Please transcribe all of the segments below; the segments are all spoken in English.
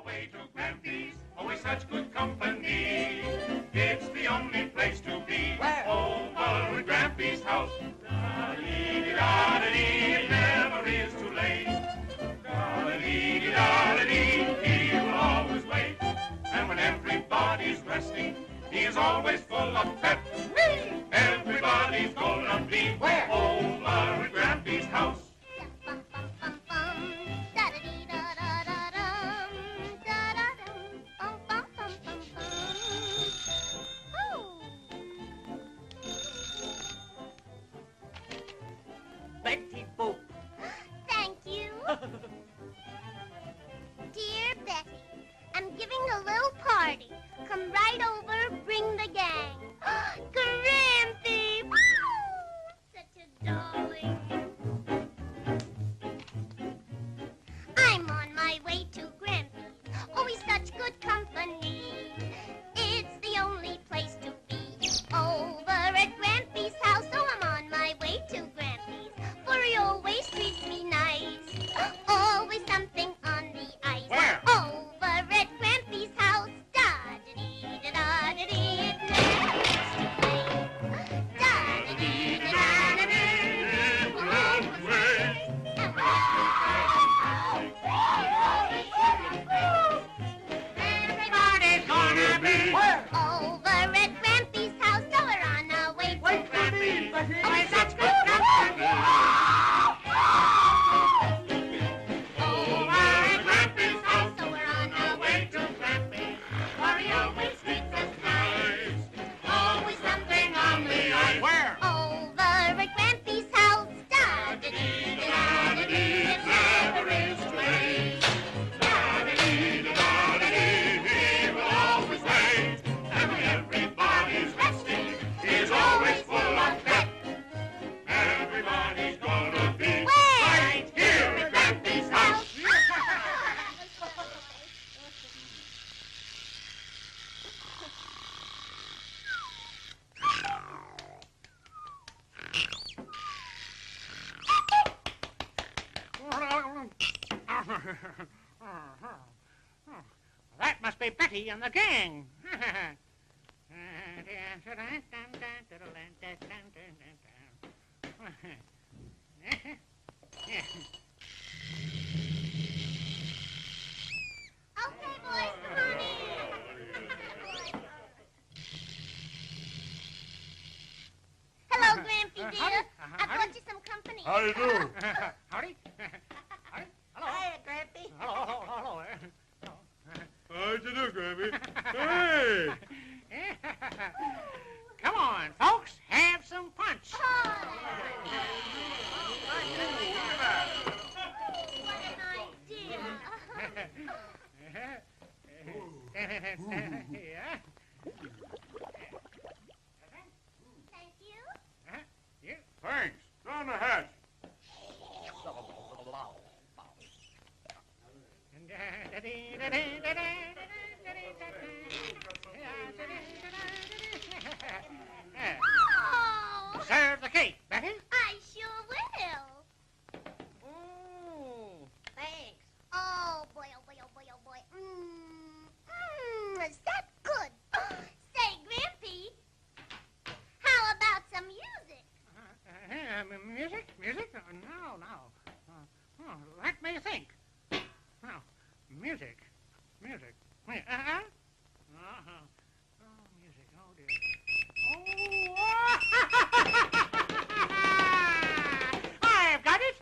way to Grampy's, always such good company. It's the only place to be. Where? Over at Grampy's house. Da-dee-dee-da-dee, it never is too late. Da-dee-dee-da-dee, he will always wait. And when everybody's resting, he is always full of pep. Everybody's gonna be where? Over at Grampy's house. Betty Boop. Thank you. Dear Betty, I'm giving a little party. Come right over, bring the gang. Grampy! Woo! Such a darling. I'm on my way to Grampy's. Always such good company. It's the only place to be. Over at Grampy's house. Oh, I'm on my way to Grampy's. For he always treats me nice. Always something on the ice. Where? Over at Grampy's house. Da-da-dee-da-da-da-dee. It never is too late. Da-da-dee-da-da-da-dee. It will always wait. Everybody's gonna be Where? Over at Grampy's house. So we're on our way to Wait for me, Betty. Always such good company. Over at Grampy's house. So we're on our way to Grampy. For he always treats us nice. Always something on the ice. Where? Over at Grampy's house. Da-da-dee-da-da-dee. It never is too late. Da-dee-dee-da-da-dee, he will always wait. And when everybody's resting, he's always full of pep. Everybody's gonna be right here at Grampy's house. That must be Betty and the gang. Okay, boys, come on in. Hello, Grampy dear. I brought you some company. How do you do? Howdy. Howdy. Hello. Hiya, Grampy. Hello, hello, hello. How'd you do, Grampy? Hey! Come on, folks, have some punch. Oh, what an idea. Yeah. Thank you. Yeah. Thanks. Down the hatch. Oh, Serve the cake, Betty. I sure will. Ooh, thanks. Oh, boy, oh, boy, oh, boy, oh, boy. Is that good? Say, Grampy, how about some music? Music? Music? No, no. Let me think. No, music. Music. Wait, Oh, music. Oh, dear. Oh! I've got it.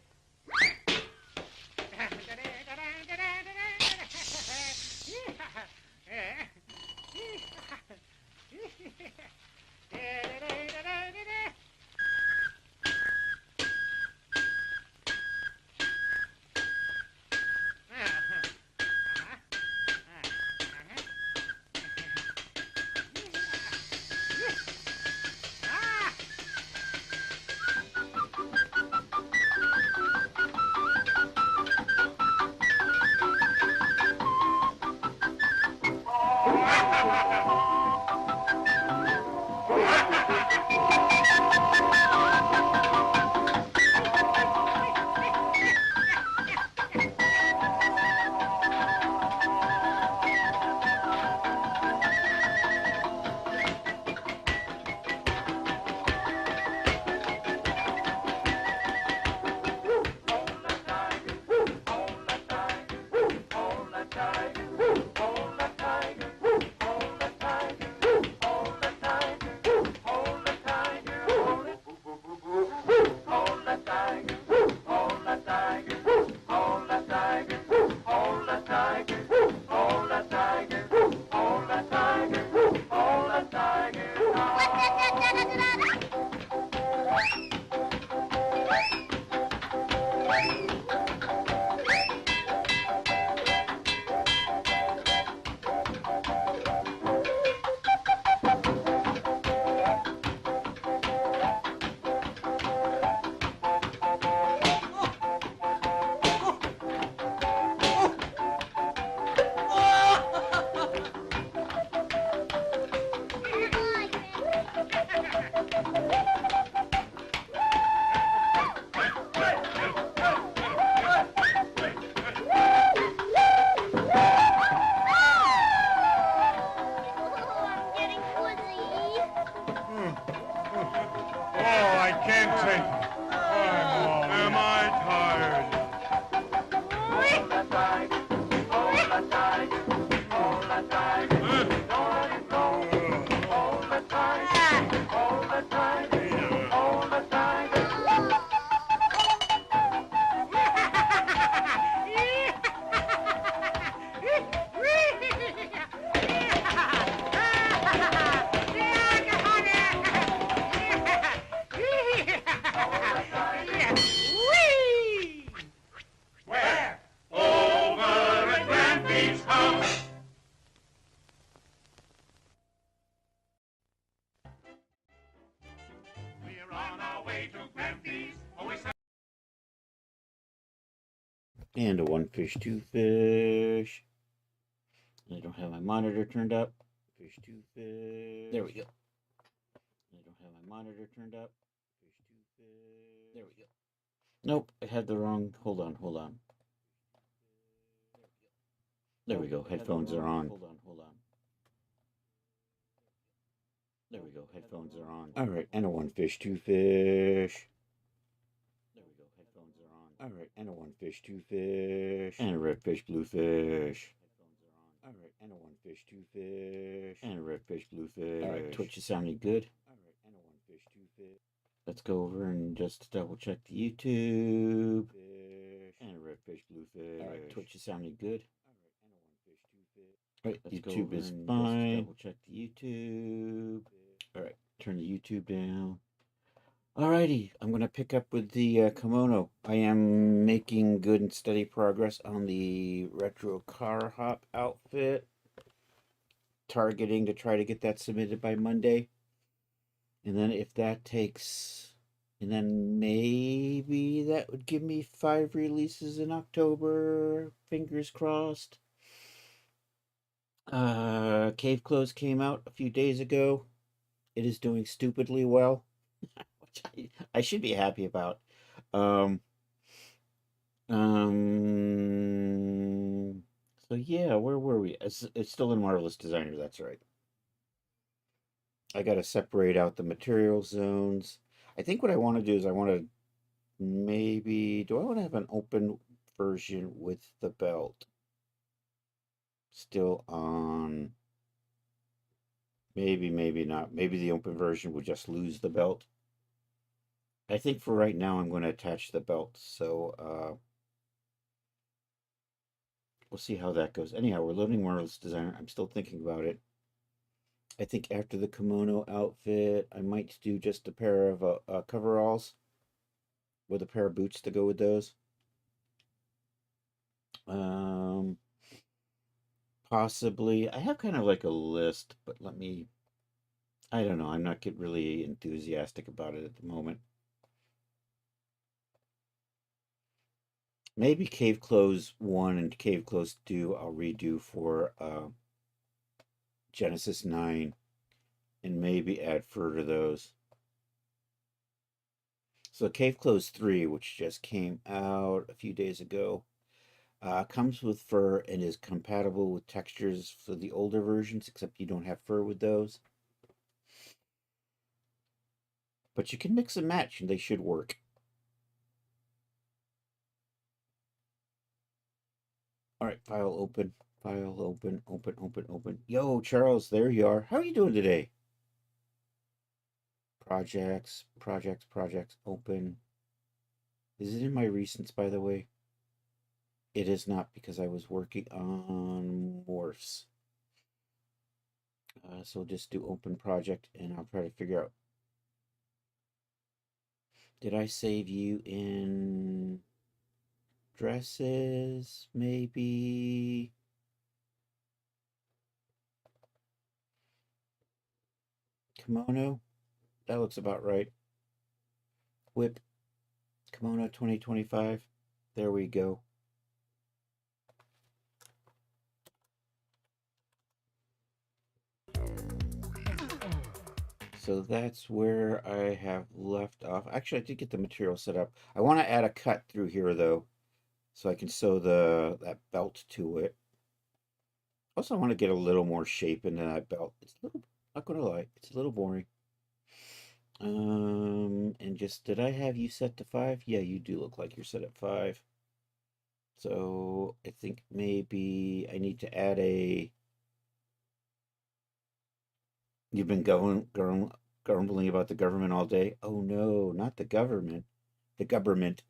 I can't take it. Am I tired? Where? Over at Grampy's house. We're on our way to Grampy's. Always And a one fish, two fish. I don't have my monitor turned up. Fish, two fish. There we go. I don't have my monitor turned up. Fish, two fish. There we go. Nope, I had the wrong. Hold on. There we go. Headphones are on. Hold on. There we go. Headphones are on. All right, and a one fish, two fish. There we go. Headphones are on. All right, and a one fish, two fish. And a red fish, blue fish. Headphones are on. All right, and a one fish, two fish. And a red fish, blue fish. All right, Twitch is sounding good. All right, and a one fish, two fish. Let's go over and just double check the YouTube. Fish. And a red fish, blue fish. All right, Twitch is sounding good. All right, and a one fish, two fish. All right, YouTube is fine. Double check the YouTube. All right, turn the YouTube down. Alrighty, I'm going to pick up with the kimono. I am making good and steady progress on the retro car hop outfit. Targeting to try to get that submitted by Monday. And then if that takes... And then maybe that would give me 5 releases in October. Fingers crossed. Cave Clothes came out a few days ago. It is doing stupidly well, which I should be happy about. So yeah, where were we? It's still in Marvelous Designer, that's right. I got to separate out the material zones. I think what I want to do is I want to maybe... Do I want to have an open version with the belt? Still on... Maybe not. Maybe the open version would just lose the belt. I think for right now I'm going to attach the belt. So we'll see how that goes. Anyhow, we're loading Marvelous Designer. I'm still thinking about it. I think after the kimono outfit, I might do just a pair of coveralls with a pair of boots to go with those. Possibly. I have kind of like a list, but let me... I don't know. I'm not getting really enthusiastic about it at the moment. Maybe Cave Clothes 1 and Cave Clothes 2 I'll redo for Genesis 9 and maybe add fur to those. So Cave Clothes 3, which just came out a few days ago, comes with fur and is compatible with textures for the older versions, except you don't have fur with those. But you can mix and match and they should work. All right, file open. File open. Yo, Charles, there you are. How are you doing today? Projects, open. Is it in my recents, by the way? It is not, because I was working on morphs. So we'll just do open project and I'll try to figure out. Did I save you in dresses? Maybe. Kimono? That looks about right. Whip. Kimono 2025. There we go. So that's where I have left off. Actually, I did get the material set up. I want to add a cut through here, though, so I can sew that belt to it. Also, I want to get a little more shape into that belt. It's a little, not going to lie, it's a little boring. And just, did I have you set to 5? Yeah, you do look like you're set at 5. So I think maybe I need to add a. You've been grumbling about the government all day. Oh no, not the government. The government.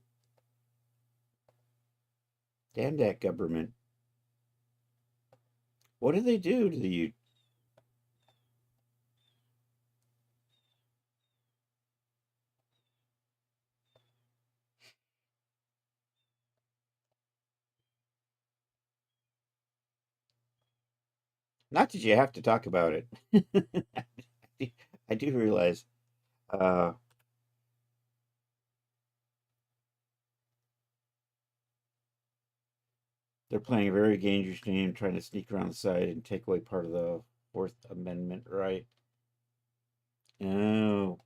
Damn that government. What do they do to you? Not that you have to talk about it. I do realize uh, they're playing a very dangerous game, trying to sneak around the side and take away part of the Fourth Amendment right. Oh,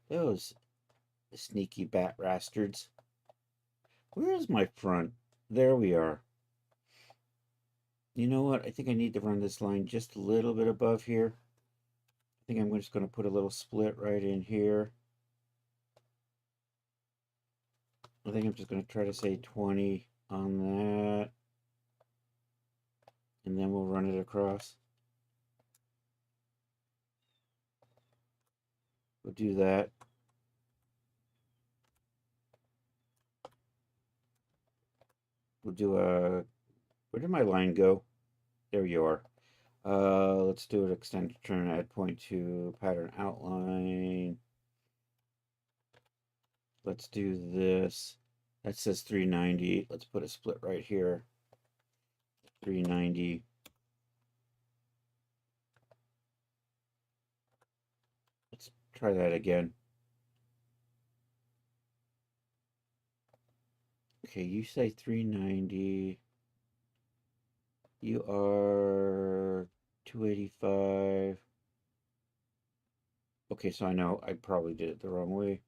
those sneaky bat rastards. Where is my front? There we are. You know what? I think I need to run this line just a little bit above here. I think I'm just going to put a little split right in here. I think I'm just going to try to say 20 on that. And then we'll run it across. We'll do that. We'll do a, where did my line go? There you are. Let's do an extended turn, add point to pattern outline. Let's do this. That says 390. Let's put a split right here. 390. Let's try that again. Okay, you say 390. You are 285. Okay, so I know I probably did it the wrong way.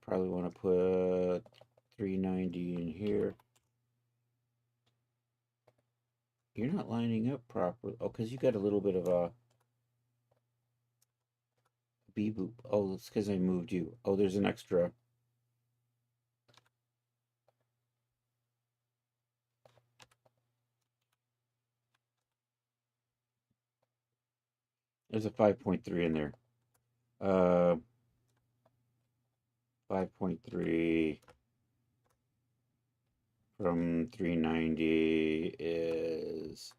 Probably want to put 390 in here. You're not lining up properly. Oh, because you got a little bit of a B-boop. Oh, it's because I moved you. Oh, there's an extra. There's a 5.3 in there. 5.3 from 390 is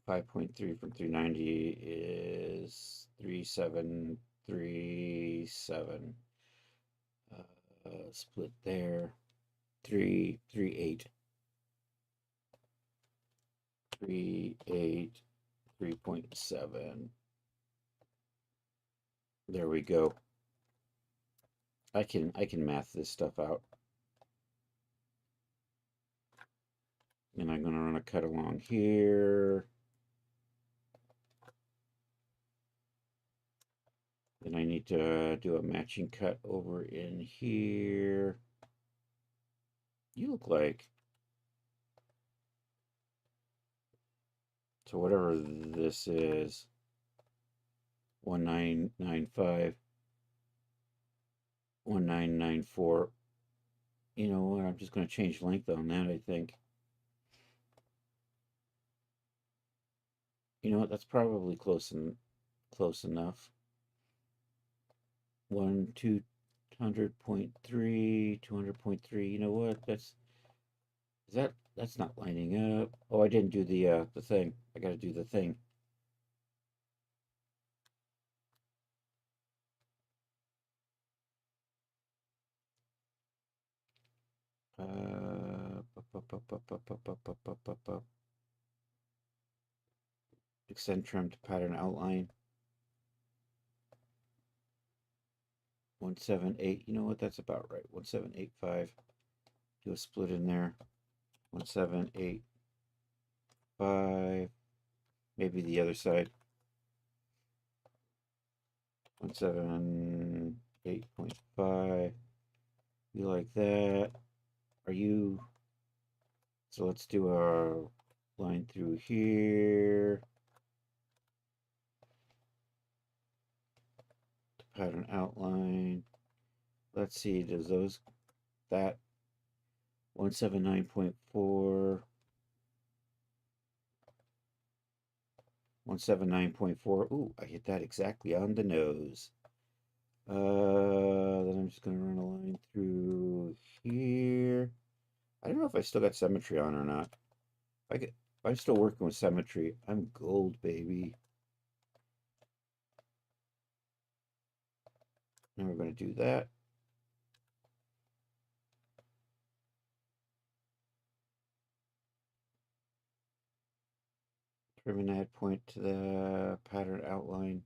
5.3 from 390 is 3737. Split there. 338. 38. 3.7. There we go. I can math this stuff out. And I'm going to run a cut along here. Then I need to do a matching cut over in here. You look like, so whatever this is, 1995, 1994. You know what? I'm just going to change length on that, I think. You know what? That's probably close enough. 200.3, 200.3. You know what? That's not lining up. Oh, I didn't do the thing. I got to do the thing. Extend trim to pattern outline. 178. You know what? That's about right. 1785. Do a split in there. 1785. Maybe the other side. 178.5. You like that? Are you? So let's do our line through here. Pattern outline. Let's see, does that 179.4, 179.4. Ooh, I hit that exactly on the nose. Then I'm just gonna run a line through here. I don't know if I still got symmetry on or not. If I'm still working with symmetry, I'm gold, baby. Now we're gonna do that. Trim and add point to the pattern outline.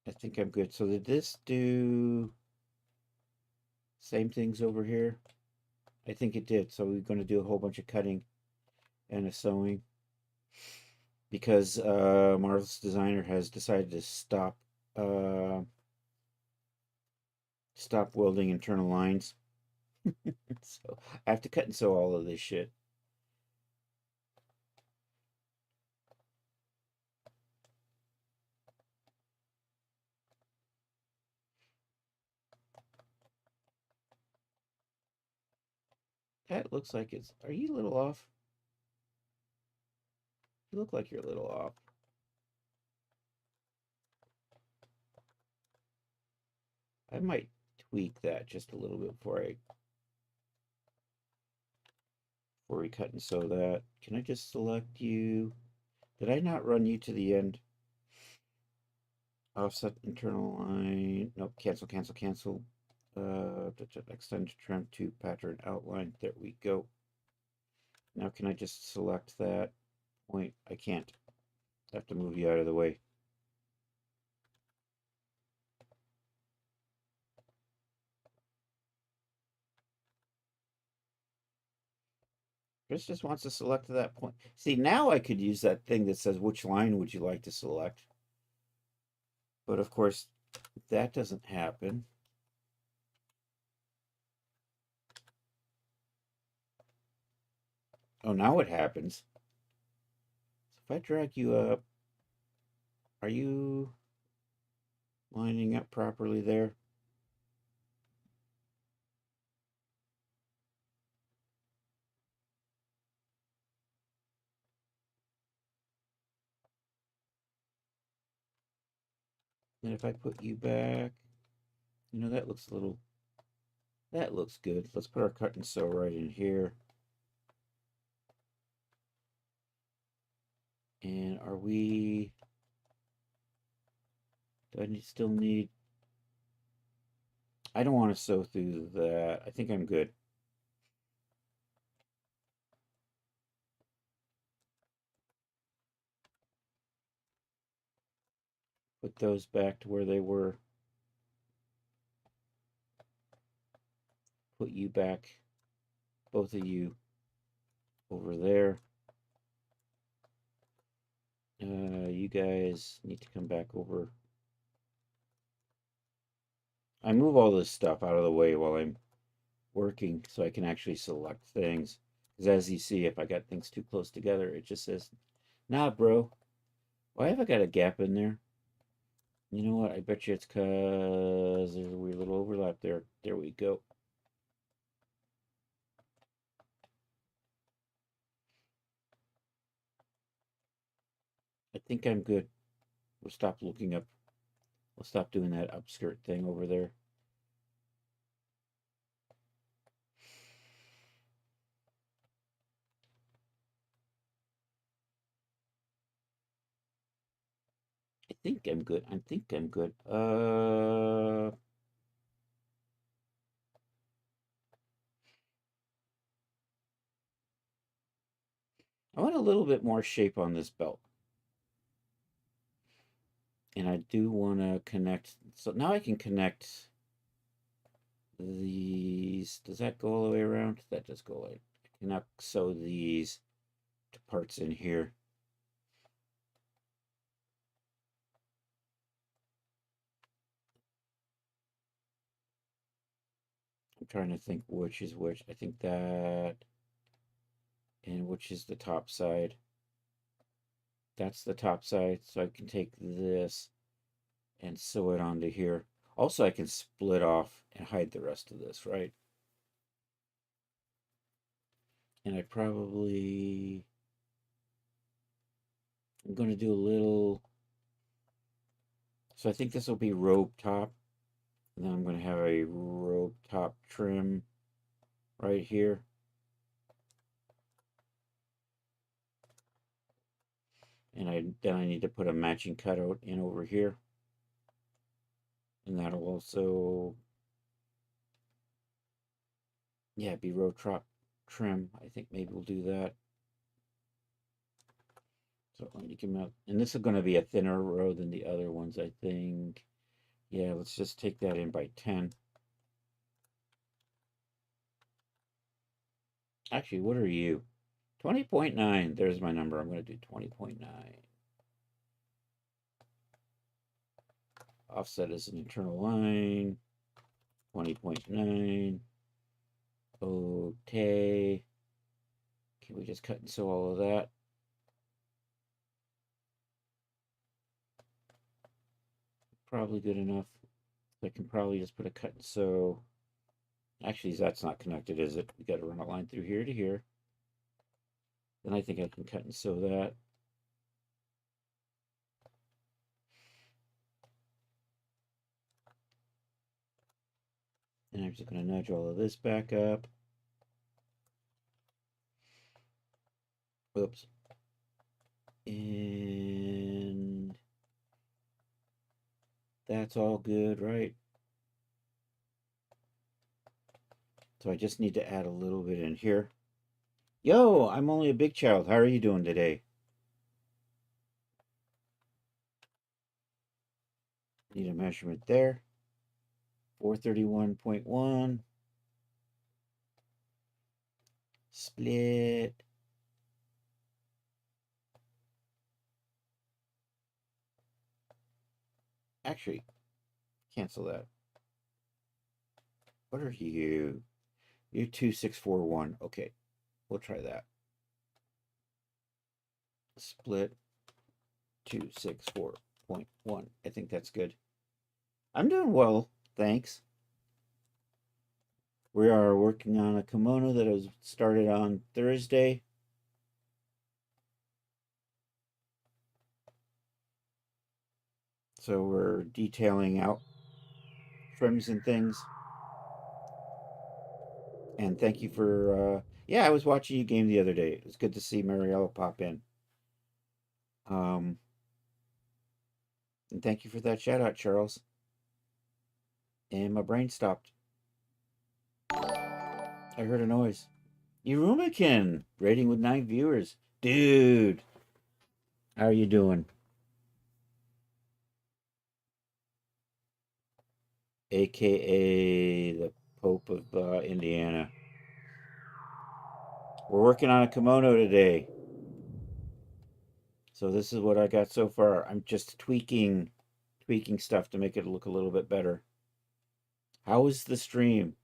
I think I'm good. So did this do same things over here? I think it did. So we're going to do a whole bunch of cutting and a sewing because Marvel's designer has decided to stop welding internal lines. So I have to cut and sew all of this shit. That looks like it's. Are you a little off? You look like you're a little off. I might tweak that just a little bit before we cut and sew that. Can I just select you? Did I not run you to the end? Offset internal line. Nope. Cancel, cancel, cancel. Extend trim to pattern outline. There we go. Now can I just select that point? I can't. I have to move you out of the way. Chris just wants to select to that point. See, now I could use that thing that says, which line would you like to select? But of course, that doesn't happen. Oh, now it happens. So if I drag you up, are you lining up properly there? And if I put you back, that looks a little, that looks good. Let's put our cut and sew right in here. And are we, do I still need, I don't want to sew through that. I think I'm good. Put those back to where they were. Put you back, both of you, over there. You guys need to come back over. I move all this stuff out of the way while I'm working so I can actually select things. Because as you see, if I got things too close together, it just says, nah, bro. Why have I got a gap in there? You know what? I bet you it's because there's a weird little overlap there. There we go. I think I'm good. We'll stop looking up. We'll stop doing that upskirt thing over there. I think I'm good. I think I'm good. I want a little bit more shape on this belt. And I do want to connect. So now I can connect these. Does that go all the way around? That does go away. I cannot sew these to parts in here. trying to think which is which. I think that, and which is the top side. That's the top side, so I can take this and sew it onto here. Also, I can split off and hide the rest of this, right? And I'm going to do a little, so I think this will be robe top. And then I'm going to have a robe top trim right here. And then I need to put a matching cutout in over here. And that'll also, yeah, be robe top trim. I think maybe we'll do that. So let me come out. And this is going to be a thinner row than the other ones, I think. Yeah, let's just take that in by 10. Actually, what are you? 20.9. There's my number. I'm going to do 20.9. Offset is an internal line. 20.9. Okay. Can we just cut and sew all of that? Probably good enough. I can probably just put a cut and sew. Actually, that's not connected, is it? We got to run a line through here to here. Then I think I can cut and sew that. And I'm just going to nudge all of this back up. Oops. And that's all good, right? So I just need to add a little bit in here. Yo, I'm only a big child. How are you doing today? Need a measurement there. 431.1. Split. Actually, cancel that. What are you? You 2641. Okay, we'll try that. Split 264.1. I think that's good. I'm doing well, thanks. We are working on a kimono that was started on Thursday. So we're detailing out trims and things. And thank you for, yeah, I was watching you game the other day. It was good to see Mariella pop in. And thank you for that shout out, Charles. And my brain stopped. I heard a noise. Yurumakin, rating with 9 viewers. Dude, how are you doing? AKA the Pope of Indiana. We're working on a kimono today. So this is what I got so far. I'm just tweaking stuff to make it look a little bit better. How is the stream?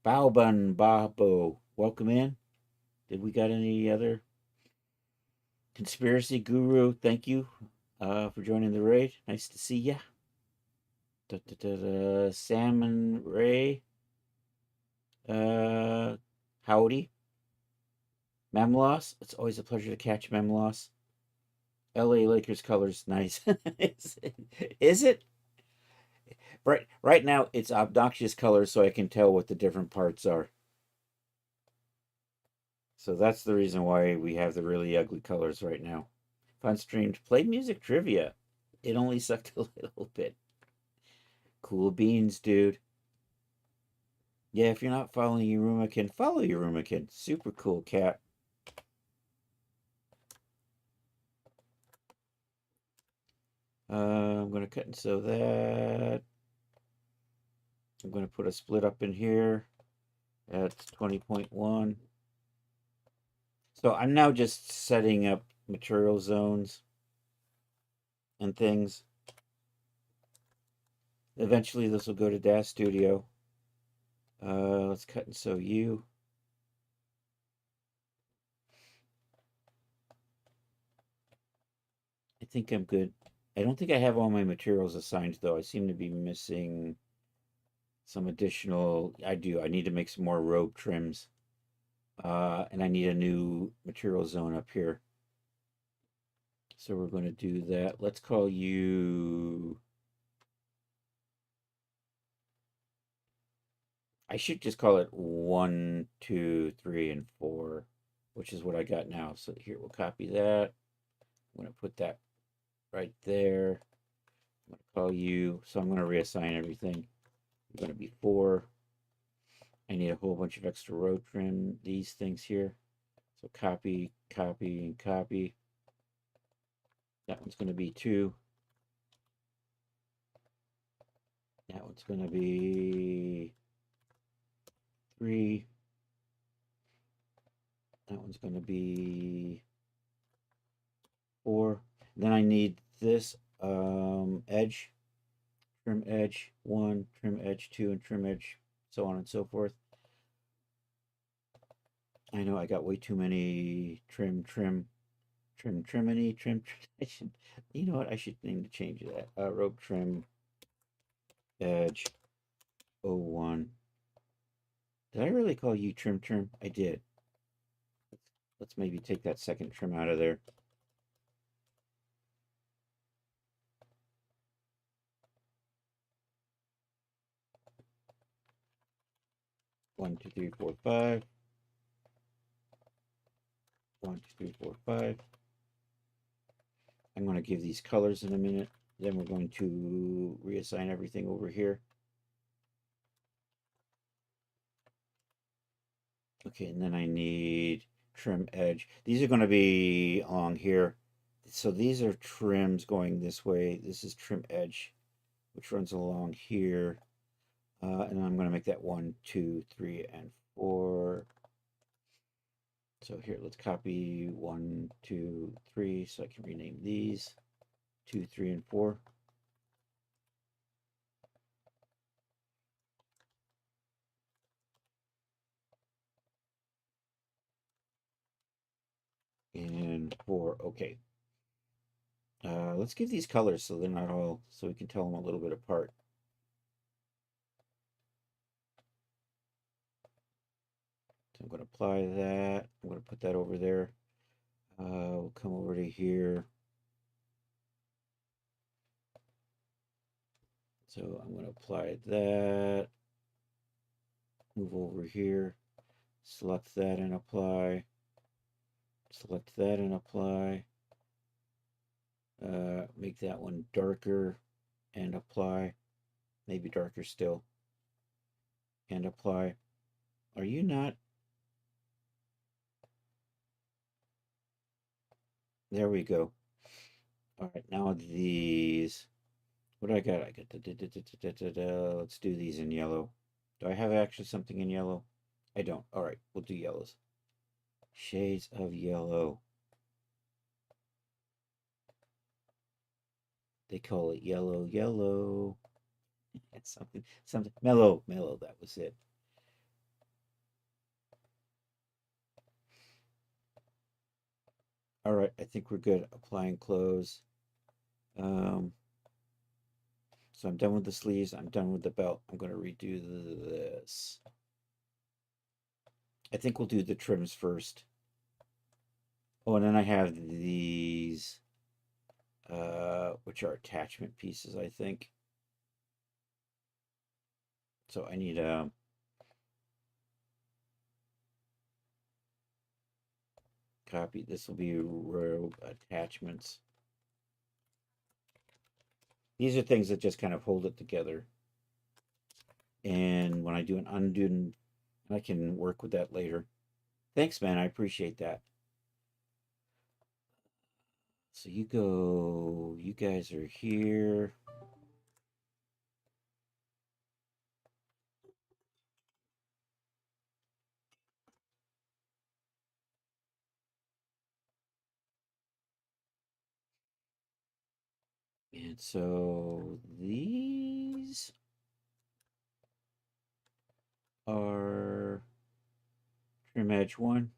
Baobun Babo, welcome in. Did we got any other conspiracy guru? Thank you for joining the raid. Nice to see ya. Salmon Ray. Howdy. Memloss. It's always a pleasure to catch Memloss. LA Lakers colors, nice. Is it? Right now, it's obnoxious colors, so I can tell what the different parts are. So that's the reason why we have the really ugly colors right now. Fun streamed. Played music trivia. It only sucked a little bit. Cool beans, dude. Yeah, if you're not following Yurumakin, follow Yurumakin. Super cool cat. I'm going to cut and sew that. I'm going to put a split up in here at 20.1. So I'm now just setting up material zones and things. Eventually this will go to DAS Studio. Let's cut and sew you. I think I'm good. I don't think I have all my materials assigned though. I seem to be missing some additional. I do. I need to make some more robe trims. And I need a new material zone up here. So we're going to do that. Let's call you. I should just call it 1, 2, 3, and 4, which is what I got now. So here we'll copy that. I'm going to put that right there. I'm going to call you. So I'm going to reassign everything. You're going to be 4. I need a whole bunch of extra row trim, these things here. So copy, copy, and copy. That one's going to be 2. That one's going to be 3. That one's going to be 4. Then I need this edge, trim edge 1, trim edge 2, and trim edge, so on and so forth. I know I got way too many trim. I should, you know what? I should need to change that. Rope trim edge 01. Did I really call you trim? I did. Let's maybe take that second trim out of there. One, two, three, four, 5. 1, 2, 3, 4, 5. I'm going to give these colors in a minute. Then we're going to reassign everything over here. Okay, and then I need trim edge. These are going to be along here. So these are trims going this way. This is trim edge, which runs along here. And I'm going to make that 1, 2, 3, and 4. So here, let's copy 1, 2, 3, so I can rename these 2, 3, and 4. And 4, okay. Let's give these colors so they're not all, so we can tell them a little bit apart. So I'm going to apply that. I'm going to put that over there. We'll come over to here. So I'm going to apply that. Move over here. Select that and apply. Select that and apply. Make that one darker and apply. Maybe darker still. And apply. Are you not? There we go. All right, now these. What do I got? I got the. Let's do these in yellow. Do I have actually something in yellow? I don't. All right, we'll do yellows. Shades of yellow. They call it yellow, yellow. It's something mellow, mellow. That was it. All right, I think we're good. Apply and close. So I'm done with the sleeves. I'm done with the belt. I'm going to redo this. I think we'll do the trims first. Oh, and then I have these, which are attachment pieces, I think. So I need copy. This will be robe attachments. These are things that just kind of hold it together. And when I do an undo, I can work with that later. Thanks, man. I appreciate that. So you guys are here. And so these are trim edge 1.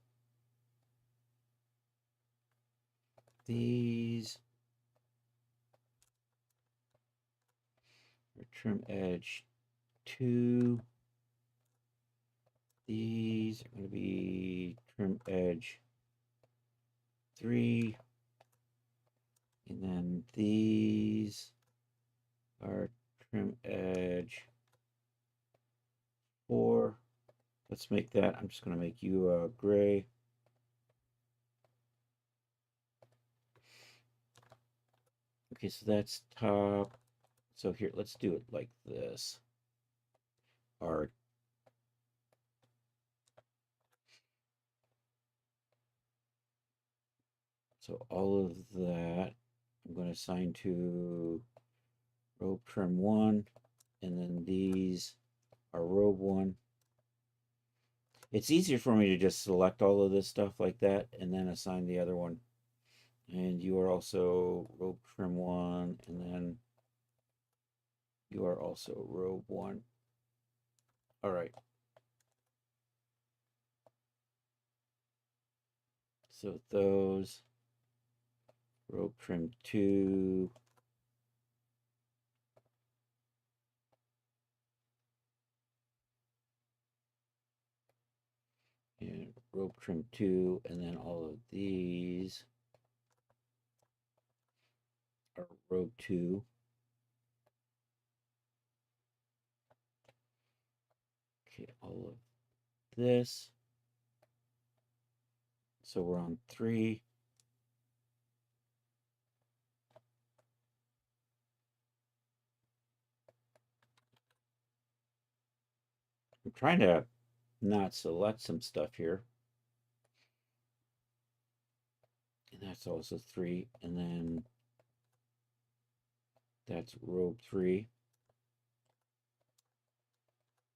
These are trim edge 2. These are going to be trim edge 3. And then these are trim edge 4. Let's make that. I'm just going to make you gray. Okay, so that's top. So here, let's do it like this. Our So all of that I'm going to assign to robe trim 1, and then these are robe 1. It's easier for me to just select all of this stuff like that and then assign the other one. And you are also robe trim 1, and then you are also robe 1. All right. So those robe trim 2. And robe trim 2, and then all of these are robe 2. Okay, all of this. So we're on 3. I'm trying to not select some stuff here. And that's also 3. And then that's robe 3.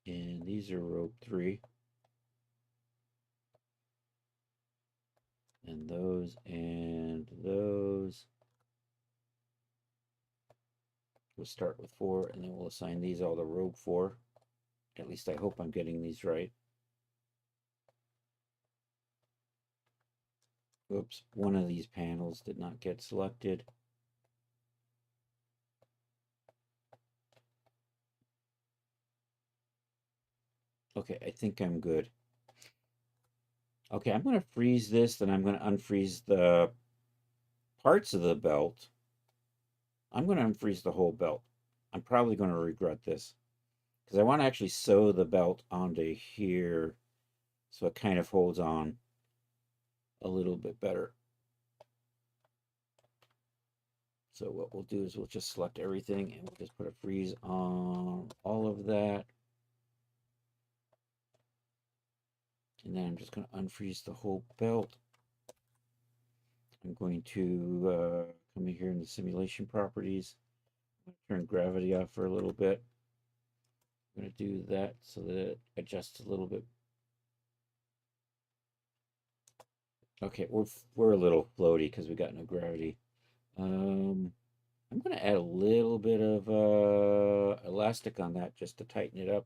And these are robe 3. And those and those. We'll start with 4, and then we'll assign these all to robe 4. At least I hope I'm getting these right. Oops, one of these panels did not get selected. Okay, I think I'm good. Okay, I'm going to freeze this, then I'm going to unfreeze the parts of the belt. I'm going to unfreeze the whole belt. I'm probably going to regret this because I want to actually sew the belt onto here so it kind of holds on a little bit better. So what we'll do is we'll just select everything and we'll just put a freeze on all of that. And then I'm just going to unfreeze the whole belt. I'm going to come in here in the simulation properties. I'm going to turn gravity off for a little bit. I'm going to do that so that it adjusts a little bit. Okay, we're a little floaty because we got no gravity. I'm going to add a little bit of elastic on that just to tighten it up.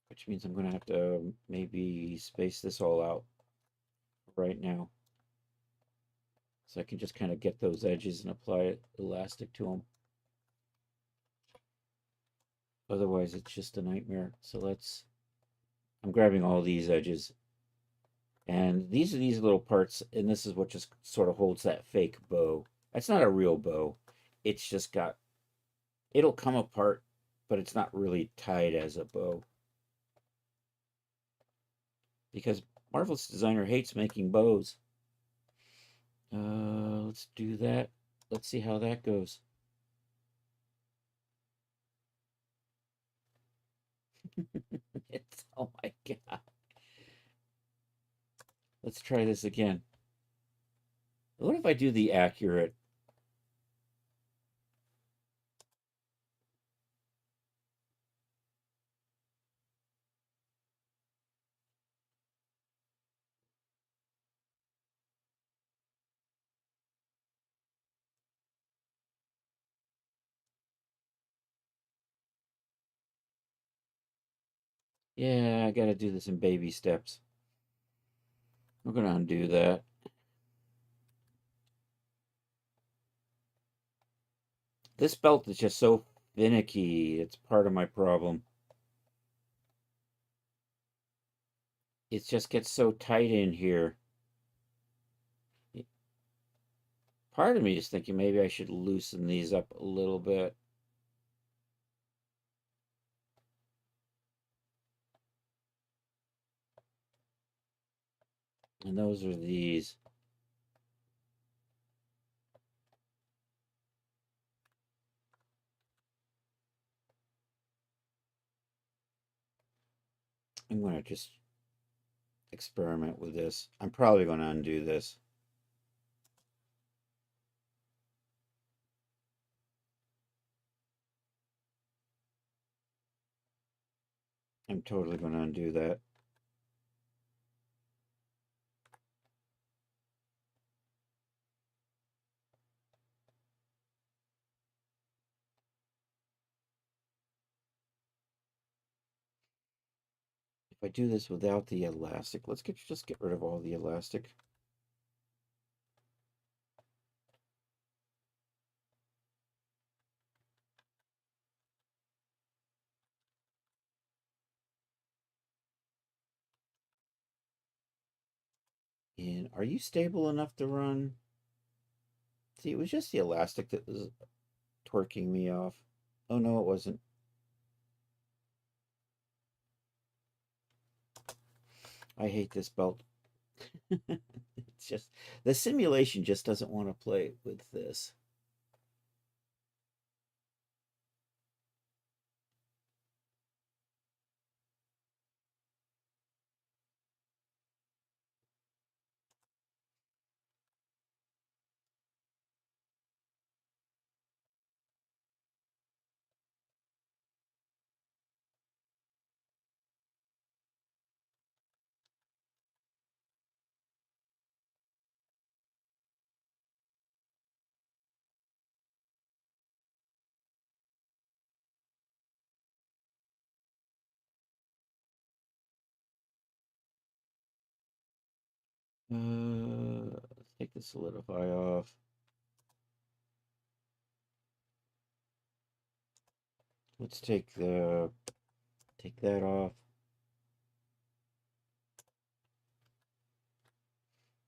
Which means I'm going to have to maybe space this all out right now. So I can just kind of get those edges and apply elastic to them. Otherwise, it's just a nightmare. So I'm grabbing all these edges. And these are these little parts, and this is what just sort of holds that fake bow. That's not a real bow. It's just it'll come apart, but it's not really tied as a bow. Because Marvelous Designer hates making bows. Let's do that. Let's see how that goes. Oh my god. Let's try this again. What if I do the accurate? Yeah, I gotta do this in baby steps. We're gonna undo that. This belt is just so finicky. It's part of my problem. It just gets so tight in here. Part of me is thinking maybe I should loosen these up a little bit. And those are these. I'm going to just experiment with this. I'm probably going to undo this. I'm totally going to undo that. If I do this without the elastic, let's just get rid of all the elastic. And are you stable enough to run? See, it was just the elastic that was twerking me off. Oh no, it wasn't. I hate this belt. It's just, the simulation just doesn't want to play with this. Let's take the solidify off. Let's take that off.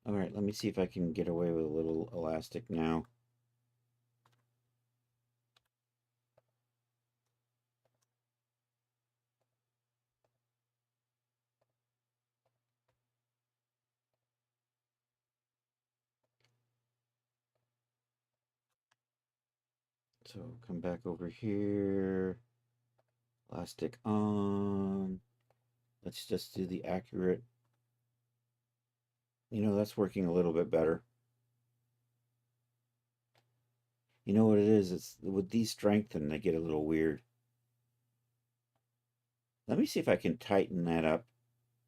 All right, let me see if I can get away with a little elastic now. So come back over here. Elastic on. Let's just do the accurate. That's working a little bit better. You know what it is? It's with these strengthen, they get a little weird. Let me see if I can tighten that up,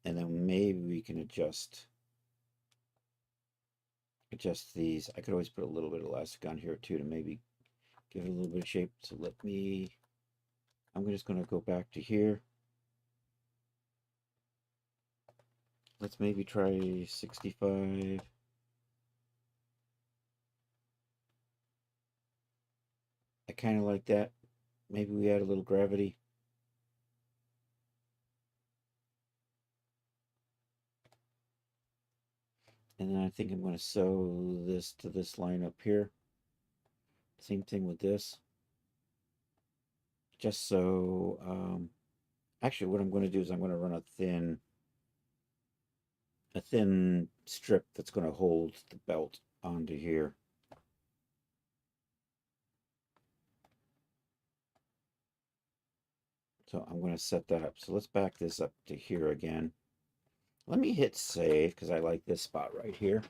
and then maybe we can adjust these. I could always put a little bit of elastic on here too to maybe give it a little bit of shape. So I'm just going to go back to here. Let's maybe try 65. I kind of like that. Maybe we add a little gravity. And then I think I'm going to sew this to this line up here. Same thing with this. Just so, actually what I'm going to do is I'm going to run a thin strip that's going to hold the belt onto here. So I'm going to set that up. So let's back this up to here again. Let me hit save because I like this spot right here.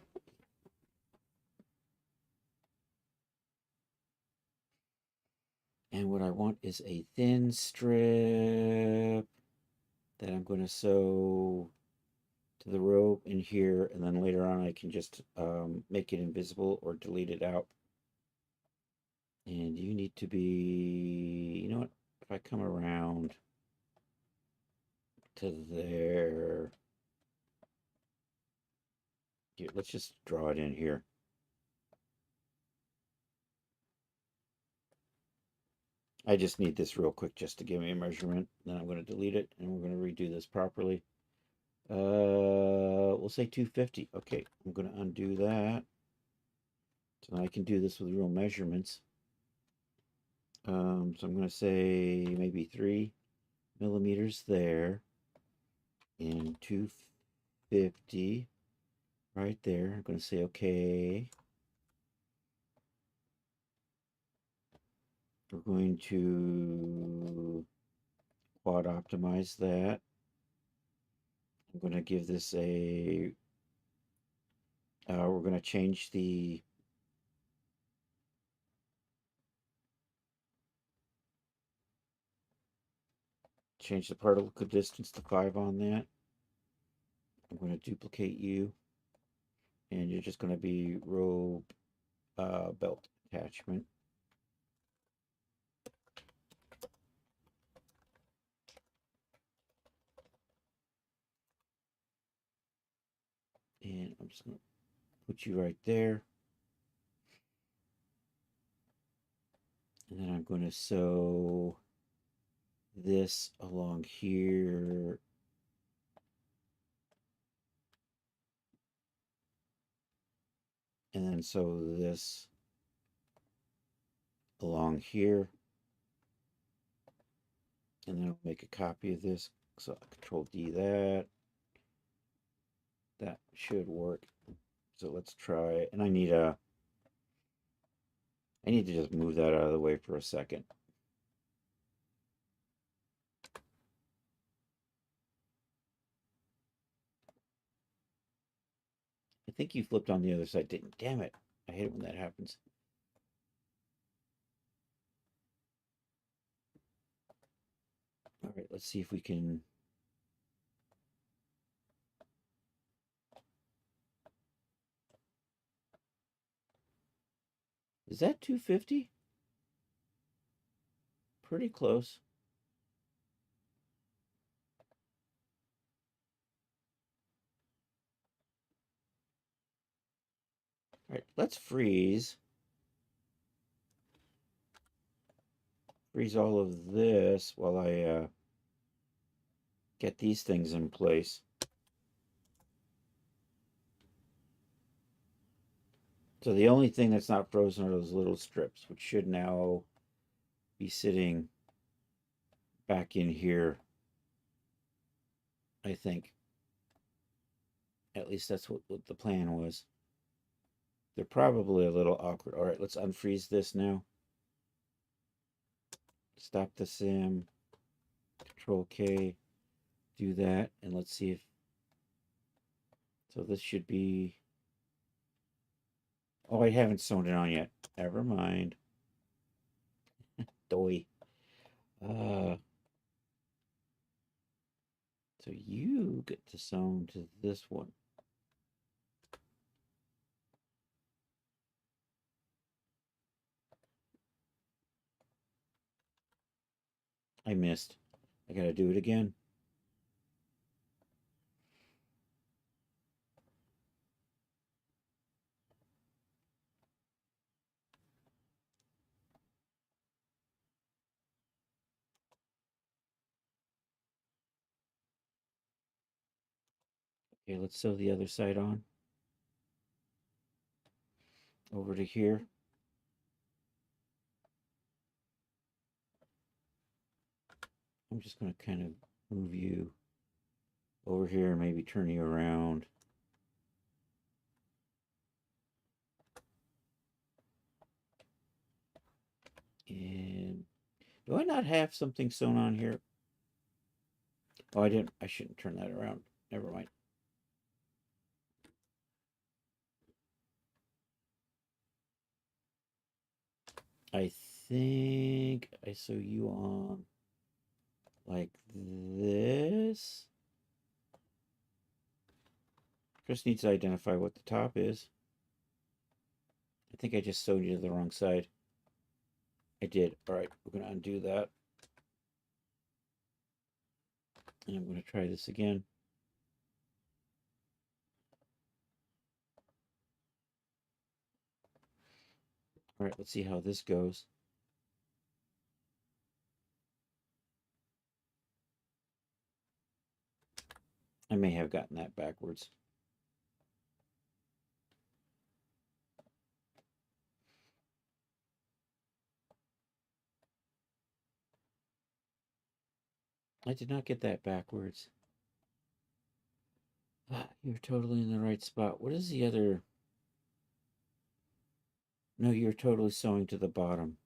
And what I want is a thin strip that I'm going to sew to the rope in here, and then later on I can just make it invisible or delete it out. And you need to be, you know what, if I come around, to there. Here, let's just draw it in here. I just need this real quick just to give me a measurement. Then I'm going to delete it, and we're going to redo this properly. We'll say 250. Okay, I'm going to undo that. So now I can do this with real measurements. So I'm going to say maybe 3 millimeters there, and 250 right there. I'm going to say okay. We're going to quad optimize that. I'm going to give this a, we're going to change the particle distance to 5 on that. I'm going to duplicate you, and you're just going to be robe belt attachment. And I'm just going to put you right there. And then I'm going to sew this along here. And then sew this along here. And then I'll make a copy of this. So I'll Control D that. That should work. So let's try it. And I need to just move that out of the way for a second. I think you flipped on the other side, didn't? Damn it. I hate it when that happens. All right, let's see if we can. Is that 250? Pretty close. All right, let's freeze. Freeze all of this while I get these things in place. So the only thing that's not frozen are those little strips, which should now be sitting back in here, I think. At least that's what the plan was. They're probably a little awkward. All right, let's unfreeze this now. Stop the sim. Control K. Do that, and let's see if. So this should be. Oh, I haven't sewn it on yet. Never mind. Doy. So you get to sew to this one. I missed. I gotta do it again. Okay, let's sew the other side on. Over to here. I'm just going to kind of move you over here and maybe turn you around. And do I not have something sewn on here? Oh, I didn't. I shouldn't turn that around. Never mind. I think I sew you on like this. Just needs to identify what the top is. I think I just sewed you to the wrong side. I did. All right, we're going to undo that. And I'm going to try this again. All right, let's see how this goes. I may have gotten that backwards. I did not get that backwards. You're totally in the right spot. What is the other? No, you're totally sewing to the bottom.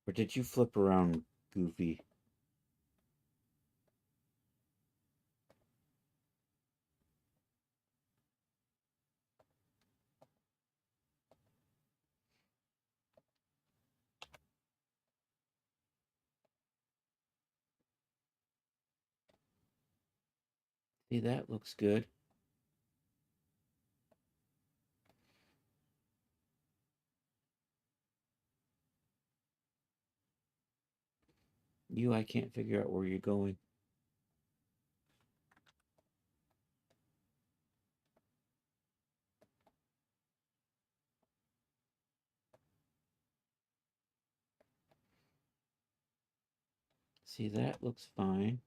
Or did you flip around, Goofy? See, that looks good. I can't figure out where you're going. See, that looks fine.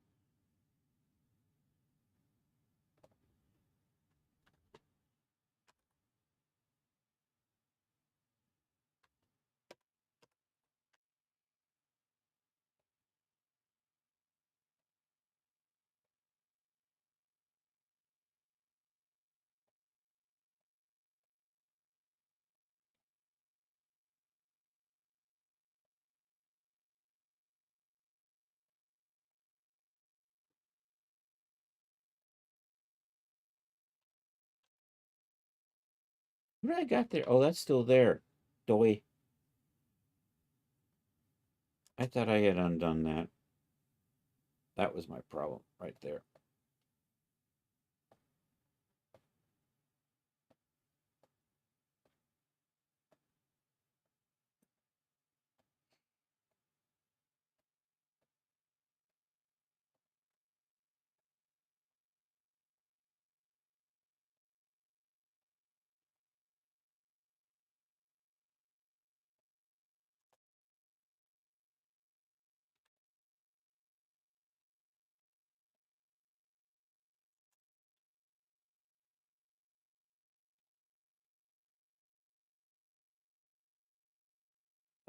What did I got there? Oh, that's still there. Doy. I thought I had undone that. That was my problem right there.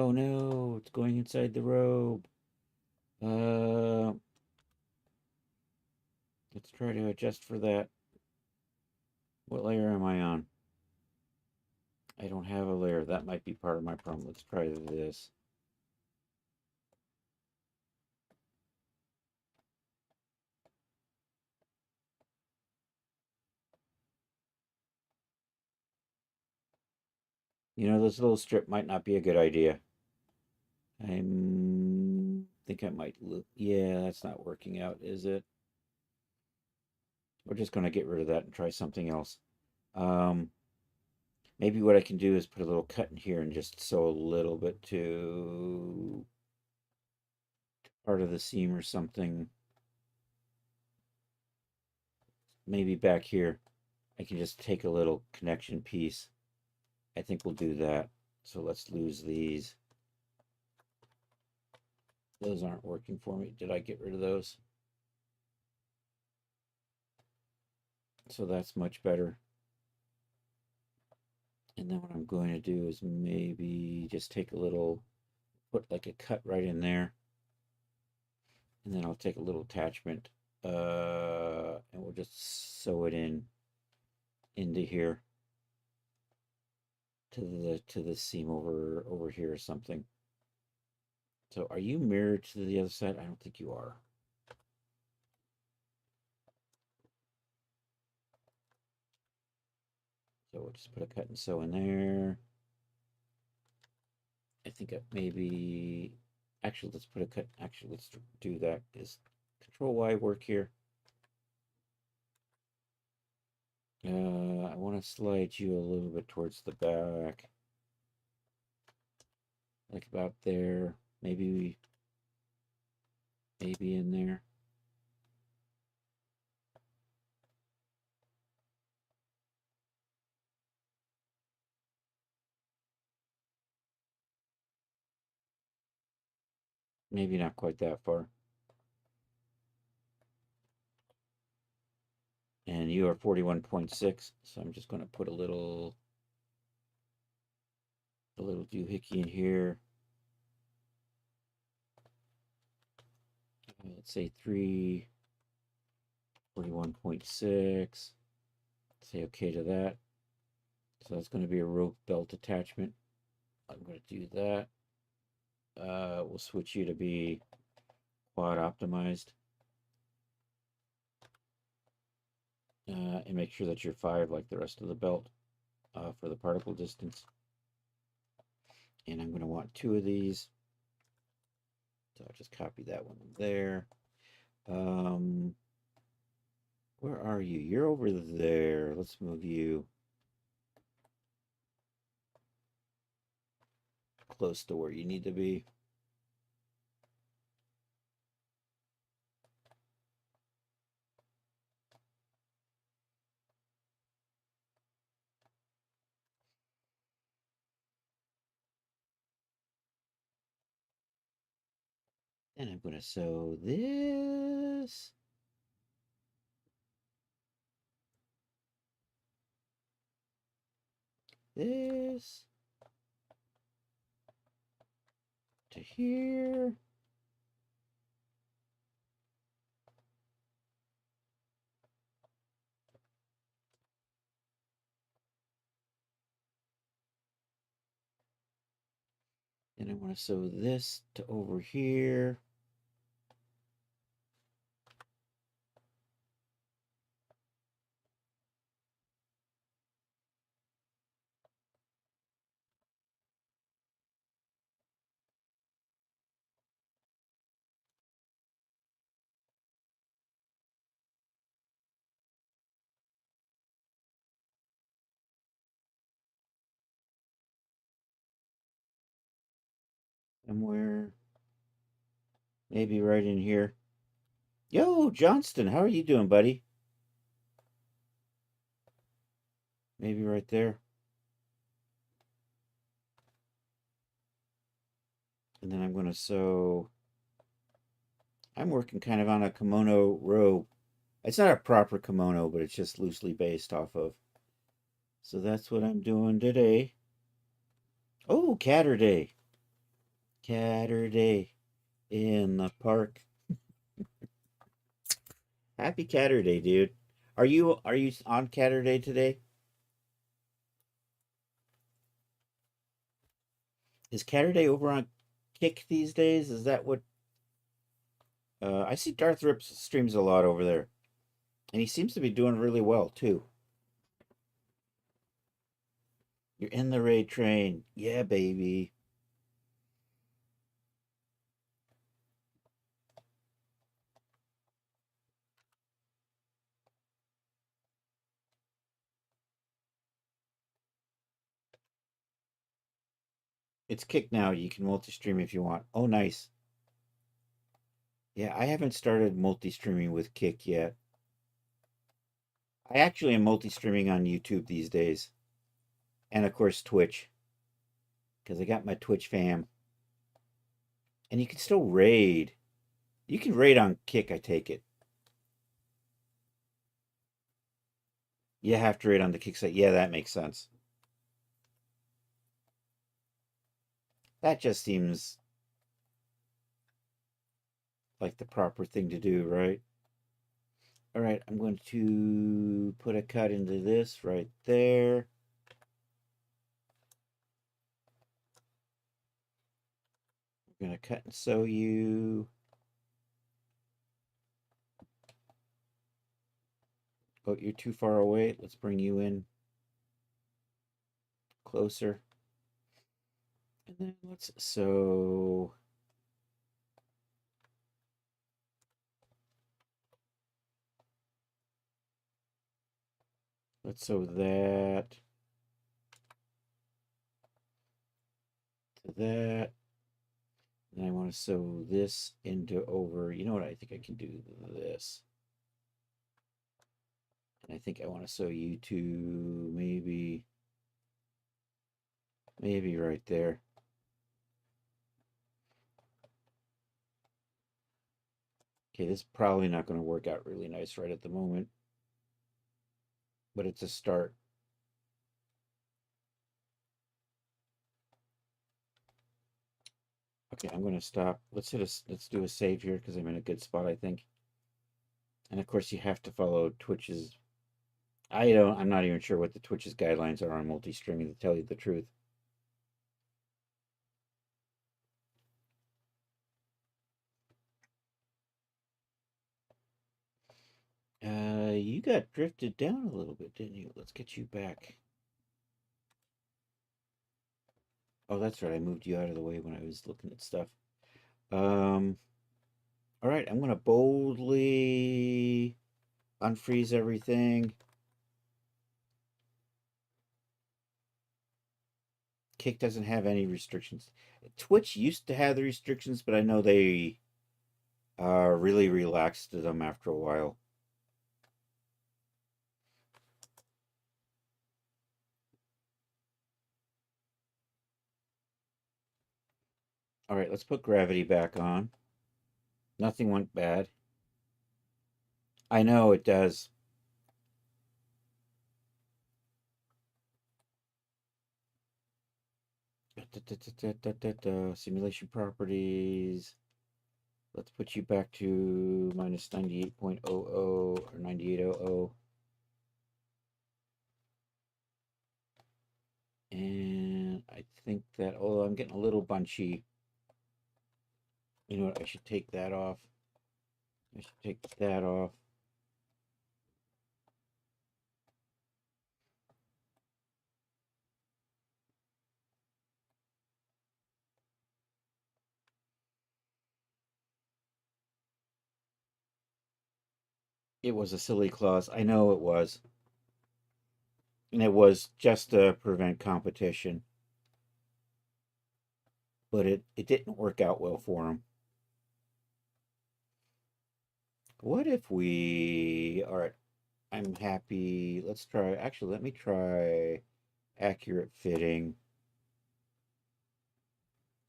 Oh no, it's going inside the robe. Uh, let's try to adjust for that. What layer am I on? I don't have a layer. That might be part of my problem. Let's try this. This little strip might not be a good idea. I think I might look. Yeah, that's not working out, is it? We're just going to get rid of that and try something else. Maybe what I can do is put a little cut in here and just sew a little bit to part of the seam or something. Maybe back here, I can just take a little connection piece. I think we'll do that. So let's lose these. Those aren't working for me. Did I get rid of those? So that's much better. And then what I'm going to do is maybe just take a little, put like a cut right in there. And then I'll take a little attachment and we'll just sew it into here to the seam over here or something. So are you mirrored to the other side? I don't think you are. So we'll just put a cut and sew in there. I think maybe, actually, let's put a cut. Actually, let's do that. Is Control Y work here? I want to slide you a little bit towards the back. Like about there. Maybe in there. Maybe not quite that far. And you are 41.6, so I'm just going to put a little doohickey in here. Let's say 41.6. Say okay to that. So that's going to be a rope belt attachment. I'm going to do that. We'll switch you to be quad optimized. And make sure that you're 5 like the rest of the belt for the particle distance. And I'm going to want 2 of these. So I'll just copy that one there. Where are you? You're over there. Let's move you close to where you need to be. And I'm going to sew this. This to here. And I want to sew this to over here. Somewhere. Maybe right in here. Yo, Johnston, how are you doing, buddy? Maybe right there. And then I'm going to sew. I'm working kind of on a kimono robe. It's not a proper kimono, but it's just loosely based off of. So that's what I'm doing today. Oh, Catterday. Catterday in the park. Happy Catterday, dude. Are you on Catterday today? Is Catterday over on Kick these days? Is that what I see Darth Rips streams a lot over there. And he seems to be doing really well too. You're in the raid train. Yeah, baby. It's Kick now. You can multi-stream if you want. Oh, nice. Yeah, I haven't started multi-streaming with Kick yet. I actually am multi-streaming on YouTube these days. And of course Twitch. Because I got my Twitch fam. And you can still raid. You can raid on Kick, I take it. You have to raid on the Kick site. Yeah, that makes sense. That just seems like the proper thing to do, right? All right, I'm going to put a cut into this right there. I'm going to cut and sew you. Oh, you're too far away. Let's bring you in closer. And then let's sew. Let's sew that to that. And I want to sew this into over. You know what? I think I can do this. And I think I want to sew you to maybe right there. Okay, this is probably not going to work out really nice right at the moment, but it's a start. Okay, I'm going to stop. Let's do a save here because I'm in a good spot, I think. And of course, you have to follow Twitch's. I'm not even sure what the Twitch's guidelines are on multi-streaming, to tell you the truth. You got drifted down a little bit, didn't you? Let's get you back. Oh, that's right. I moved you out of the way when I was looking at stuff. All right. I'm going to boldly unfreeze everything. Kick doesn't have any restrictions. Twitch used to have the restrictions, but I know they really relaxed them after a while. All right, let's put gravity back on. Nothing went bad. I know it does. Simulation properties. Let's put you back to minus 98.00 or 9800. And I think that, although I'm getting a little bunchy, you know what, I should take that off. I should take that off. It was a silly clause. I know it was. And it was just to prevent competition. But it didn't work out well for him. What if we... All right, I'm happy. Let's try... Actually, let me try accurate fitting.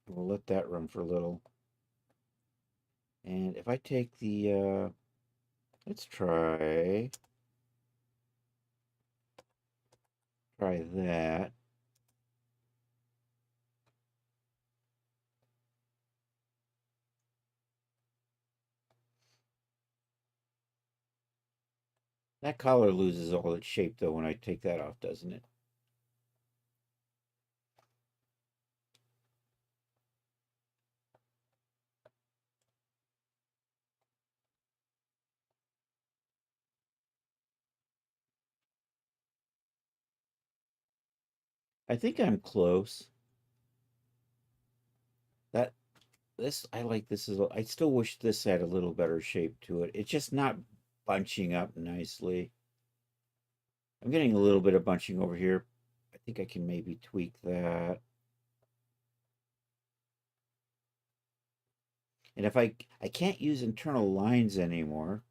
We'll let that run for a little. And if I take the... let's try that. That collar loses all its shape, though, when I take that off, doesn't it? I think I'm close. That I like this as well. I still wish this had a little better shape to it. It's just not bunching up nicely. I'm getting a little bit of bunching over here. I think I can maybe tweak that. And if I can't use internal lines anymore,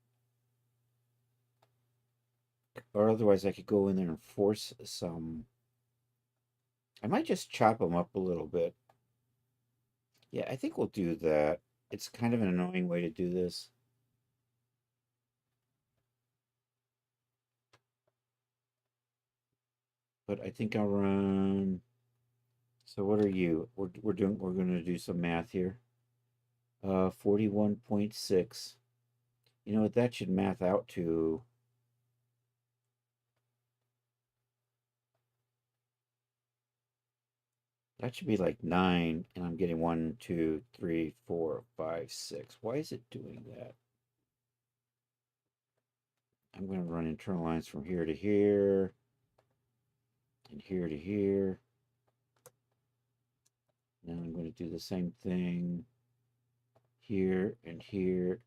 or otherwise I could go in there and force some. I might just chop them up a little bit. Yeah, I think we'll do that. It's kind of an annoying way to do this. But I think I'll run. So what are you? We're going to do some math here. 41.6. You know what that should math out to? That should be like 9, and I'm getting 1, 2, 3, 4, 5, 6. Why is it doing that? I'm going to run internal lines from here to here, and here to here. Then I'm going to do the same thing here and here,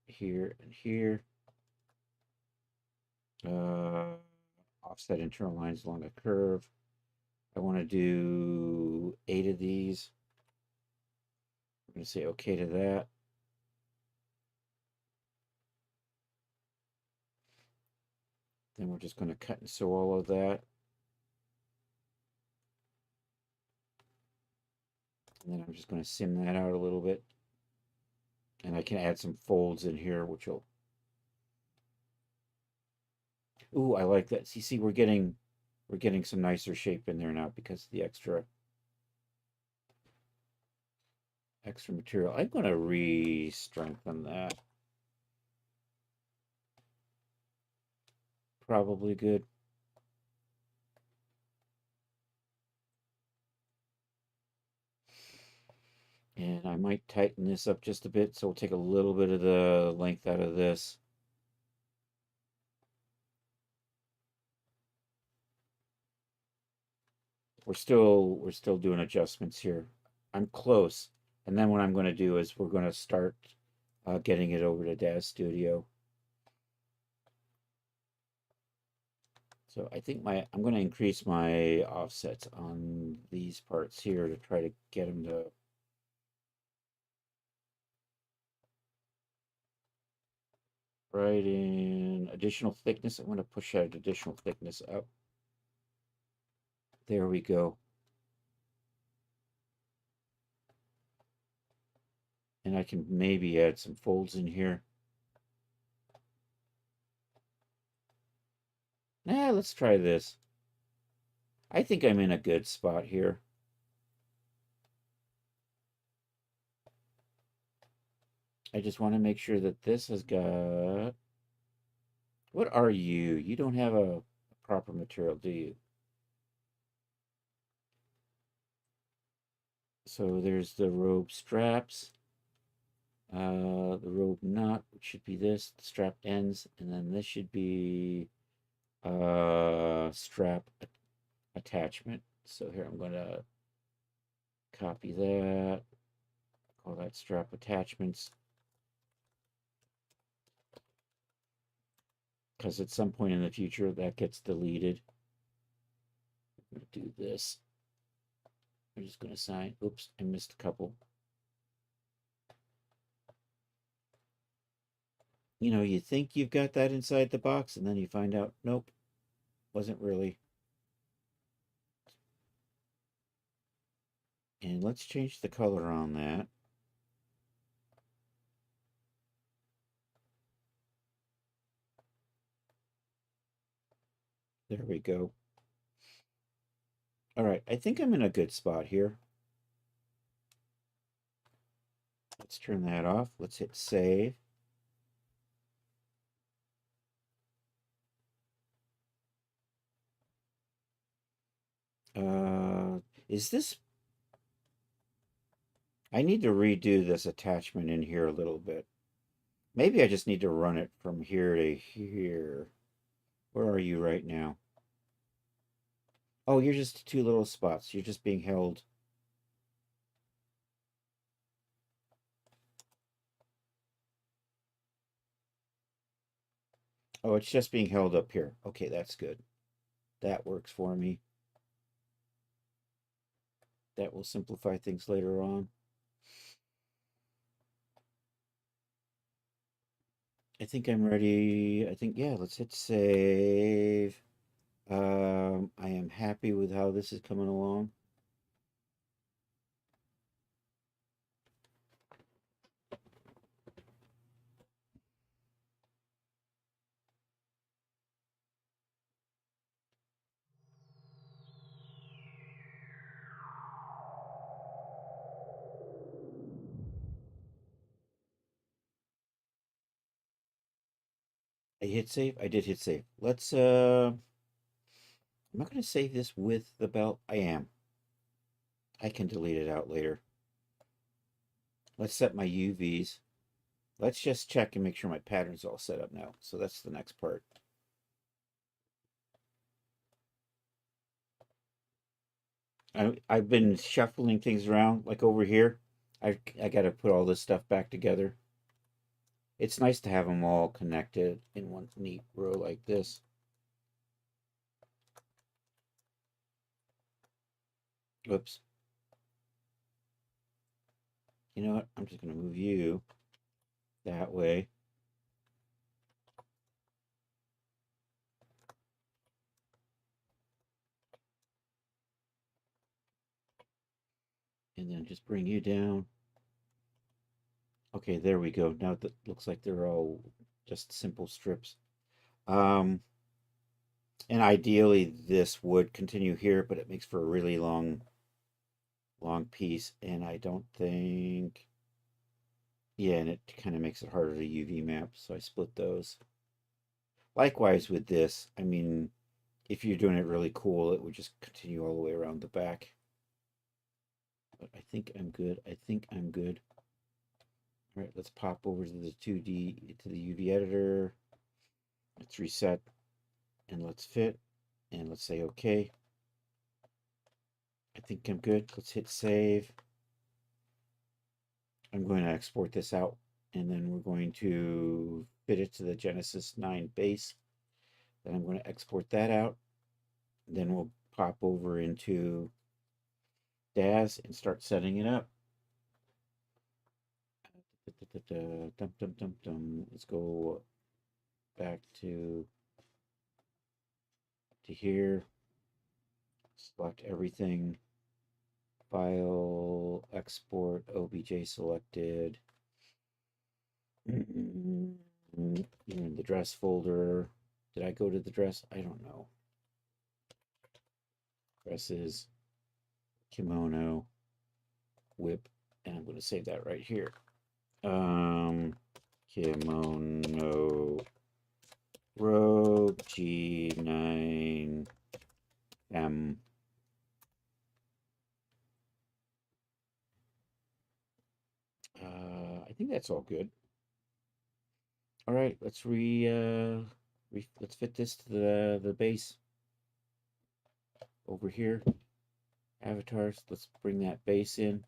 here and here. Offset internal lines along a curve. I want to do 8 of these. going to say okay to that. Then we're just going to cut and sew all of that. And then I'm just going to sim that out a little bit. And I can add some folds in here, which will... Ooh, I like that. See, we're getting some nicer shape in there now because of the extra material. I'm going to re-strengthen that. Probably good. And I might tighten this up just a bit, so we'll take a little bit of the length out of this. We're still doing adjustments here. I'm close. And then what I'm going to do is we're going to start getting it over to Dad's studio. So I think I'm going to increase my offsets on these parts here to try to get them to right in additional thickness. I'm going to push that additional thickness up. There we go. And I can maybe add some folds in here. Let's try this. I think I'm in a good spot here. I just want to make sure that this has got... What are you? You don't have a proper material, do you? So there's the robe straps. The robe knot, which should be this, the strap ends, and then this should be strap attachment. So here I'm going to copy that, call that strap attachments, because at some point in the future that gets deleted. I'm going to do this. I'm just going to sign. Oops, I missed a couple. You know, you think you've got that inside the box, and then you find out, nope, wasn't really. And let's change the color on that. There we go. All right, I think I'm in a good spot here. Let's turn that off. Let's hit save. Is this... I need to redo this attachment in here a little bit. Maybe I just need to run it from here to here. Where are you right now? Oh, you're just two little spots. You're just being held. Oh, it's just being held up here. Okay, that's good. That works for me. That will simplify things later on. I think I'm ready. I think, yeah, let's hit save. I am happy with how this is coming along. I hit save. I did hit save. Let's, I'm not going to save this with the belt. I am. I can delete it out later. Let's set my UVs. Let's just check and make sure my pattern's all set up now. So that's the next part. I've been shuffling things around, like over here. I got to put all this stuff back together. It's nice to have them all connected in one neat row like this. Oops. You know what? I'm just going to move you that way. And then just bring you down. Okay, there we go. Now that looks like they're all just simple strips. And ideally this would continue here, but it makes for a really long piece, and I don't think, yeah, and it kind of makes it harder to UV map, so I split those. Likewise with this, I mean, if you're doing it really cool, it would just continue all the way around the back. But I think I'm good. I think I'm good. All right, let's pop over to the 2D, to the UV editor. Let's reset, and let's fit, and let's say okay. I think I'm good. Let's hit save. I'm going to export this out, and then we're going to fit it to the Genesis 9 base. Then I'm going to export that out. Then we'll pop over into DAZ and start setting it up. Let's go back to here. Select everything. File, export, OBJ selected. You're in the dress folder. Did I go to the dress? I don't know. Dresses, kimono, whip, and I'm going to save that right here. Kimono, Robe, G9, M. I think that's all good. All right, let's let's fit this to the base over here. Avatars, let's bring that base in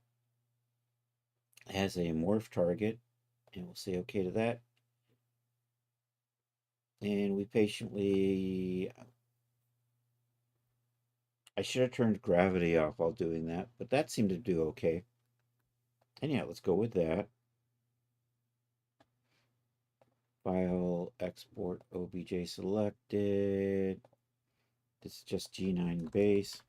as a morph target, and we'll say okay to that. And we patiently, I should have turned gravity off while doing that, but that seemed to do okay. And yeah, let's go with that. File, export, OBJ selected. This is just G9 base.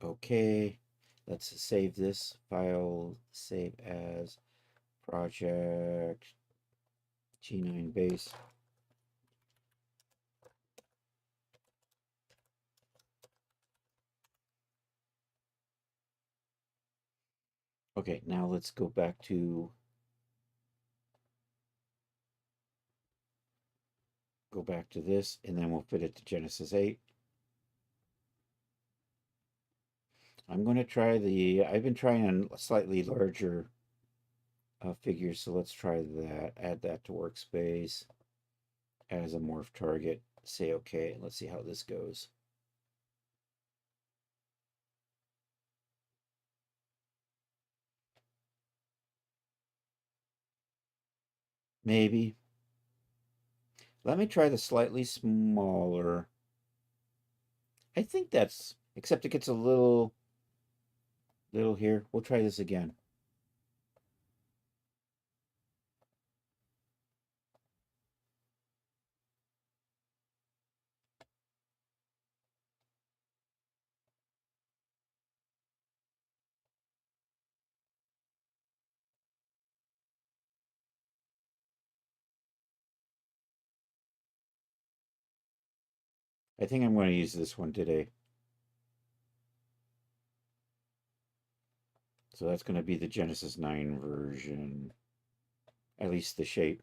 Okay, let's save this file, save as project G9 base. Okay, now let's go back to this, and then we'll fit it to Genesis 8. I'm going to try I've been trying on slightly larger figures, so let's try that. Add that to workspace as a morph target. Say okay, and let's see how this goes. Maybe. Let me try the slightly smaller. I think that's, except it gets a little here. We'll try this again. I think I'm going to use this one today. So that's going to be the Genesis 9 version. At least the shape.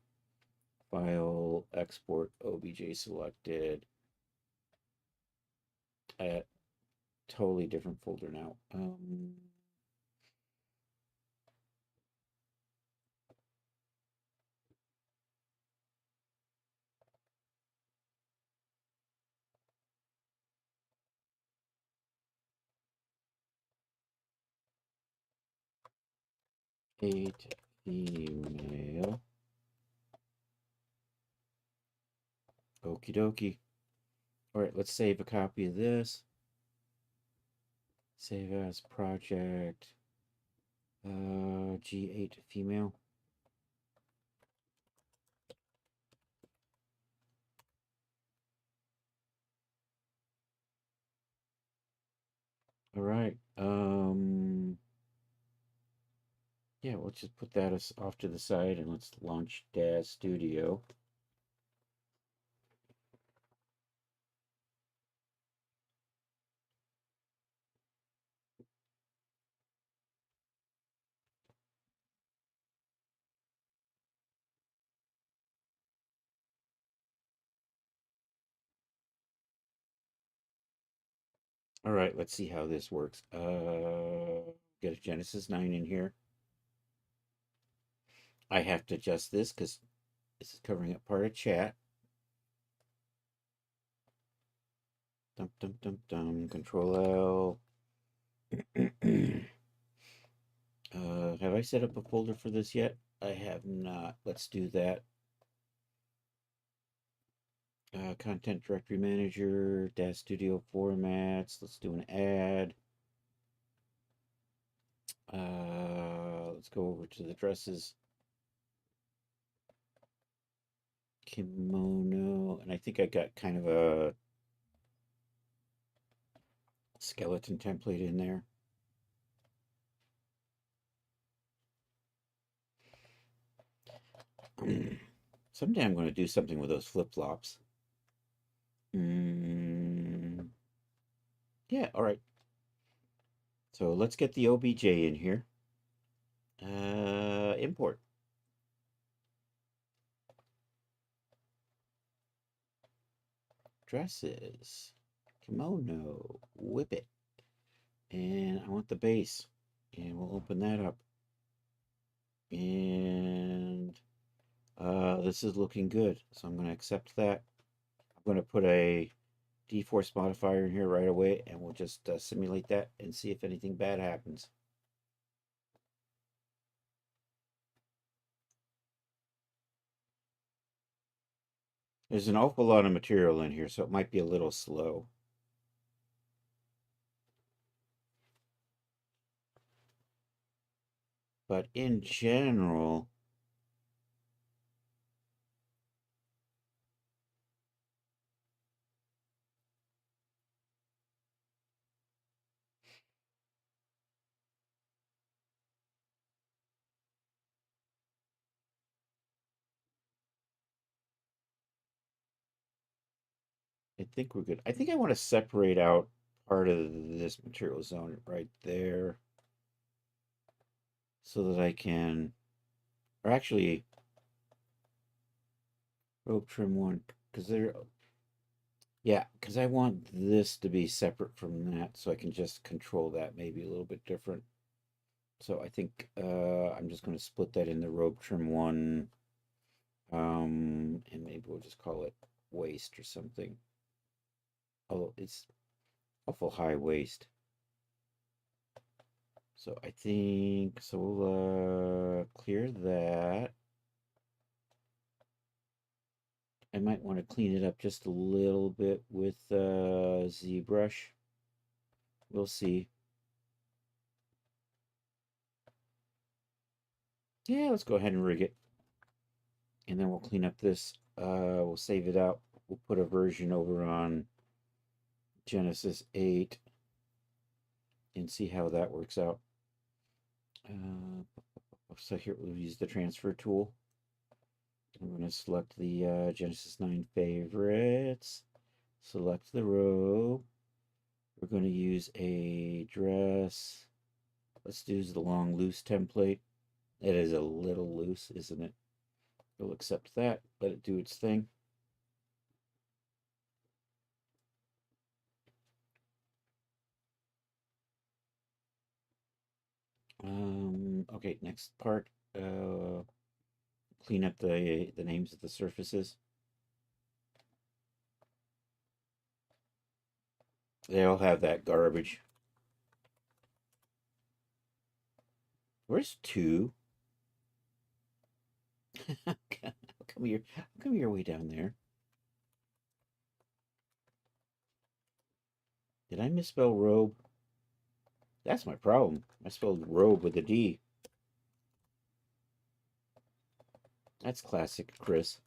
File, export, OBJ selected. Totally different folder now. Eight female. Okie dokie. All right, let's save a copy of this. Save as project. G8 female. All right. Yeah, we'll just put that off to the side and let's launch Daz Studio. All right, let's see how this works. Get a Genesis 9 in here. I have to adjust this because this is covering up part of chat. Dum dum dum dum. Control L. Have I set up a folder for this yet? I have not. Let's do that. Content Directory Manager, Dash Studio formats. Let's do an ad. Let's go over to the dresses. Kimono, and I think I got kind of a skeleton template in there. Someday I'm going to do something with those flip-flops. Yeah, all right. So let's get the OBJ in here. Import. Dresses. Kimono. Whip it. And I want the base. And we'll open that up. And this is looking good. So I'm going to accept that. I'm going to put a D-Force modifier in here right away, and we'll just simulate that and see if anything bad happens. There's an awful lot of material in here, so it might be a little slow. But in general, I think we're good. I think I want to separate out part of this material zone right there so that I can, or actually, rope trim one, because they're, yeah, because I want this to be separate from that so I can just control that maybe a little bit different. So I think I'm just going to split that in the rope trim one, and maybe we'll just call it waist or something. Although it's awful high waist. So I think, so we'll clear that. I might want to clean it up just a little bit with ZBrush. We'll see. Yeah, let's go ahead and rig it. And then we'll clean up this. We'll save it out. We'll put a version over on Genesis 8 and see how that works out. So here we'll use the transfer tool. I'm going to select the Genesis 9 favorites, select the robe. We're going to use a dress. Let's use the long loose template. It is a little loose, isn't it? We'll accept that, let it do its thing. Okay, next part. Clean up the names of the surfaces. They all have that garbage. Where's 2? How come you're way down there? Did I misspell robe? That's my problem. I spelled robe with a D. That's classic, Chris.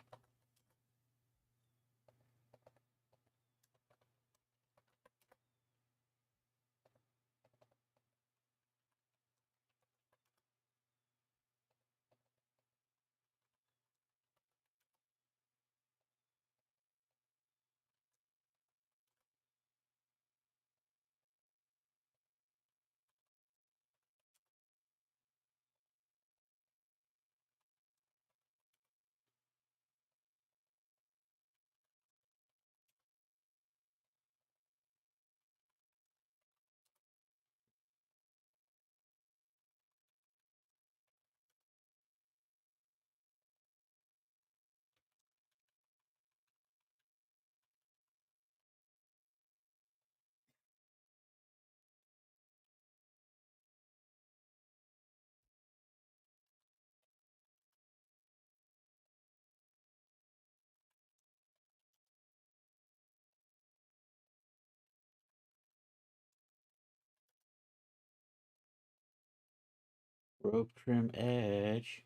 Robe trim edge.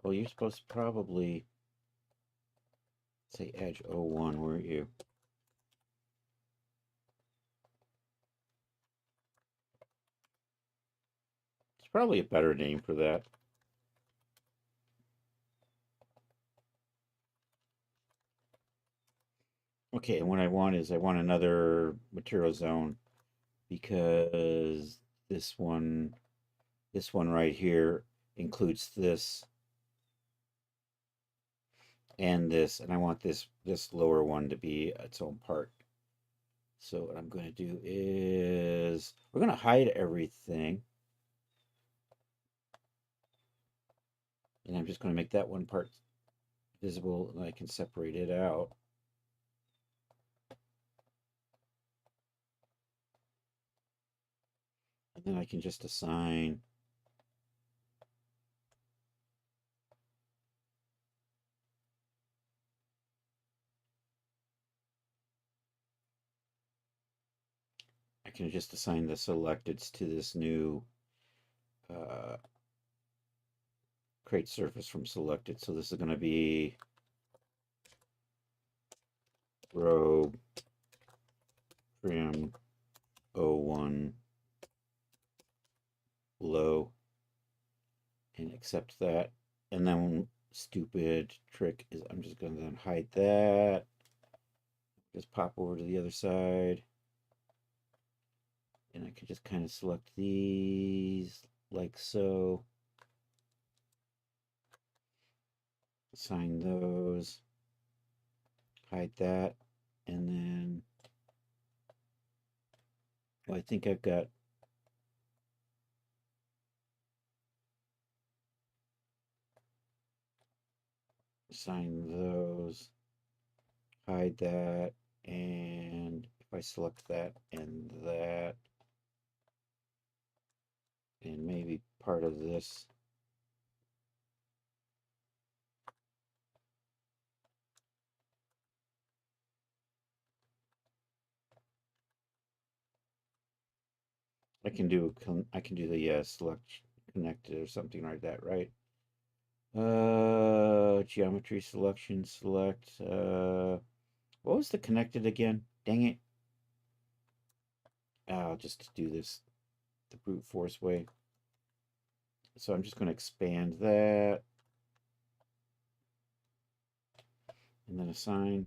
Well, you're supposed to probably say edge 01, weren't you? It's probably a better name for that. Okay, and what I want is I want another material zone because this one right here includes this and this, and I want this lower one to be its own part. So what I'm going to do is we're going to hide everything, and I'm just going to make that one part visible, and I can separate it out. And then I can just assign the selecteds to this new create surface from selected. So this is going to be robe trim 01 low, and accept that. And then stupid trick is I'm just going to then hide that. Just pop over to the other side. And I can just kind of select these like so. Assign those. Hide that. And then I think I've got assign those. Hide that. And if I select that and that, and maybe part of this, I can do the select connected or something like that, right? Geometry selection, select. What was the connected again? Dang it! I'll just do this the brute force way. So I'm just going to expand that, and then assign,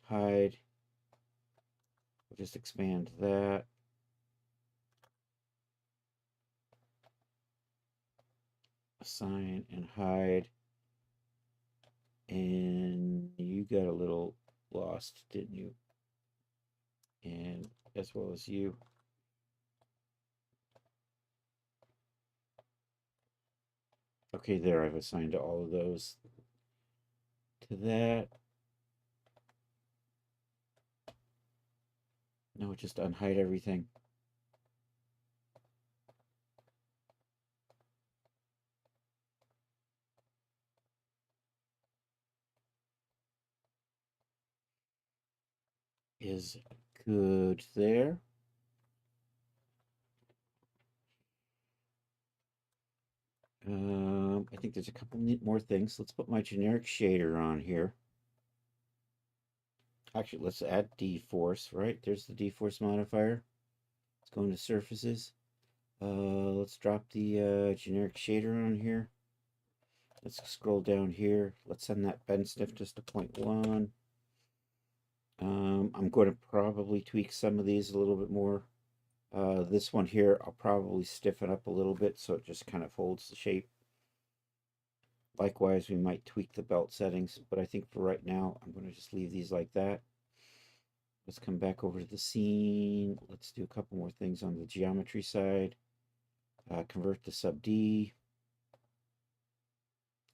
hide. We'll just expand that. Assign and hide. And you got a little lost, didn't you? And as well as you. Okay, there, I've assigned all of those to that. Now just unhide everything. Is good there. I think there's a couple more things. Let's put my generic shader on here. Actually, let's add D-force, right? There's the D-force modifier. Let's go into surfaces. Let's drop the generic shader on here. Let's scroll down here. Let's send that bend stiffness to 0.1. I'm going to probably tweak some of these a little bit more. This one here, I'll probably stiffen up a little bit so it just kind of holds the shape. Likewise, we might tweak the belt settings, but I think for right now, I'm going to just leave these like that. Let's come back over to the scene. Let's do a couple more things on the geometry side. Convert to sub D.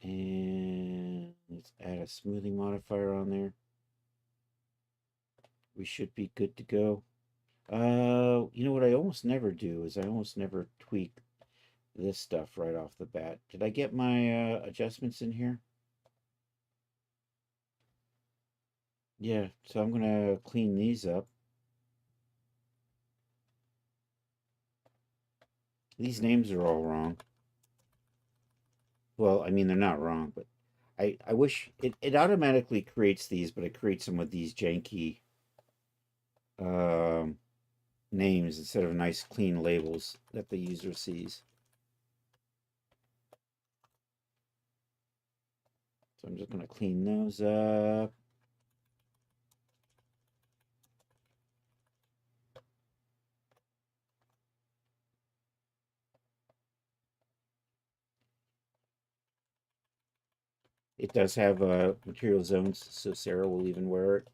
And let's add a smoothing modifier on there. We should be good to go. You know what I almost never do is I almost never tweak this stuff right off the bat. Did I get my adjustments in here? Yeah, so I'm gonna clean these up. These names are all wrong. Well, I mean, they're not wrong, but I wish it automatically creates these, but it creates them with these janky names instead of nice clean labels that the user sees. So I'm just going to clean those up. It does have material zones, so Sarah will even wear it.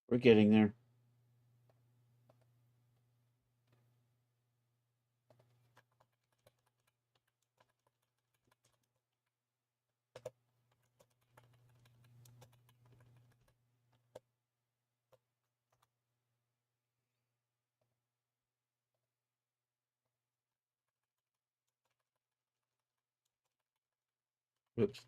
We're getting there. Oops.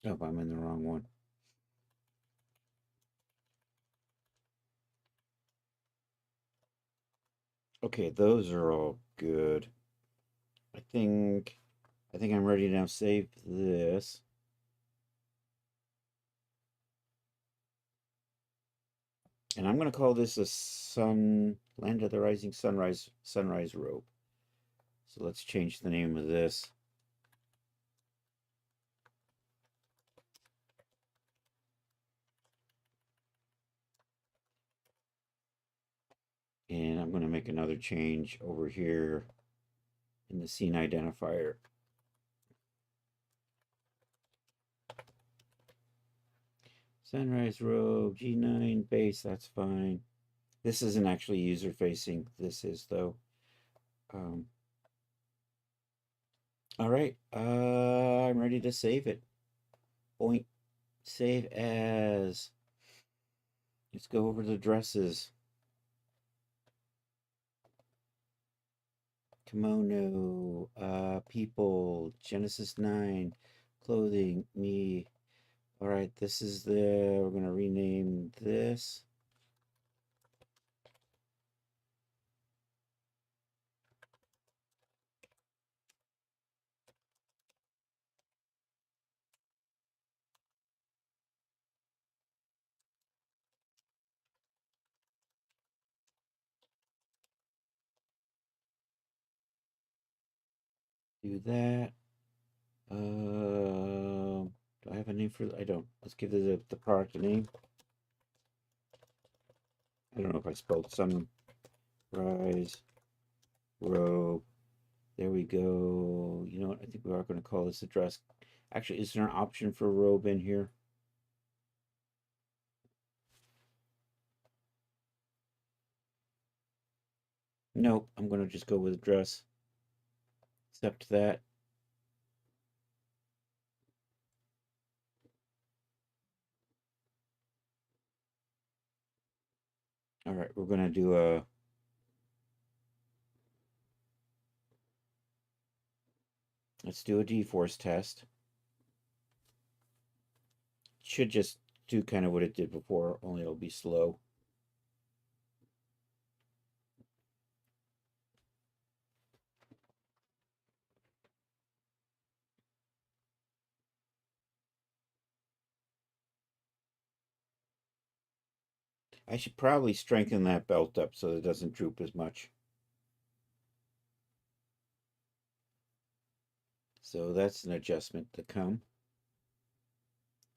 Oh, I'm in the wrong one. Okay, those are all good. I think I'm ready to now save this. And I'm going to call this a Land of the Rising Sunrise Robe. So let's change the name of this. And I'm going to make another change over here in the scene identifier. Sunrise Robe, G9 base, that's fine. This isn't actually user facing. This is though. All right, I'm ready to save it. Point, save as. Let's go over the dresses. Kimono, people, Genesis 9, clothing, me. All right, this is we're going to rename this. Do that. Do I have a name for? I don't. Let's give the product a name. I don't know if I spelled sunrise robe. There we go. You know what? I think we are going to call this a dress. Actually, is there an option for robe in here? Nope. I'm going to just go with a dress. Accept that. All right, we're going to do a let's do a D-force test. Should just do kind of what it did before, only it'll be slow. I should probably strengthen that belt up so it doesn't droop as much. So that's an adjustment to come.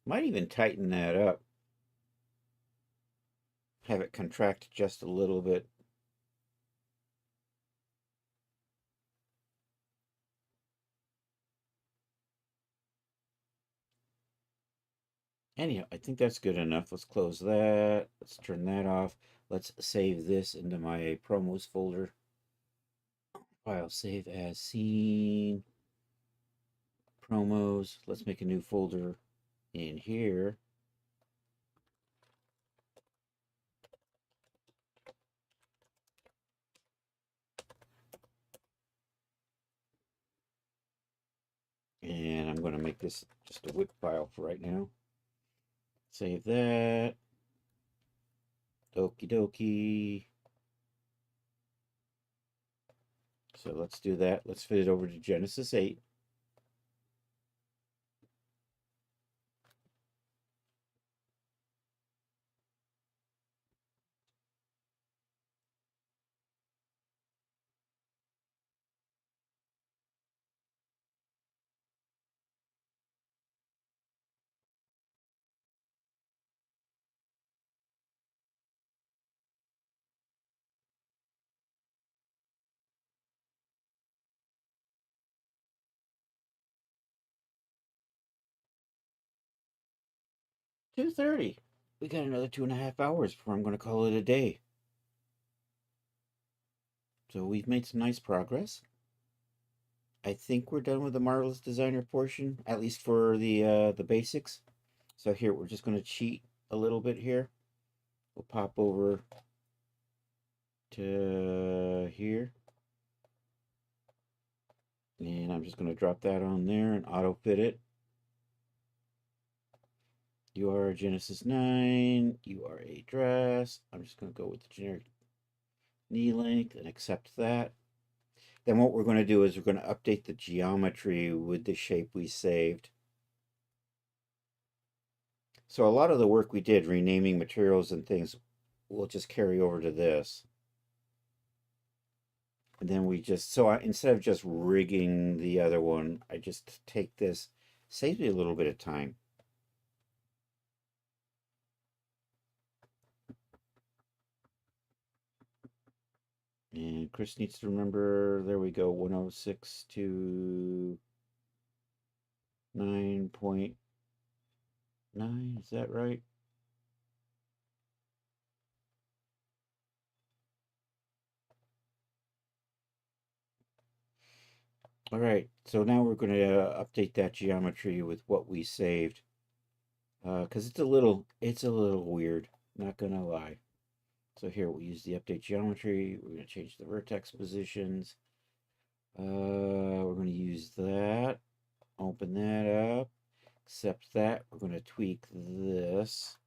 Might even tighten that up. Have it contract just a little bit. Anyhow, I think that's good enough. Let's close that. Let's turn that off. Let's save this into my promos folder. File save as scene. Promos. Let's make a new folder in here. And I'm going to make this just a whip file for right now. Save that. Okie dokie. So let's do that. Let's fit it over to Genesis 8. $2:30. We got another 2.5 hours before I'm going to call it a day. So we've made some nice progress. I think we're done with the Marvelous Designer portion, at least for the basics. So here, we're just going to cheat a little bit here. We'll pop over to here. And I'm just going to drop that on there and auto fit it. You are a Genesis 9. You are a dress. I'm just going to go with the generic knee length and accept that. Then what we're going to do is we're going to update the geometry with the shape we saved. So a lot of the work we did, renaming materials and things, will just carry over to this. And then we just, instead of just rigging the other one, I just take this, saves me a little bit of time. And Chris needs to remember, there we go, 106 to 9.9, is that right? All right, so now we're going to update that geometry with what we saved. Because it's a little weird, not going to lie. So here we'll use the update geometry. We're going to change the vertex positions. We're going to use that. Open that up. Accept that. We're going to tweak this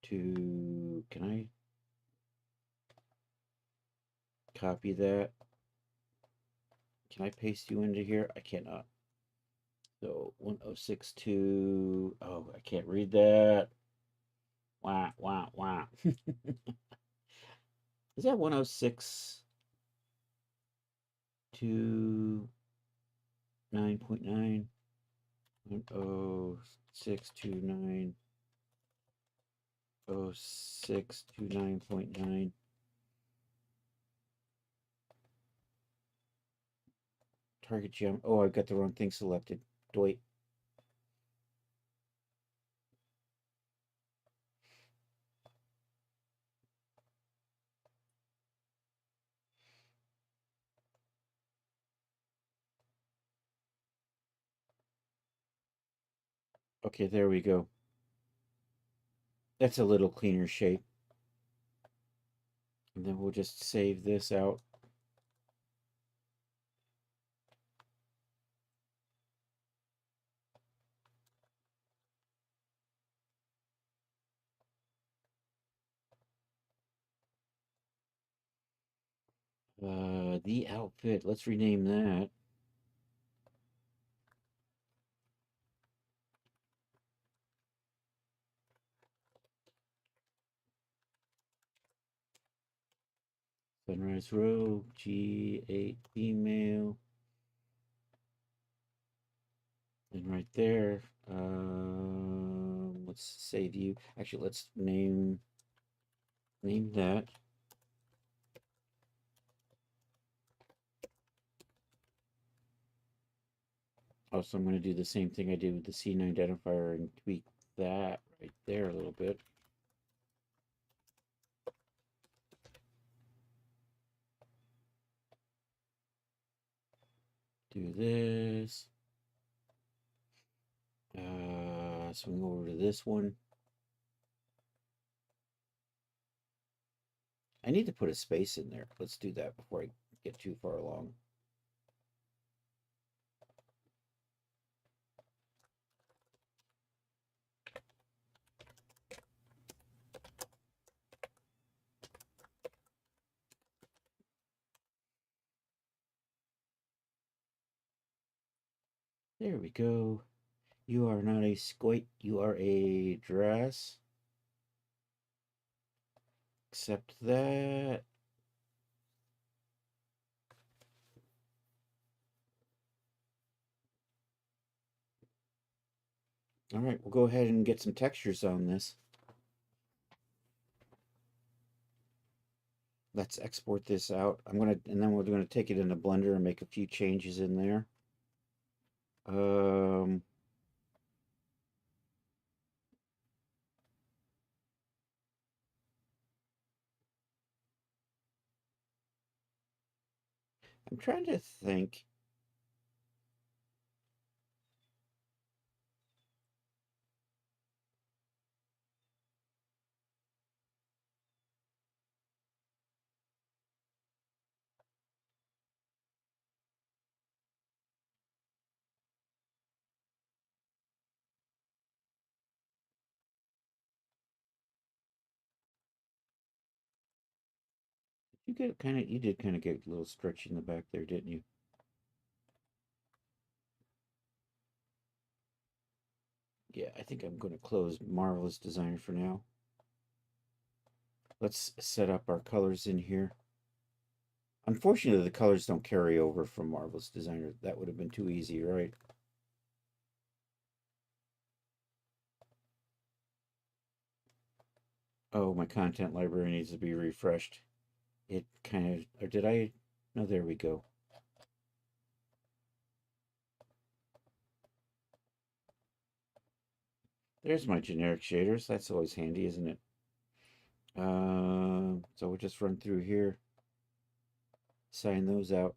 to, can I copy that? Can I paste you into here? I cannot. So 1062. Oh, I can't read that. Wah, wah, wah. Is that 106 to to 9.9. 0629 0629.9. Target gem. Oh, I've got the wrong thing selected. Wait. Okay, there we go. That's a little cleaner shape. And then we'll just save this out. The outfit. Let's rename that. Sunrise Robe, G8 female. And right there, let's save you. Actually, let's name that. Also, I'm going to do the same thing I did with the scene identifier and tweak that right there a little bit. Do this. Swing over to this one. I need to put a space in there. Let's do that before I get too far along. There we go. You are not a squat, you are a dress. Accept that. All right, we'll go ahead and get some textures on this. Let's export this out. And then we're gonna take it in a blender and make a few changes in there. I'm trying to think. You did kind of get a little stretch in the back there, didn't you? Yeah, I think I'm going to close Marvelous Designer for now. Let's set up our colors in here. Unfortunately, the colors don't carry over from Marvelous Designer. That would have been too easy, right? Oh, my content library needs to be refreshed. It kind of, or did I? No, there we go. There's my generic shaders. That's always handy, isn't it? So we'll just run through here, sign those out.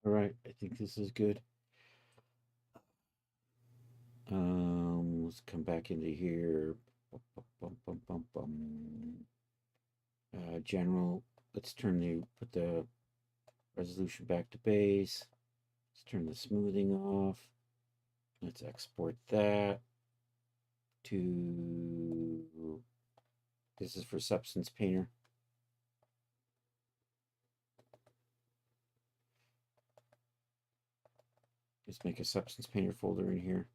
All right, I think this is good. Let's come back into here. Bum, bum, bum, bum. General, let's put the resolution back to base. Let's turn the smoothing off. Let's export that to, this is for Substance Painter. Let's make a Substance Painter folder in here.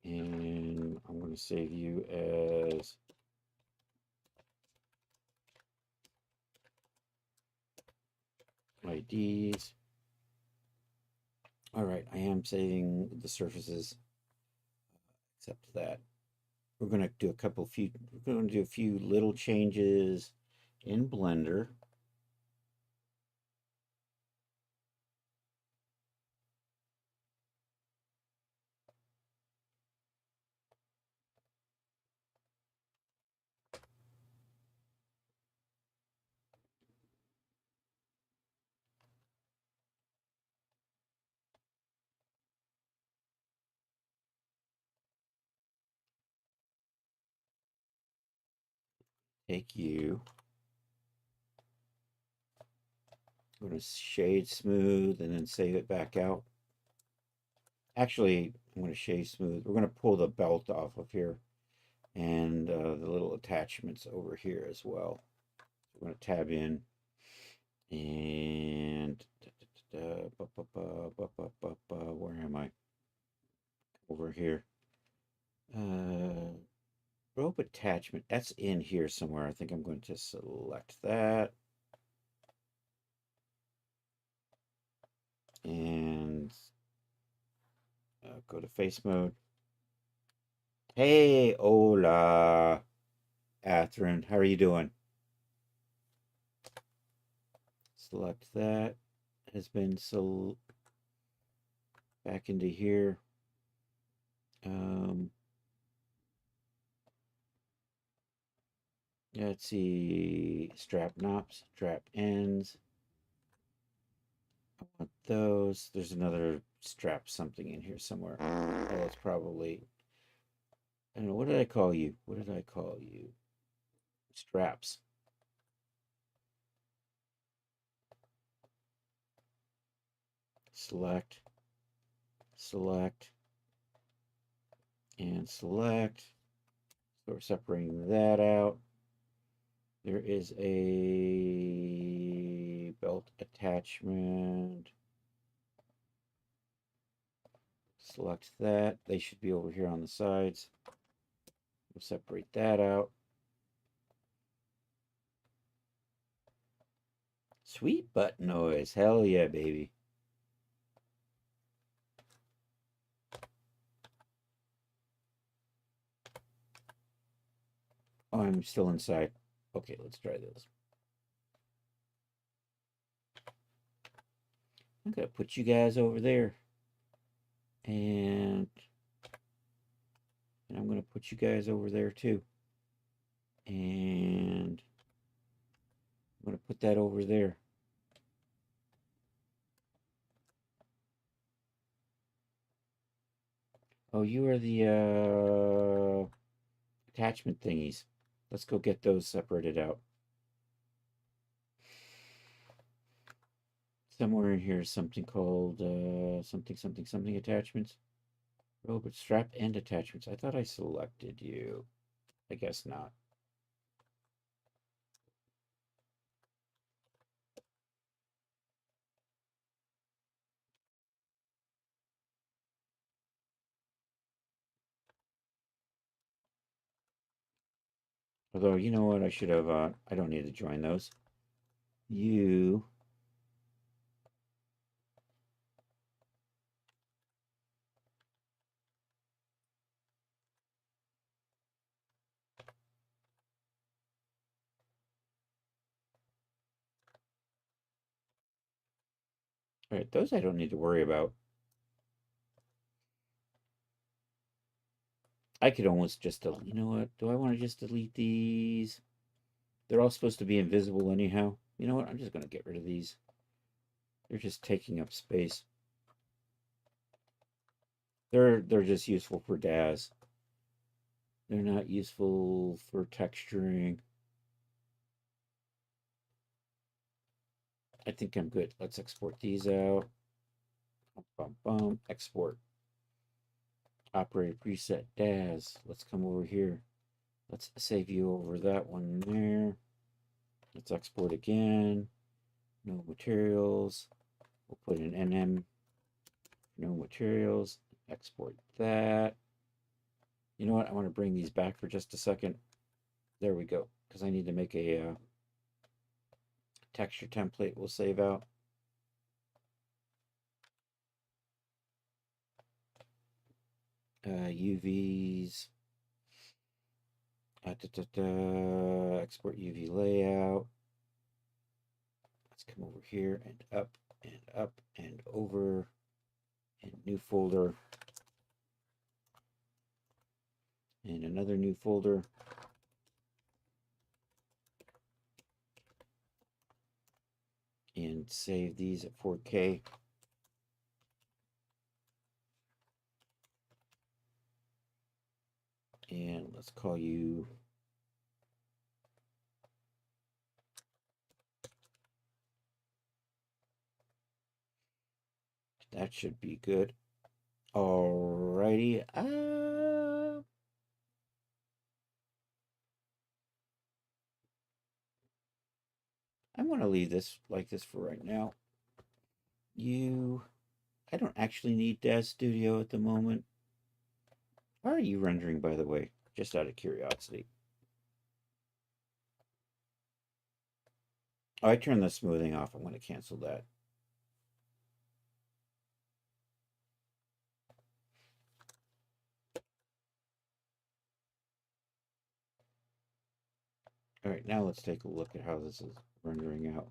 And I'm going to save you as IDs. All right, I am saving the surfaces, except that. We're going to do we're going to do a few little changes in Blender. Take you. I'm going to shade smooth and then save it back out. Actually, I'm going to shade smooth. We're going to pull the belt off of here and the little attachments over here as well. We're going to tab in and where am I? Over here. Rope attachment. That's in here somewhere. I think I'm going to select that. And go to face mode. Hey, hola, Athrun. How are you doing? Select that. Has been back into here. Let's see. Strap knobs, strap ends. I want those. There's another strap something in here somewhere. Oh, it's probably. I don't know. What did I call you? What did I call you? Straps. Select, select, and select. So we're separating that out. There is a belt attachment. Select that. They should be over here on the sides. We'll separate that out. Sweet butt noise. Hell yeah, baby. Oh, I'm still inside. Okay, let's try this. I'm going to put you guys over there. And I'm going to put you guys over there too. And I'm going to put that over there. Oh, you are the attachment thingies. Let's go get those separated out. Somewhere in here is something called something attachments. Robe strap and attachments. I thought I selected you. I guess not. Although, you know what? I should have, I don't need to join those. You. All right, those I don't need to worry about. I could almost just, you know what? Do I want to just delete these? They're all supposed to be invisible anyhow. You know what? I'm just going to get rid of these. They're just taking up space. They're just useful for DAS. They're not useful for texturing. I think I'm good. Let's export these out. Bum, bum, bum. Export. Operator preset DAS. Let's come over here. Let's save you over that one there. Let's export again. No materials. We'll put in NM. No materials. Export that. You know what? I want to bring these back for just a second. There we go. Because I need to make a texture template we'll save out. UVs. Export UV layout. Let's come over here and up and over. And new folder. And another new folder. And save these at 4K. And let's call you that should be good. Alrighty. I want to leave this like this for right now. I don't actually need DAZ Studio at the moment. Why are you rendering, by the way? Just out of curiosity. Oh, I turned the smoothing off. I'm going to cancel that. All right, now let's take a look at how this is rendering out.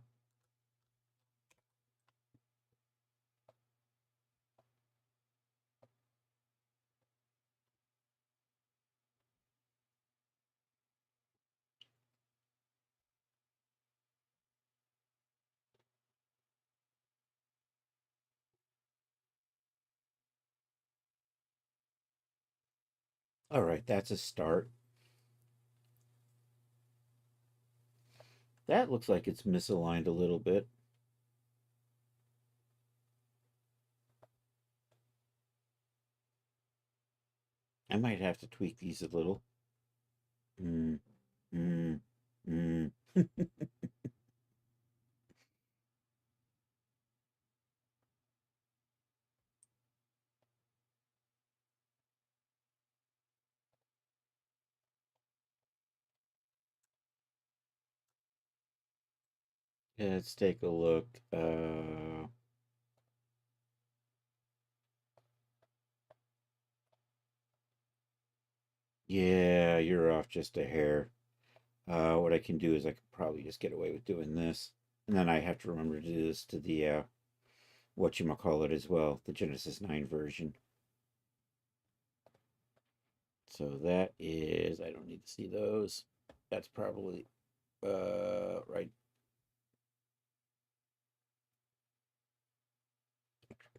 All right, that's a start. That looks like it's misaligned a little bit. I might have to tweak these a little. Mm, mm, mm. Let's take a look. Yeah, you're off just a hair. What I can do is I can probably just get away with doing this. And then I have to remember to do this to the, whatchamacallit as well, the Genesis 9 version. So that is, I don't need to see those. That's probably, right.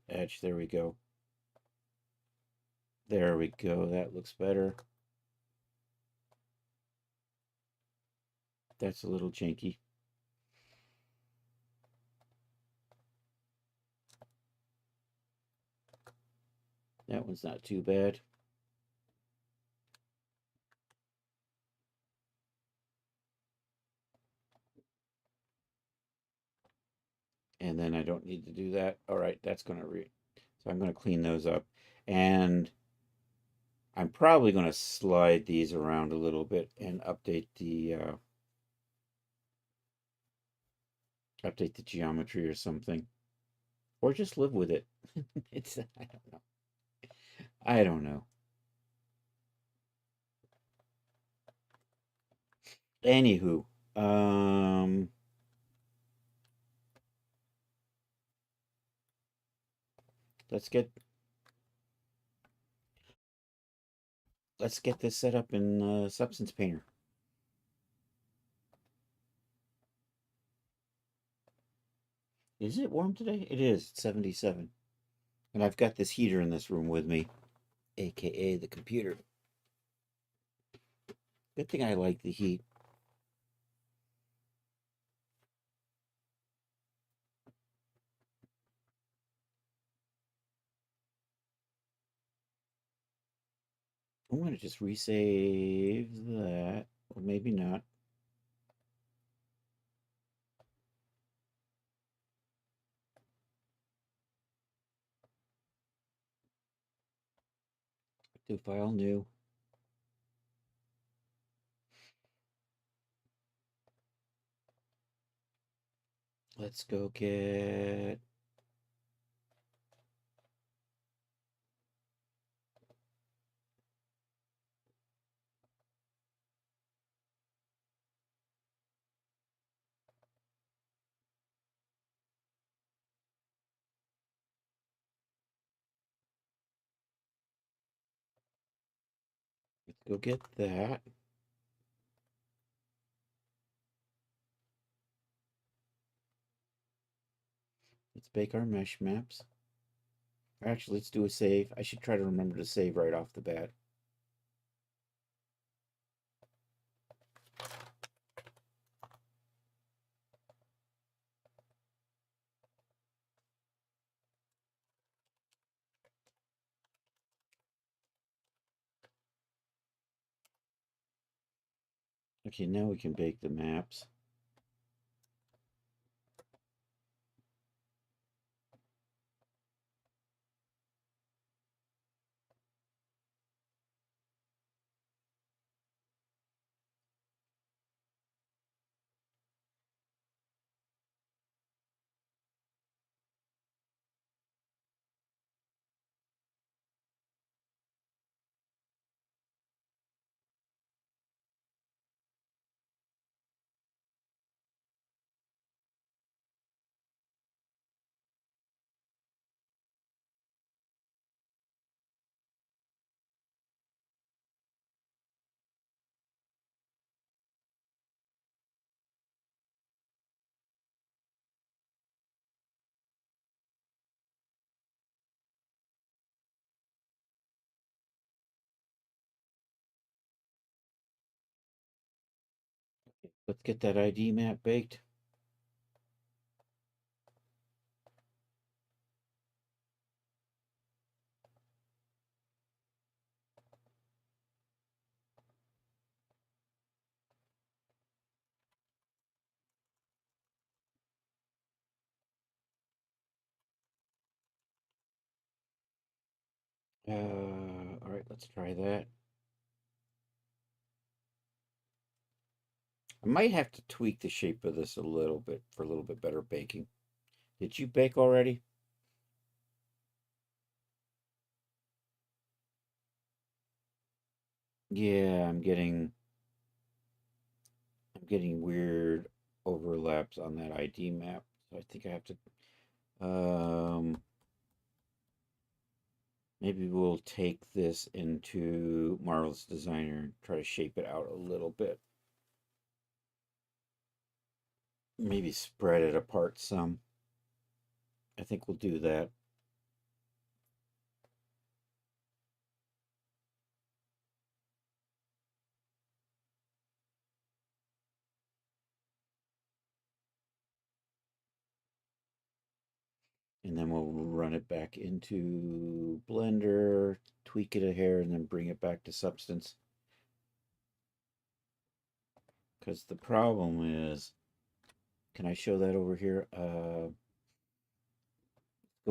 Edge, there we go. There we go, that looks better. That's a little janky. That one's not too bad. And then I don't need to do that. All right, that's going to so I'm going to clean those up. And I'm probably going to slide these around a little bit and update the geometry or something. Or just live with it. It's, I don't know. I don't know. Anywho, let's get let's get this set up in Substance Painter. Is it warm today? It is. It's 77. And I've got this heater in this room with me, aka the computer. Good thing I like the heat. I'm going to just resave that. Or maybe not. Do file new. Let's go get. Let's go get that. Let's bake our mesh maps. Actually, let's do a save. I should try to remember to save right off the bat. Okay, now we can bake the maps. Let's get that ID map baked. All right, let's try that. I might have to tweak the shape of this a little bit for a little bit better baking. Did you bake already? Yeah, I'm getting weird overlaps on that ID map. So I think I have to maybe we'll take this into Marvelous Designer and try to shape it out a little bit. Maybe spread it apart some. I think we'll do that. And then we'll run it back into Blender, tweak it a hair, and then bring it back to Substance. Because the problem is, can I show that over here? Go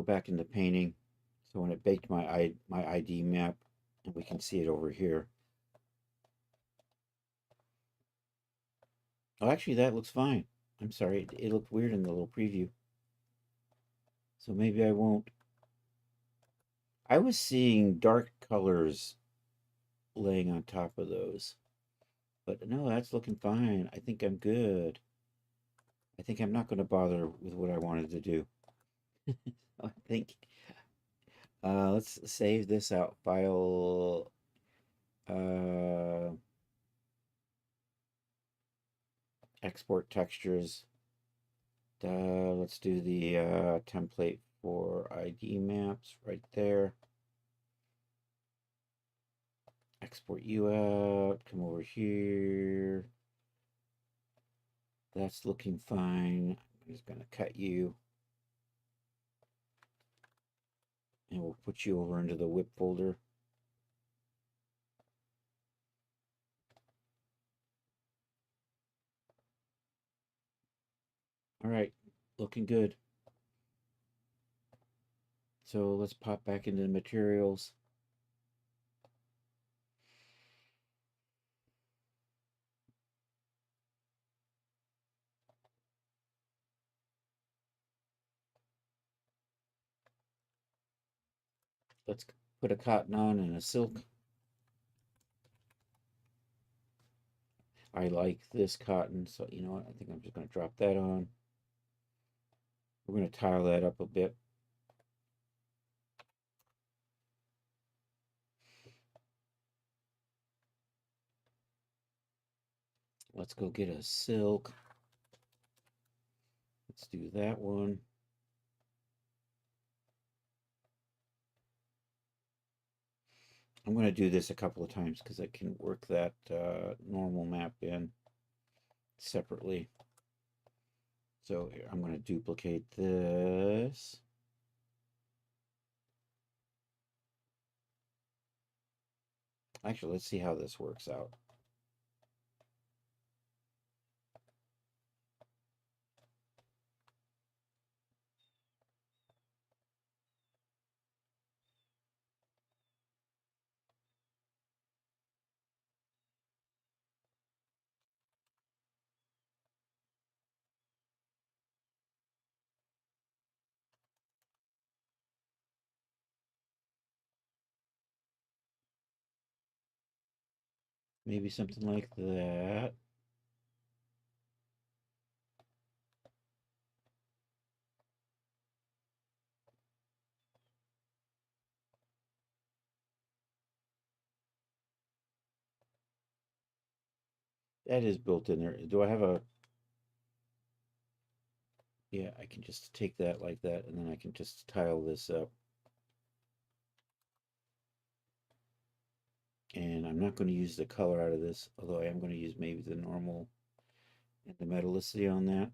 back into painting. So when it baked my ID map, and we can see it over here. Oh, actually, that looks fine. I'm sorry, it looked weird in the little preview. So maybe I won't. I was seeing dark colors laying on top of those. But no, that's looking fine. I think I'm good. I think I'm not going to bother with what I wanted to do. I think let's save this out. File export textures. Let's do the template for ID maps right there. Export you out. Come over here. That's looking fine. I'm just going to cut you. And we'll put you over into the whip folder. All right, looking good. So let's pop back into the materials. Let's put a cotton on and a silk. I like this cotton, so you know what? I think I'm just going to drop that on. We're going to tile that up a bit. Let's go get a silk. Let's do that one. I'm going to do this a couple of times because I can work that normal map in separately. So here, I'm going to duplicate this. Actually, let's see how this works out. Maybe something like that. That is built in there. Do I have a... Yeah, I can just take that like that, and then I can just tile this up. And I'm not going to use the color out of this, although I am going to use maybe the normal and the metallicity on that.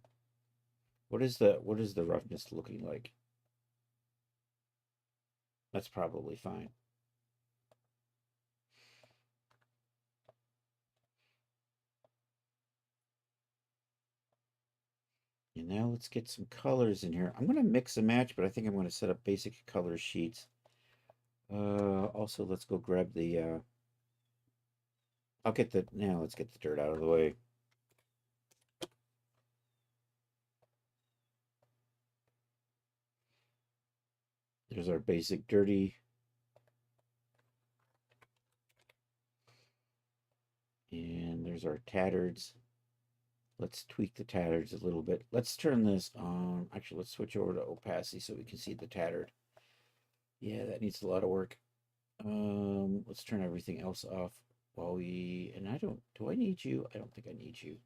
What is the roughness looking like? That's probably fine. And now let's get some colors in here. I'm going to mix and match, but I think I'm going to set up basic color sheets. Also, let's go grab the... Now let's get the dirt out of the way. There's our basic dirty. And there's our tattards. Let's tweak the tattards a little bit. Let's turn this on. Actually, let's switch over to opacity so we can see the tattered. Yeah, that needs a lot of work. Let's turn everything else off while we... And I don't... Do I need you? I don't think I need you.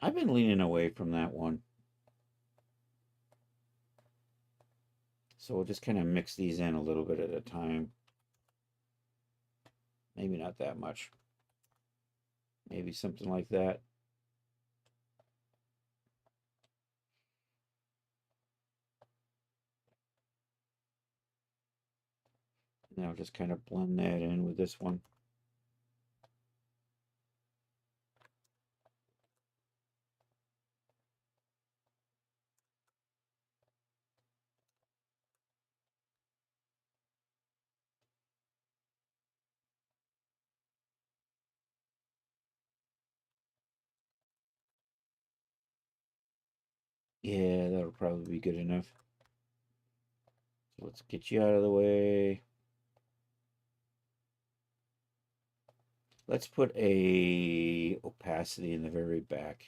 I've been leaning away from that one. So we'll just kind of mix these in a little bit at a time. Maybe not that much. Maybe something like that. Now just kind of blend that in with this one. Yeah, that'll probably be good enough. So let's get you out of the way. Let's put a opacity in the very back.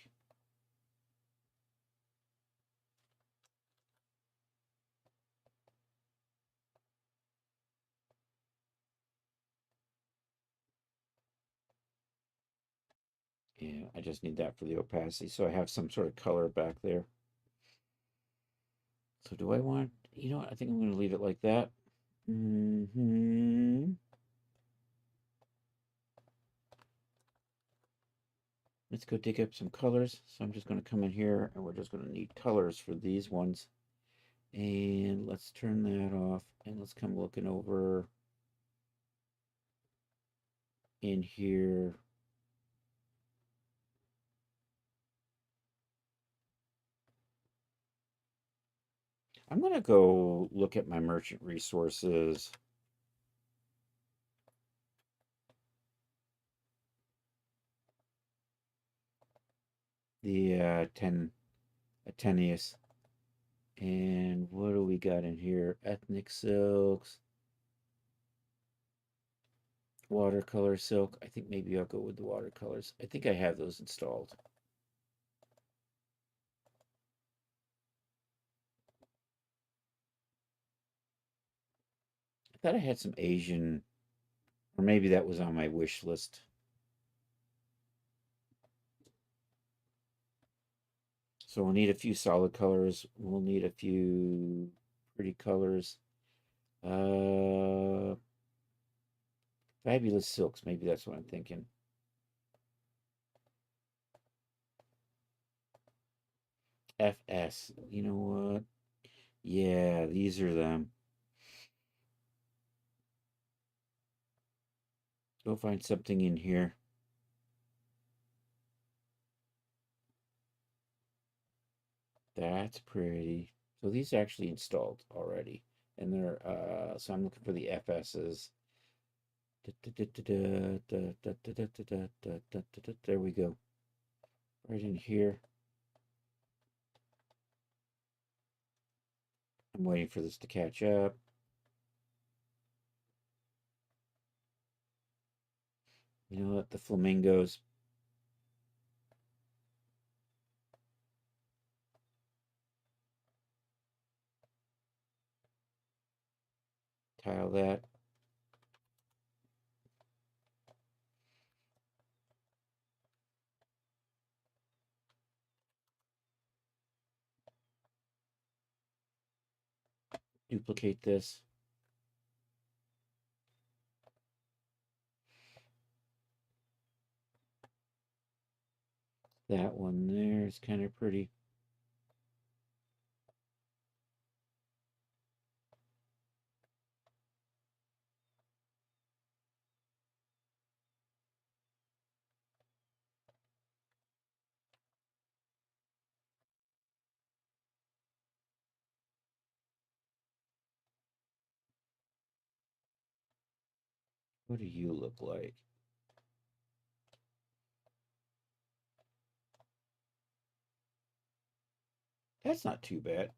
Yeah, I just need that for the opacity. So I have some sort of color back there. So do I want, you know what? I think I'm going to leave it like that. Let's go dig up some colors. So I'm just going to come in here and we're just going to need colors for these ones. And let's turn that off and let's come looking over in here. I'm going to go look at my merchant resources. The Atenius. And what do we got in here? Ethnic silks. Watercolor silk. I think maybe I'll go with the watercolors. I think I have those installed. I thought I had some Asian, or maybe that was on my wish list. So we'll need a few solid colors. We'll need a few pretty colors. Fabulous silks. Maybe that's what I'm thinking. FS. You know what? Yeah, these are them. Go find something in here. That's pretty. So these are actually installed already. And they're so I'm looking for the FS's. There we go. Right in here. I'm waiting for this to catch up. You know what? The flamingos. Tile that. Duplicate this. That one there is kind of pretty. What do you look like? That's not too bad.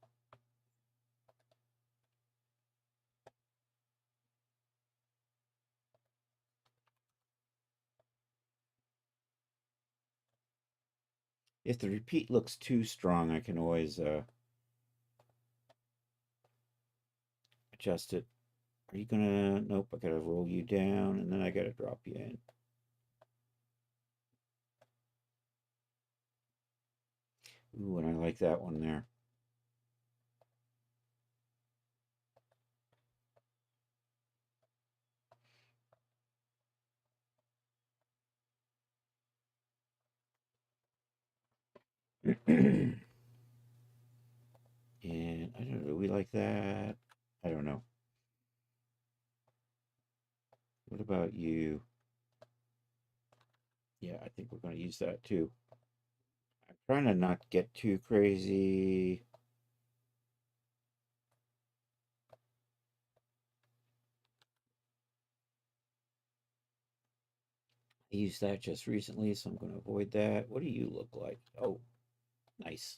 If the repeat looks too strong, I can always adjust it. Are you gonna? Nope, I gotta roll you down and then I gotta drop you in. Ooh, and I like that one there. And I don't know, do we like that? I don't know. What about you? Yeah, I think we're going to use that too. I'm trying to not get too crazy. I used that just recently, so I'm going to avoid that. What do you look like? Oh, nice.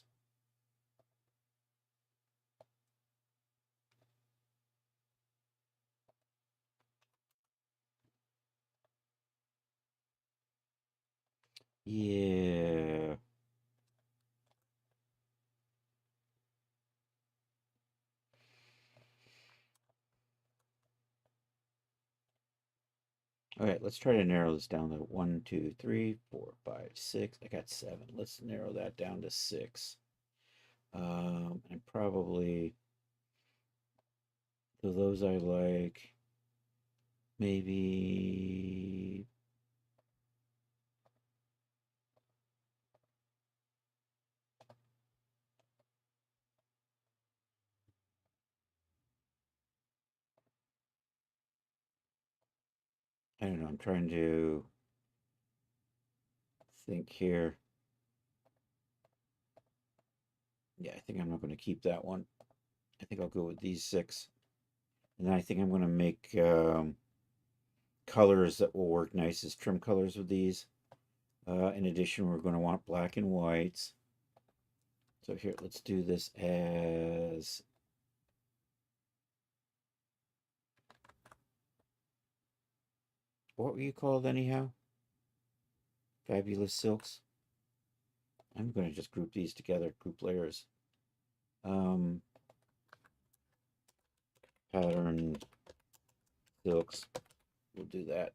Yeah. All right, let's try to narrow this down to 1, 2, 3, 4, 5, 6. I got 7. Let's narrow that down to 6. And probably so those I like. Maybe I don't know. I'm trying to think here. Yeah, I think I'm not going to keep that one. I think I'll go with these 6. And then I think I'm going to make colors that will work nice as trim colors with these. In addition, we're going to want black and whites. So here, let's do this as what were you called anyhow? Fabulous silks. I'm going to just group these together, group layers. Pattern silks. We'll do that.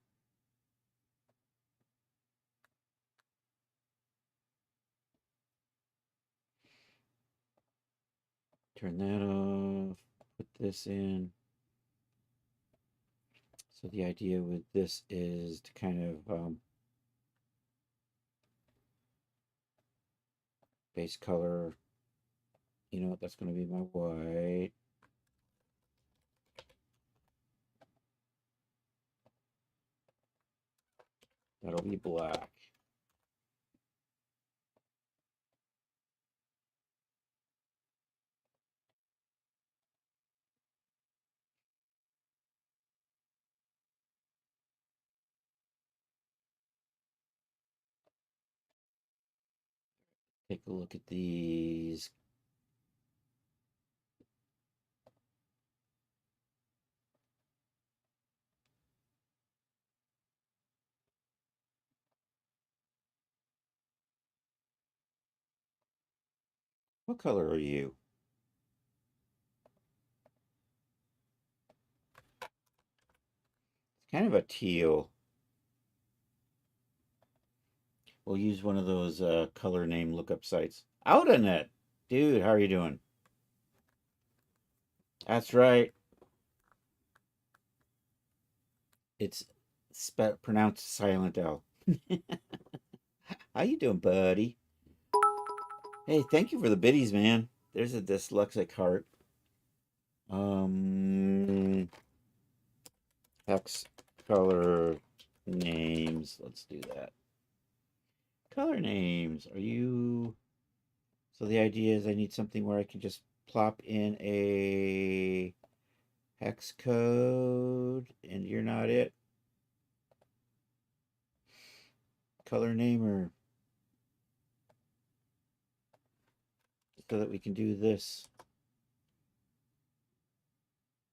Turn that off. Put this in. So the idea with this is to kind of base color. You know what? That's going to be my white. That'll be black. Take a look at these. What color are you? It's kind of a teal. We'll use one of those color name lookup sites. Outernet! Dude, how are you doing? That's right. It's pronounced silent L. How you doing, buddy? Hey, thank you for the biddies, man. There's a dyslexic heart. Hex color names. Let's do that. Color names. Are you... So the idea is I need something where I can just plop in a hex code, and you're not it. Color namer. So that we can do this.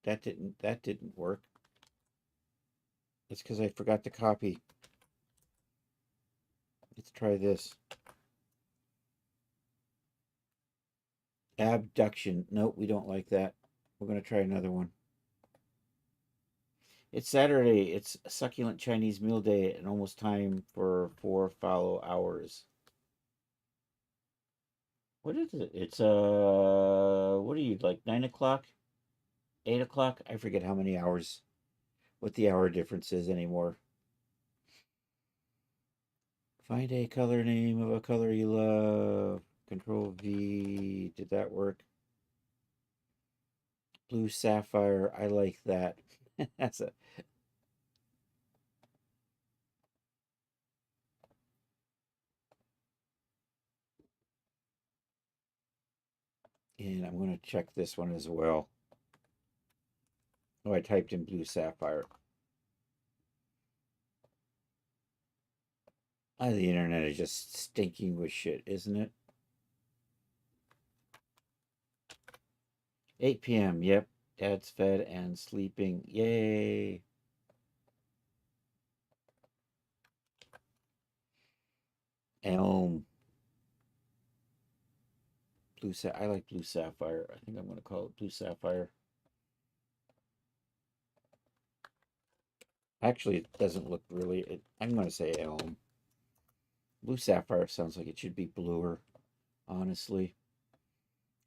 That didn't work. It's because I forgot to copy. Let's try this. Abduction. Nope, we don't like that. We're going to try another one. It's Saturday. It's succulent Chinese meal day and almost time for 4 follow hours. What is it? It's what are you, like 9 o'clock? 8 o'clock? I forget how many hours, what the hour difference is anymore. Find a color name of a color you love. Control V. Did that work? Blue sapphire. I like that. That's a... And I'm going to check this one as well. Oh, I typed in blue sapphire. Oh, the internet is just stinking with shit, isn't it? 8 p.m. Yep. Dad's fed and sleeping. Yay. Elm. I like blue sapphire. I think I'm going to call it blue sapphire. Actually, it doesn't look really. I'm going to say elm. Blue sapphire sounds like it should be bluer, honestly.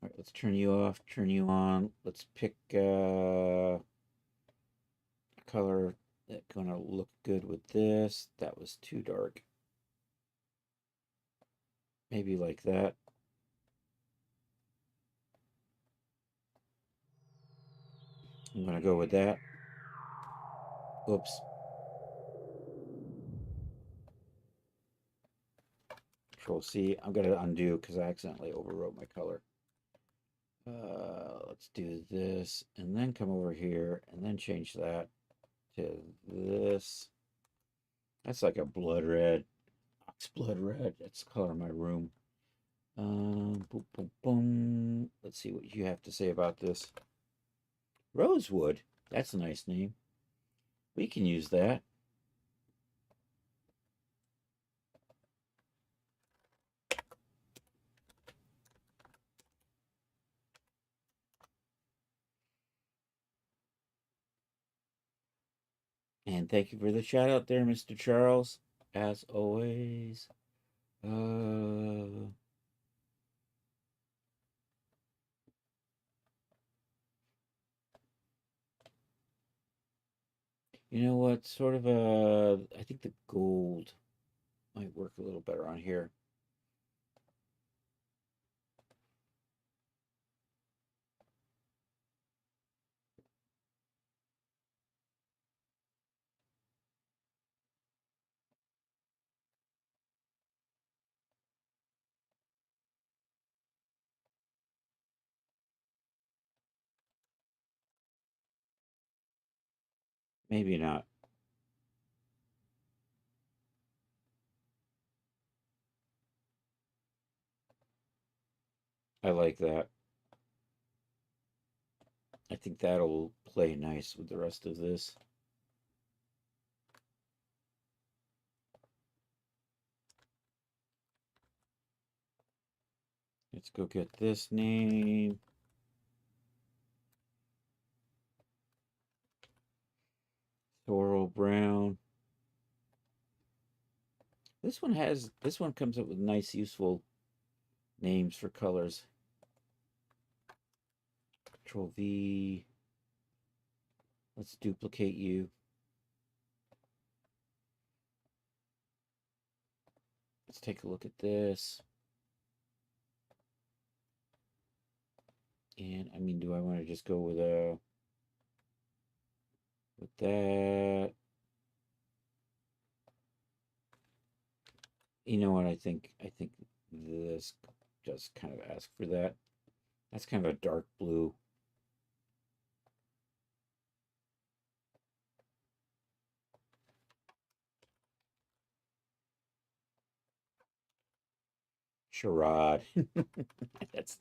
All right, let's turn you off, turn you on. Let's pick a color that's going to look good with this. That was too dark. Maybe like that. I'm going to go with that. Oops. Control C. I'm going to undo because I accidentally overwrote my color. Let's do this and then come over here and then change that to this. That's like a blood red. Ox blood red. That's the color of my room. Boom, boom, boom. Let's see what you have to say about this. Rosewood. That's a nice name. We can use that. And thank you for the shout out there, Mr. Charles. As always. You know what? Sort of I think the gold might work a little better on here. Maybe not. I like that. I think that'll play nice with the rest of this. Let's go get this name. Sorrel Brown. This one comes up with nice, useful names for colors. Control V. Let's duplicate you. Let's take a look at this. And I mean, do I want to just go with that? You know what? I think this just kind of ask for that. That's kind of a dark blue. Charade. That's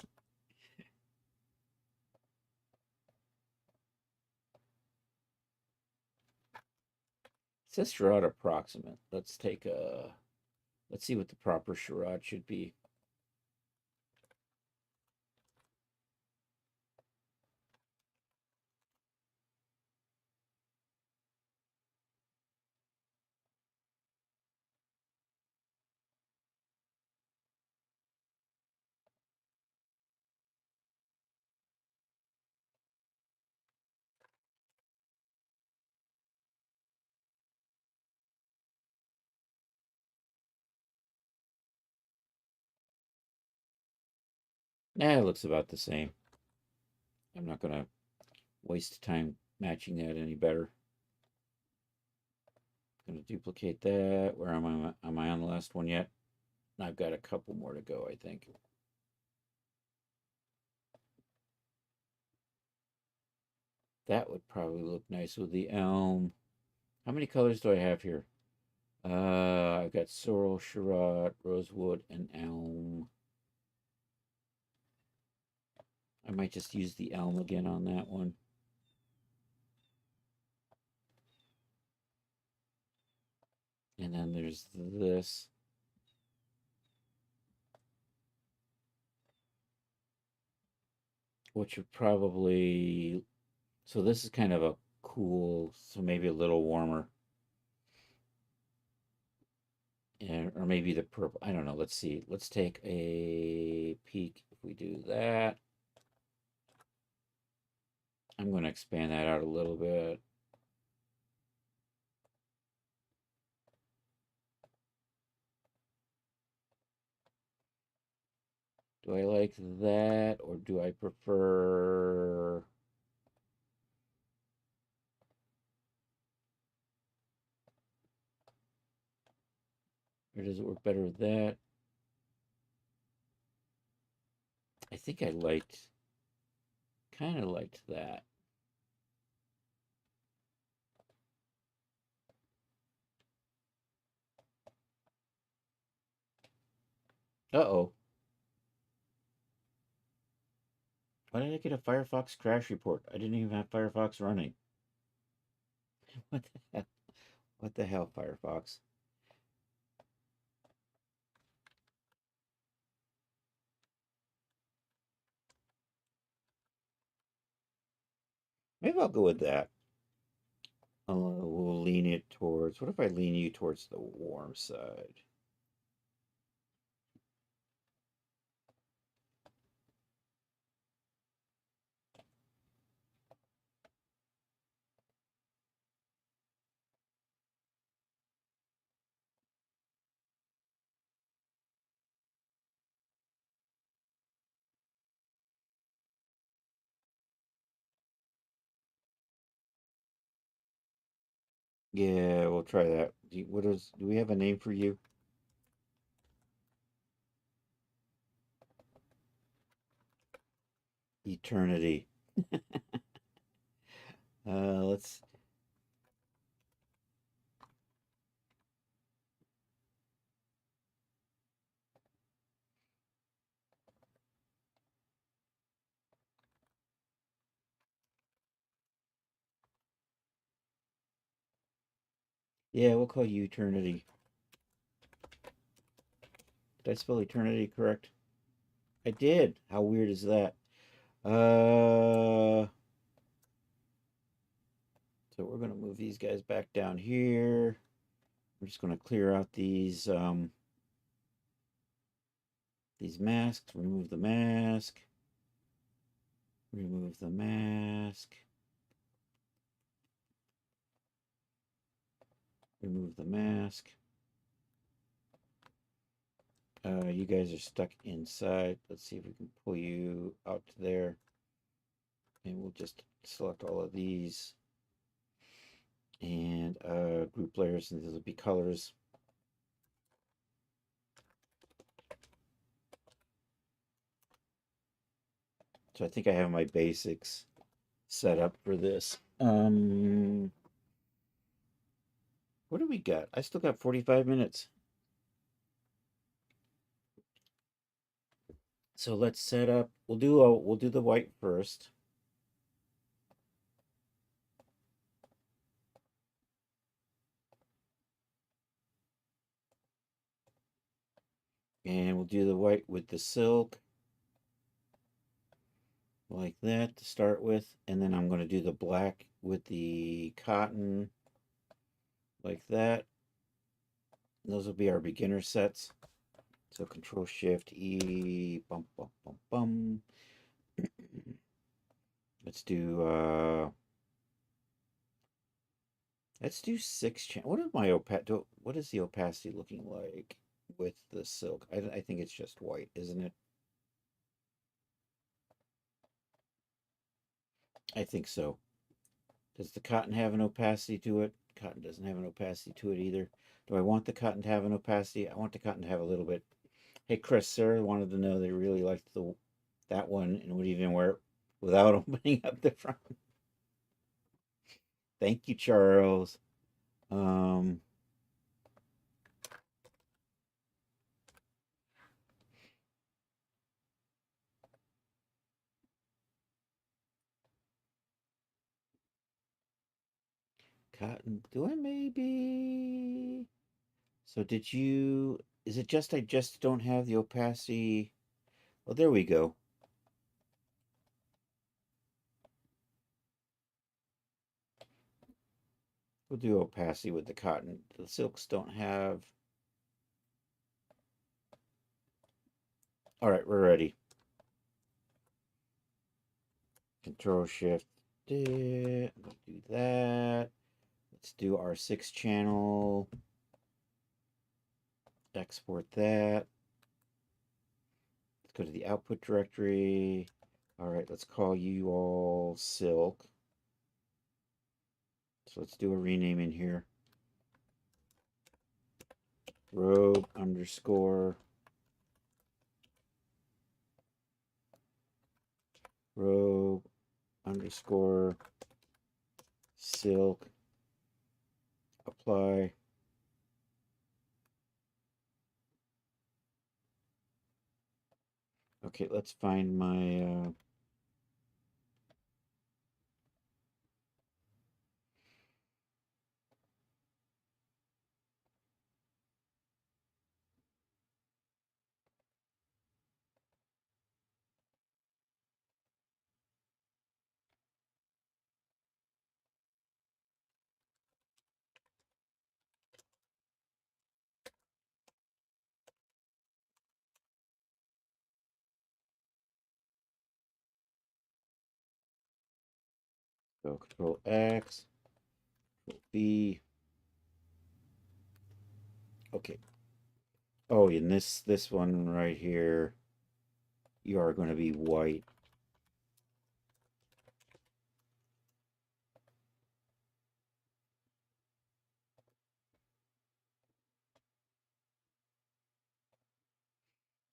it says charade approximate. Let's see what the proper charade should be. It looks about the same. I'm not gonna waste time matching that any better. Gonna duplicate that. Where am I? Am I on the last one yet? I've got a couple more to go, I think. That would probably look nice with the elm. How many colors do I have here? I've got sorrel, charade, rosewood, and elm. I might just use the elm again on that one. And then there's this. Which would probably... So this is kind of a cool, so maybe a little warmer. And, or maybe the purple. I don't know. Let's see. Let's take a peek. If we do that, I'm going to expand that out a little bit. Do I like that, or do I prefer... Or does it work better with that? I think I kind of liked that. Uh-oh. Why did I get a Firefox crash report? I didn't even have Firefox running. What the hell? What the hell, Firefox? Maybe I'll go with that. We'll lean it towards... What if I lean you towards the warm side? Yeah, we'll try that. Do we have a name for you? Eternity. Let's... Yeah, we'll call you Eternity. Did I spell eternity correct? I did. How weird is that? So we're going to move these guys back down here. We're just going to clear out these masks. Remove the mask. Remove the mask. Remove the mask. You guys are stuck inside. Let's see if we can pull you out to there. And we'll just select all of these. And group layers, and these will be colors. So I think I have my basics set up for this. What do we got? I still got 45 minutes. So let's set up. We'll do the white first. And we'll do the white with the silk. Like that to start with. And then I'm going to do the black with the cotton. Like that. And those will be our beginner sets. So Control Shift E, bum bum bum bum. Let's do 6 What is my what is the opacity looking like with the silk? I think it's just white, isn't it? I think so. Does the cotton have an opacity to it? Cotton doesn't have an opacity to it either. Do I want the cotton to have an opacity? I want the cotton to have a little bit. Hey, Chris, Sarah wanted to know they really liked that one and would even wear it without opening up the front. Thank you, Charles. Cotton. Do I maybe? So did you? Is it just I just don't have the opacity? Oh, there we go. We'll do opacity with the cotton. The silks don't have All right, we're ready. Control Shift. Do that. Let's do our 6-channel. Export that. Let's go to the output directory. All right, let's call you all Silk. So let's do a rename in here. Robe underscore Robe underscore Silk. Apply. Okay, let's find my so Control X, Control B. Okay. Oh, and this one right here, you are going to be white.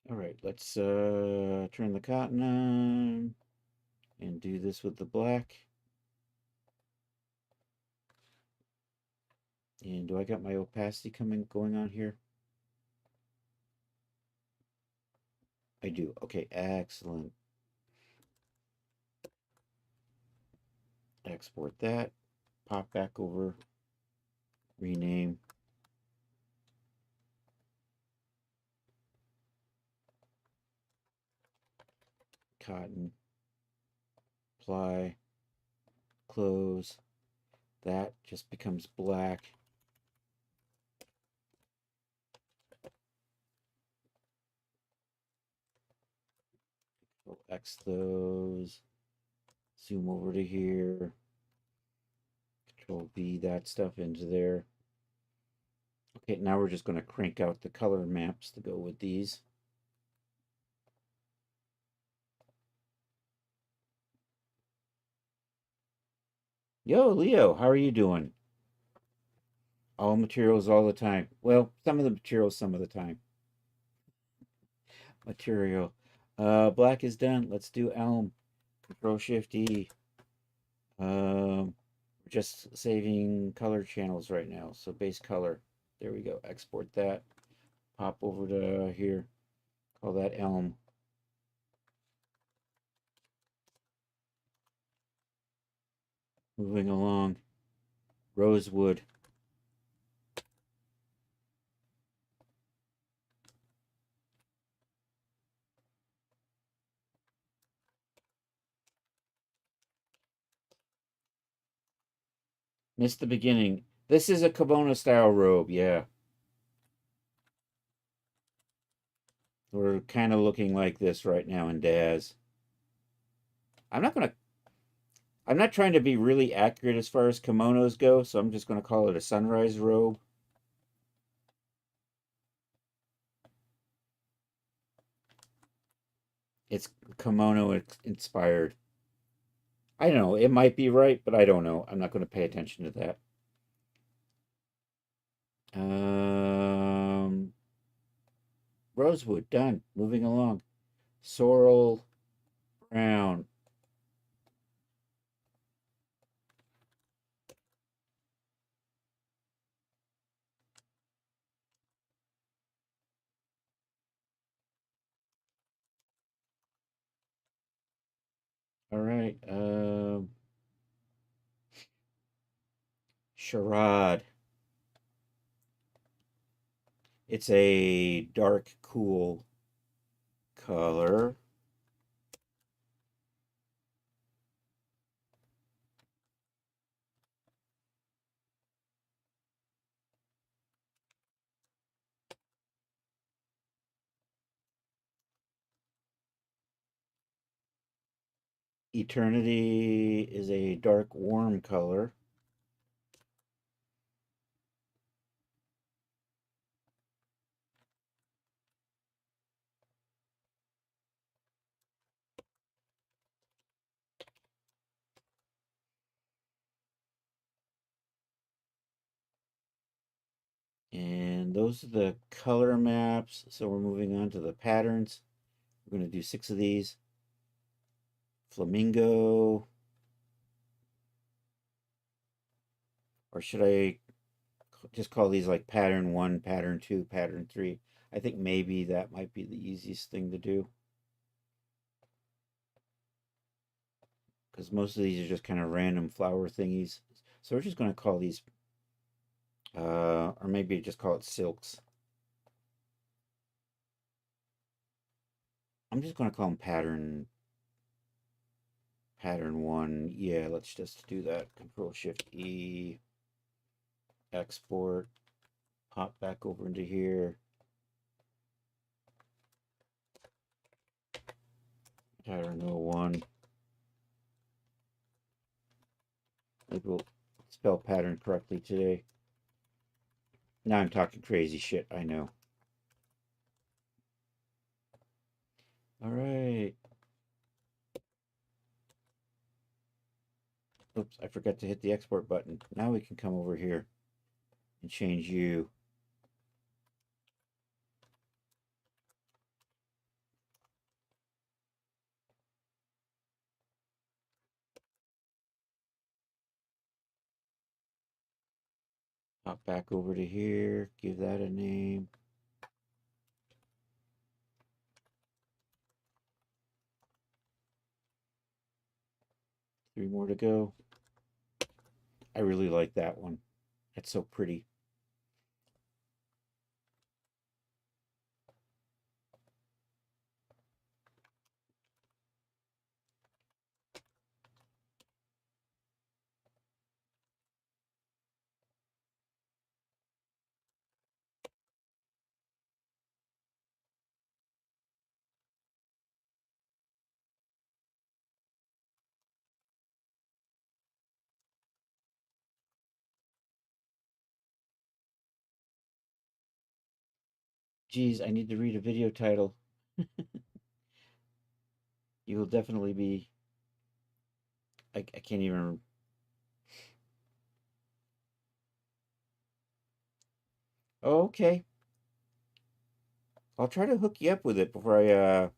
All right, let's turn the cotton on and do this with the black. And do I got my opacity going on here? I do. Okay, excellent. Export that. Pop back over. Rename. Cotton. Apply. Close. That just becomes black. Control X those. Zoom over to here. Control V that stuff into there. Okay, now we're just going to crank out the color maps to go with these. Yo, Leo, how are you doing? All materials all the time. Well, some of the materials some of the time. Material. Black is done. Let's do elm. Control Shift E. Just saving color channels right now. So base color. There we go. Export that. Pop over to here. Call that elm. Moving along. Rosewood. Missed the beginning. This is a kimono style robe, yeah. We're kind of looking like this right now in Daz. I'm not gonna I'm not trying to be really accurate as far as kimonos go, so I'm just gonna call it a sunrise robe. It's kimono inspired. I don't know, it might be right, but I don't know. I'm not gonna pay attention to that. Rosewood, done. Moving along. Sorrel brown. All right. Charade. It's a dark, cool color. Eternity is a dark warm color. And those are the color maps. So we're moving on to the patterns. We're going to do 6 of these. Flamingo. Or should I just call these like pattern 1, pattern 2, pattern 3? I think maybe that might be the easiest thing to do. Because most of these are just kind of random flower thingies. So we're just going to call these, or maybe just call it silks. I'm just going to call them pattern 1. Yeah, let's just do that. Control Shift E, export, pop back over into here. Pattern 01. Maybe we'll spell pattern correctly today. Now I'm talking crazy shit, I know. All right. Oops, I forgot to hit the export button. Now we can come over here and change you. Pop back over to here, give that a name. Three more to go. I really like that one. That's so pretty. Geez, I need to read a video title. You will definitely be. I can't even. Oh, okay. I'll try to hook you up with it before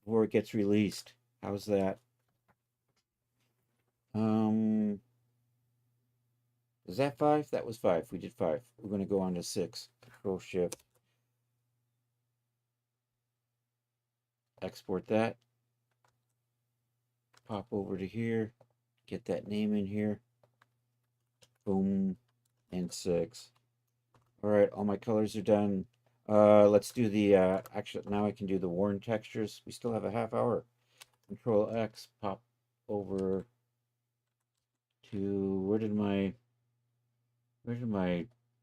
before it gets released. How's that? Um, is that 5? That was 5. We did 5. We're going to go on to 6. Control Shift. Export that. Pop over to here. Get that name in here. Boom. And 6. All right, all my colors are done. Let's do the, actually, now I can do the worn textures. We still have a half hour. Control X, pop over to, where did my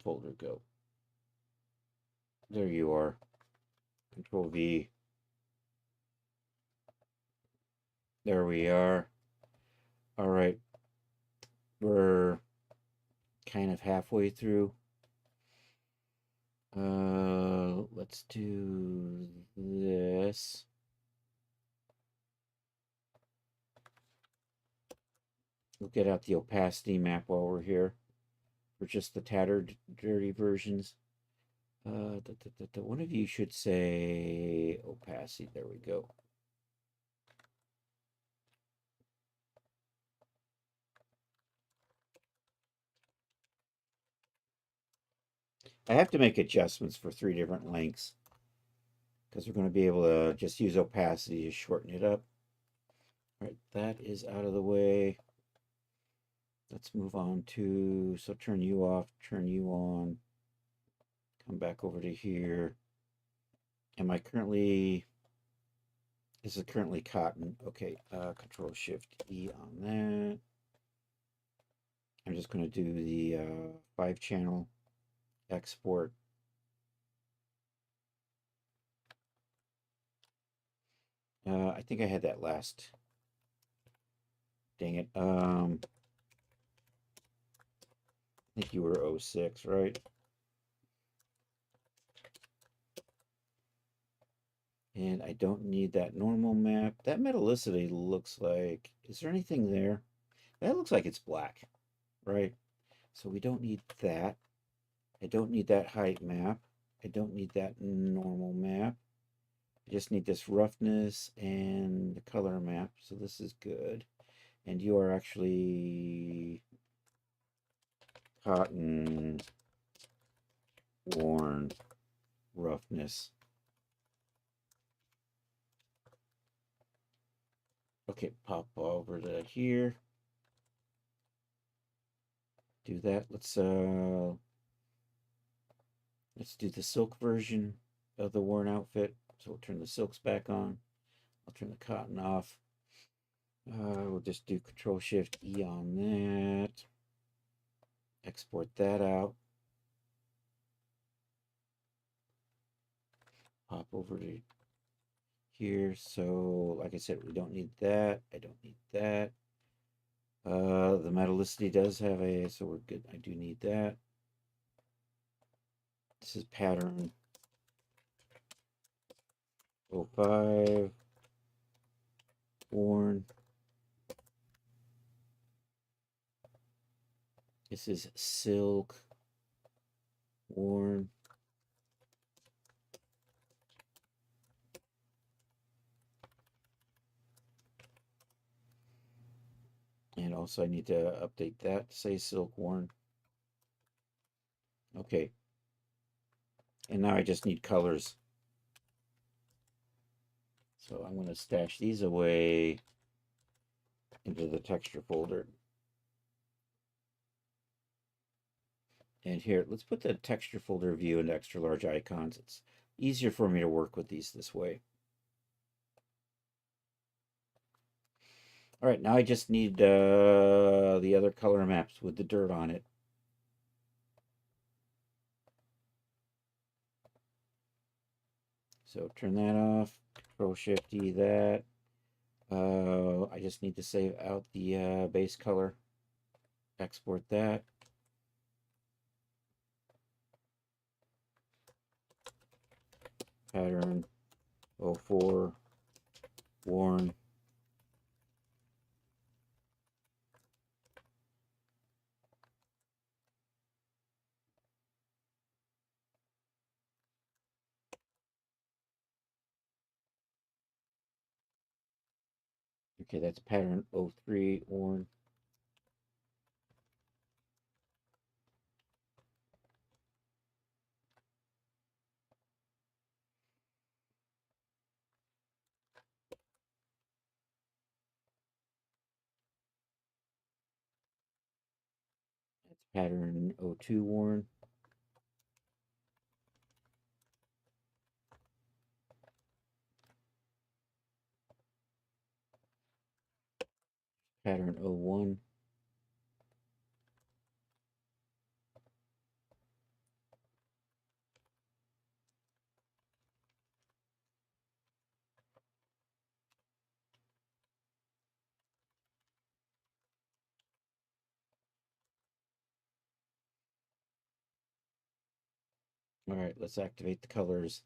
folder go? There you are. Control V. There we are. All right. We're kind of halfway through. Let's do this. We'll get out the opacity map while we're here for just the tattered, dirty versions. One of you should say opacity. There we go. I have to make adjustments for 3 different lengths because we're going to be able to just use opacity to shorten it up. All right, that is out of the way. Let's move on to, so turn you off, turn you on. Come back over to here. Am I currently, this is currently cotton. Okay, Control Shift E on that. I'm just going to do the 5-channel export. I think I had that last. Dang it. I think you were 06, right? And I don't need that normal map. That metallicity looks like, is there anything there? That looks like it's black, right? So we don't need that. I don't need that height map. I don't need that normal map. I just need this roughness and the color map. So this is good. And you are actually cotton worn roughness. Okay, pop over to here. Do that. Let's do the silk version of the worn outfit. So we'll turn the silks back on. I'll turn the cotton off. We'll just do Control Shift E on that. Export that out. Pop over to here. So, like I said, we don't need that. I don't need that. The metallicity does have a, so we're good. I do need that. This is pattern 05. Worn. This is silk. Worn. And also I need to update that to say silk worn. Okay. And now I just need colors. So I'm going to stash these away into the texture folder. And here, let's put the texture folder view into extra large icons. It's easier for me to work with these this way. All right, now I just need the other color maps with the dirt on it. So turn that off, Control Shift D that. I just need to save out the base color. Export that. Pattern 04 worn. Okay, that's pattern 03 worn. That's pattern 02 worn. Pattern 01. All right, let's activate the colors.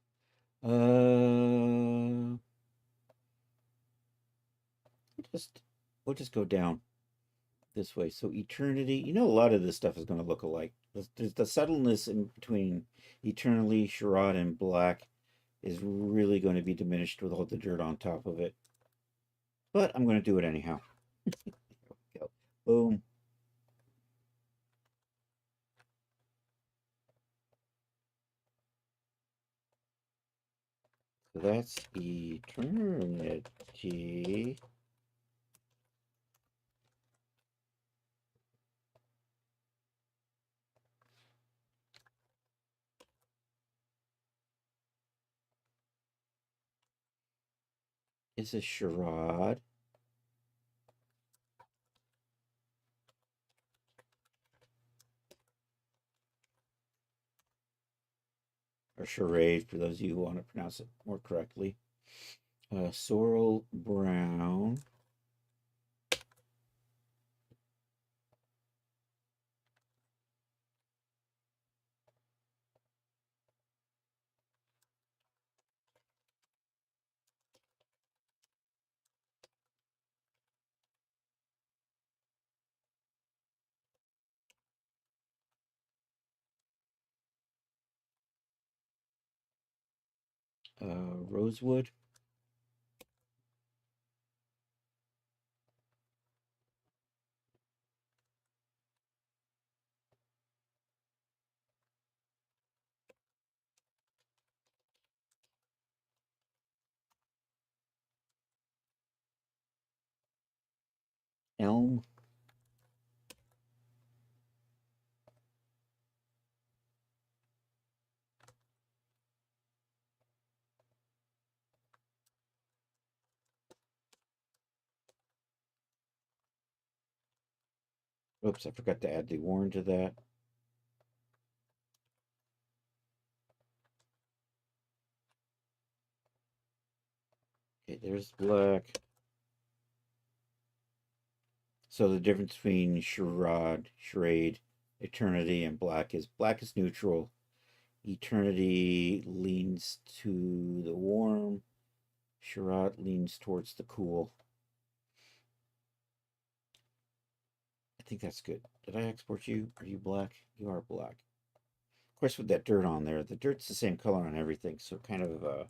We'll just go down this way. So eternity, you know, a lot of this stuff is going to look alike. There's the subtleness in between eternally, charade, and black is really going to be diminished with all the dirt on top of it. But I'm going to do it anyhow. There we go. Boom. So that's eternity. Is a charade. Or charade, for those of you who want to pronounce it more correctly. Sorrel brown. Rosewood. Elm. Oops, I forgot to add the worn to that. Okay, there's black. So the difference between charade, eternity, and black is neutral. Eternity leans to the warm. Charade leans towards the cool. I think that's good. Did I export you? Are you black? You are black. Of course, with that dirt on there, the dirt's the same color on everything, so it kind of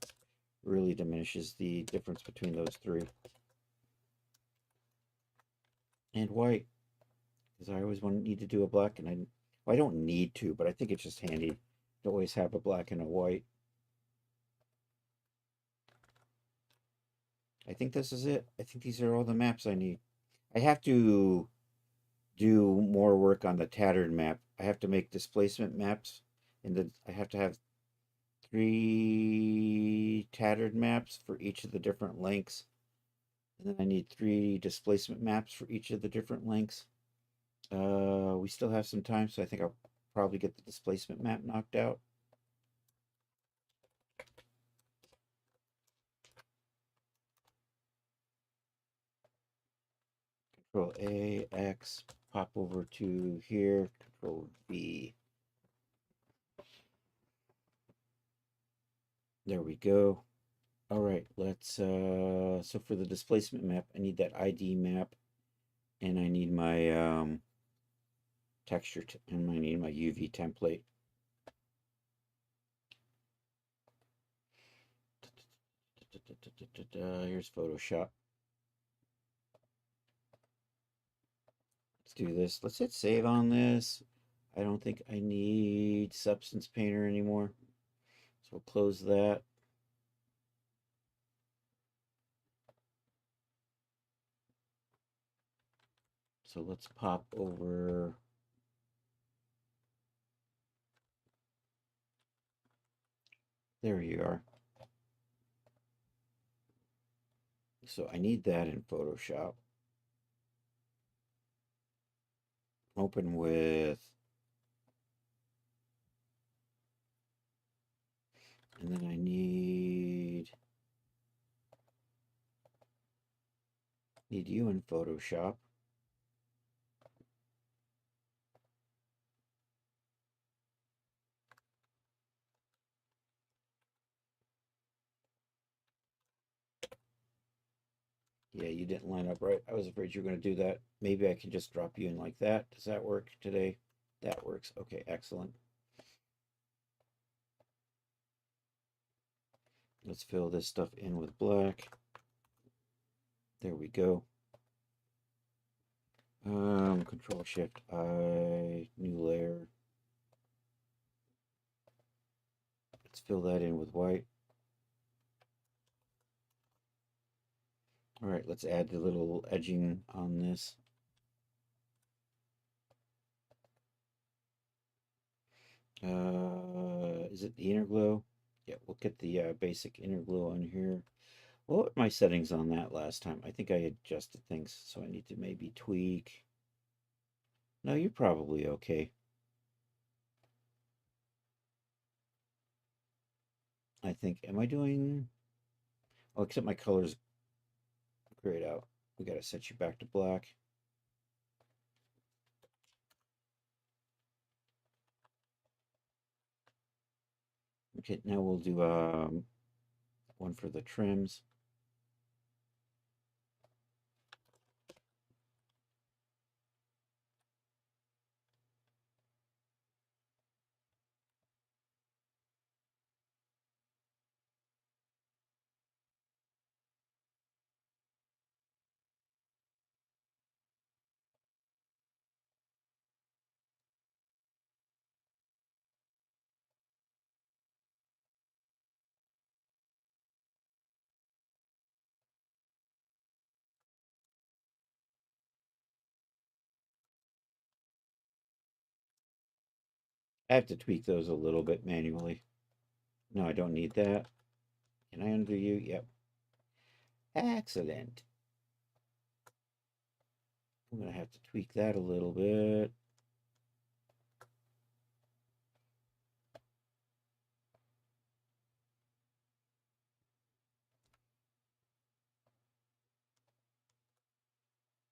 really diminishes the difference between those three. And white, because I always need to do a black, and I don't need to, but I think it's just handy to always have a black and a white. I think this is it. I think these are all the maps I need. I have to do more work on the tattered map. I have to make displacement maps, and I have to have 3 tattered maps for each of the different lengths. And then I need 3 displacement maps for each of the different lengths. We still have some time, so I think I'll probably get the displacement map knocked out. Control A, X, pop over to here, Control V. There we go. All right, let's, so for the displacement map, I need that ID map, and I need my texture, and I need my UV template. Here's Photoshop. Let's do this. Let's hit save on this. I don't think I need Substance Painter anymore. So we'll close that. So let's pop over. There you are. So I need that in Photoshop. Open with, and then I need you in Photoshop. Yeah, you didn't line up right. I was afraid you were going to do that. Maybe I can just drop you in like that. Does that work today? That works. Okay, excellent. Let's fill this stuff in with black. There we go. Control Shift I, new layer. Let's fill that in with white. All right, let's add the little edging on this. Is it the inner glow? Yeah, we'll get the basic inner glow on here. What were my settings on that last time? I think I adjusted things, so I need to maybe tweak. No, you're probably okay. I think, am I doing... Oh, except my color's grayed out. We gotta set you back to black. Okay, now we'll do one for the trims. I have to tweak those a little bit manually. No, I don't need that. Can I undo you? Yep. Excellent. I'm going to have to tweak that a little bit.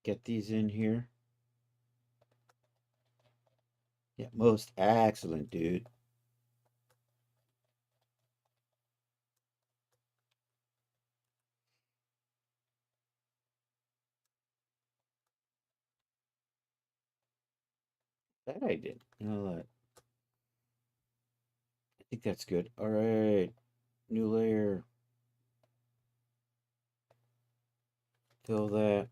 Get these in here. Yeah, most excellent, dude. That I did. You know what? I think that's good. All right. New layer. Fill that.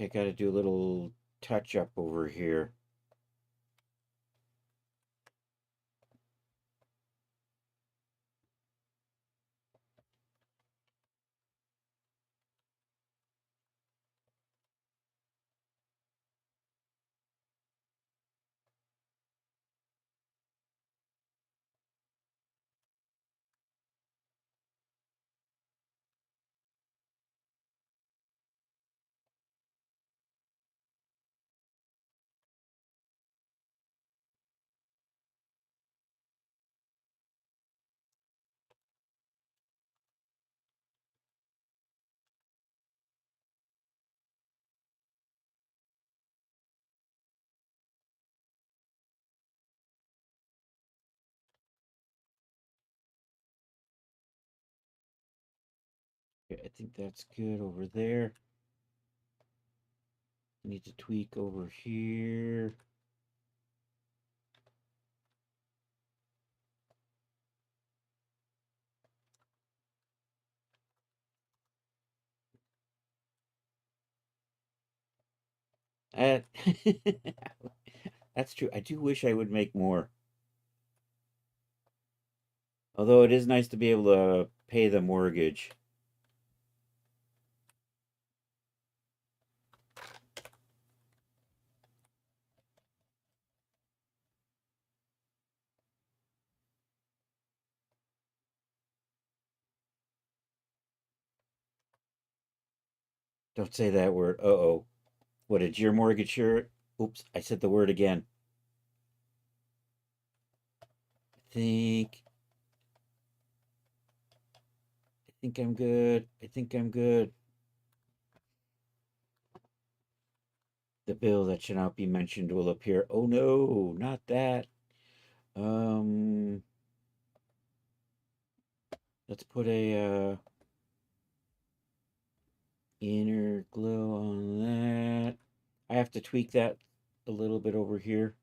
Okay, got to do a little touch up over here. Okay, I think that's good over there. I need to tweak over here. Uh, that's true. I do wish I would make more. Although it is nice to be able to pay the mortgage. Don't say that word. Uh-oh. What did your mortgage shirt? Oops, I said the word again. I think I'm good. I think I'm good. The bill that should not be mentioned will appear. Oh no, not that. Um, let's put a inner glow on that. I have to tweak that a little bit over here.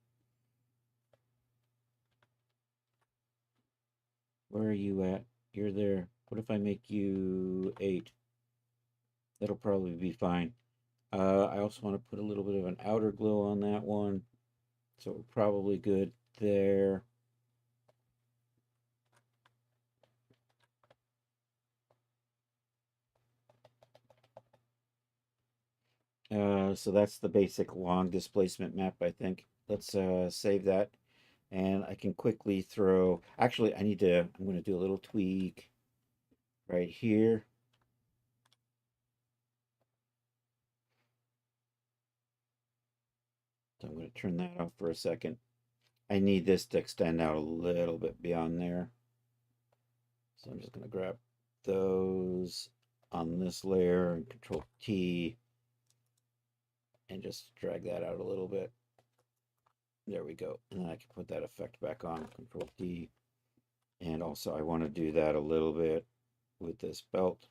Where are you at? You're there. What if I make you 8? That'll probably be fine. I also want to put a little bit of an outer glow on that one. So we're probably good there. So that's the basic long displacement map, I think. Let's save that. And I can quickly throw, actually, I'm going to do a little tweak right here. So I'm going to turn that off for a second. I need this to extend out a little bit beyond there. So I'm just going to grab those on this layer and Control T and just drag that out a little bit. There we go. And then I can put that effect back on, Control D. And also I want to do that a little bit with this belt.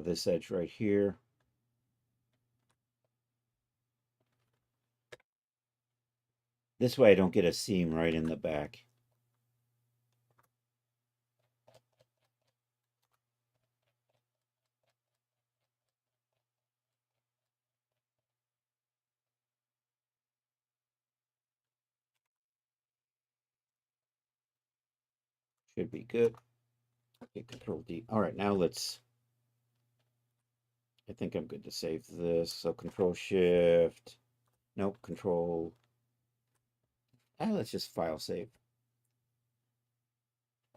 This edge right here. This way I don't get a seam right in the back. Should be good. Okay, Control D. All right, now I think I'm good to save this. So Control Shift. Nope, Control. Let's just file save.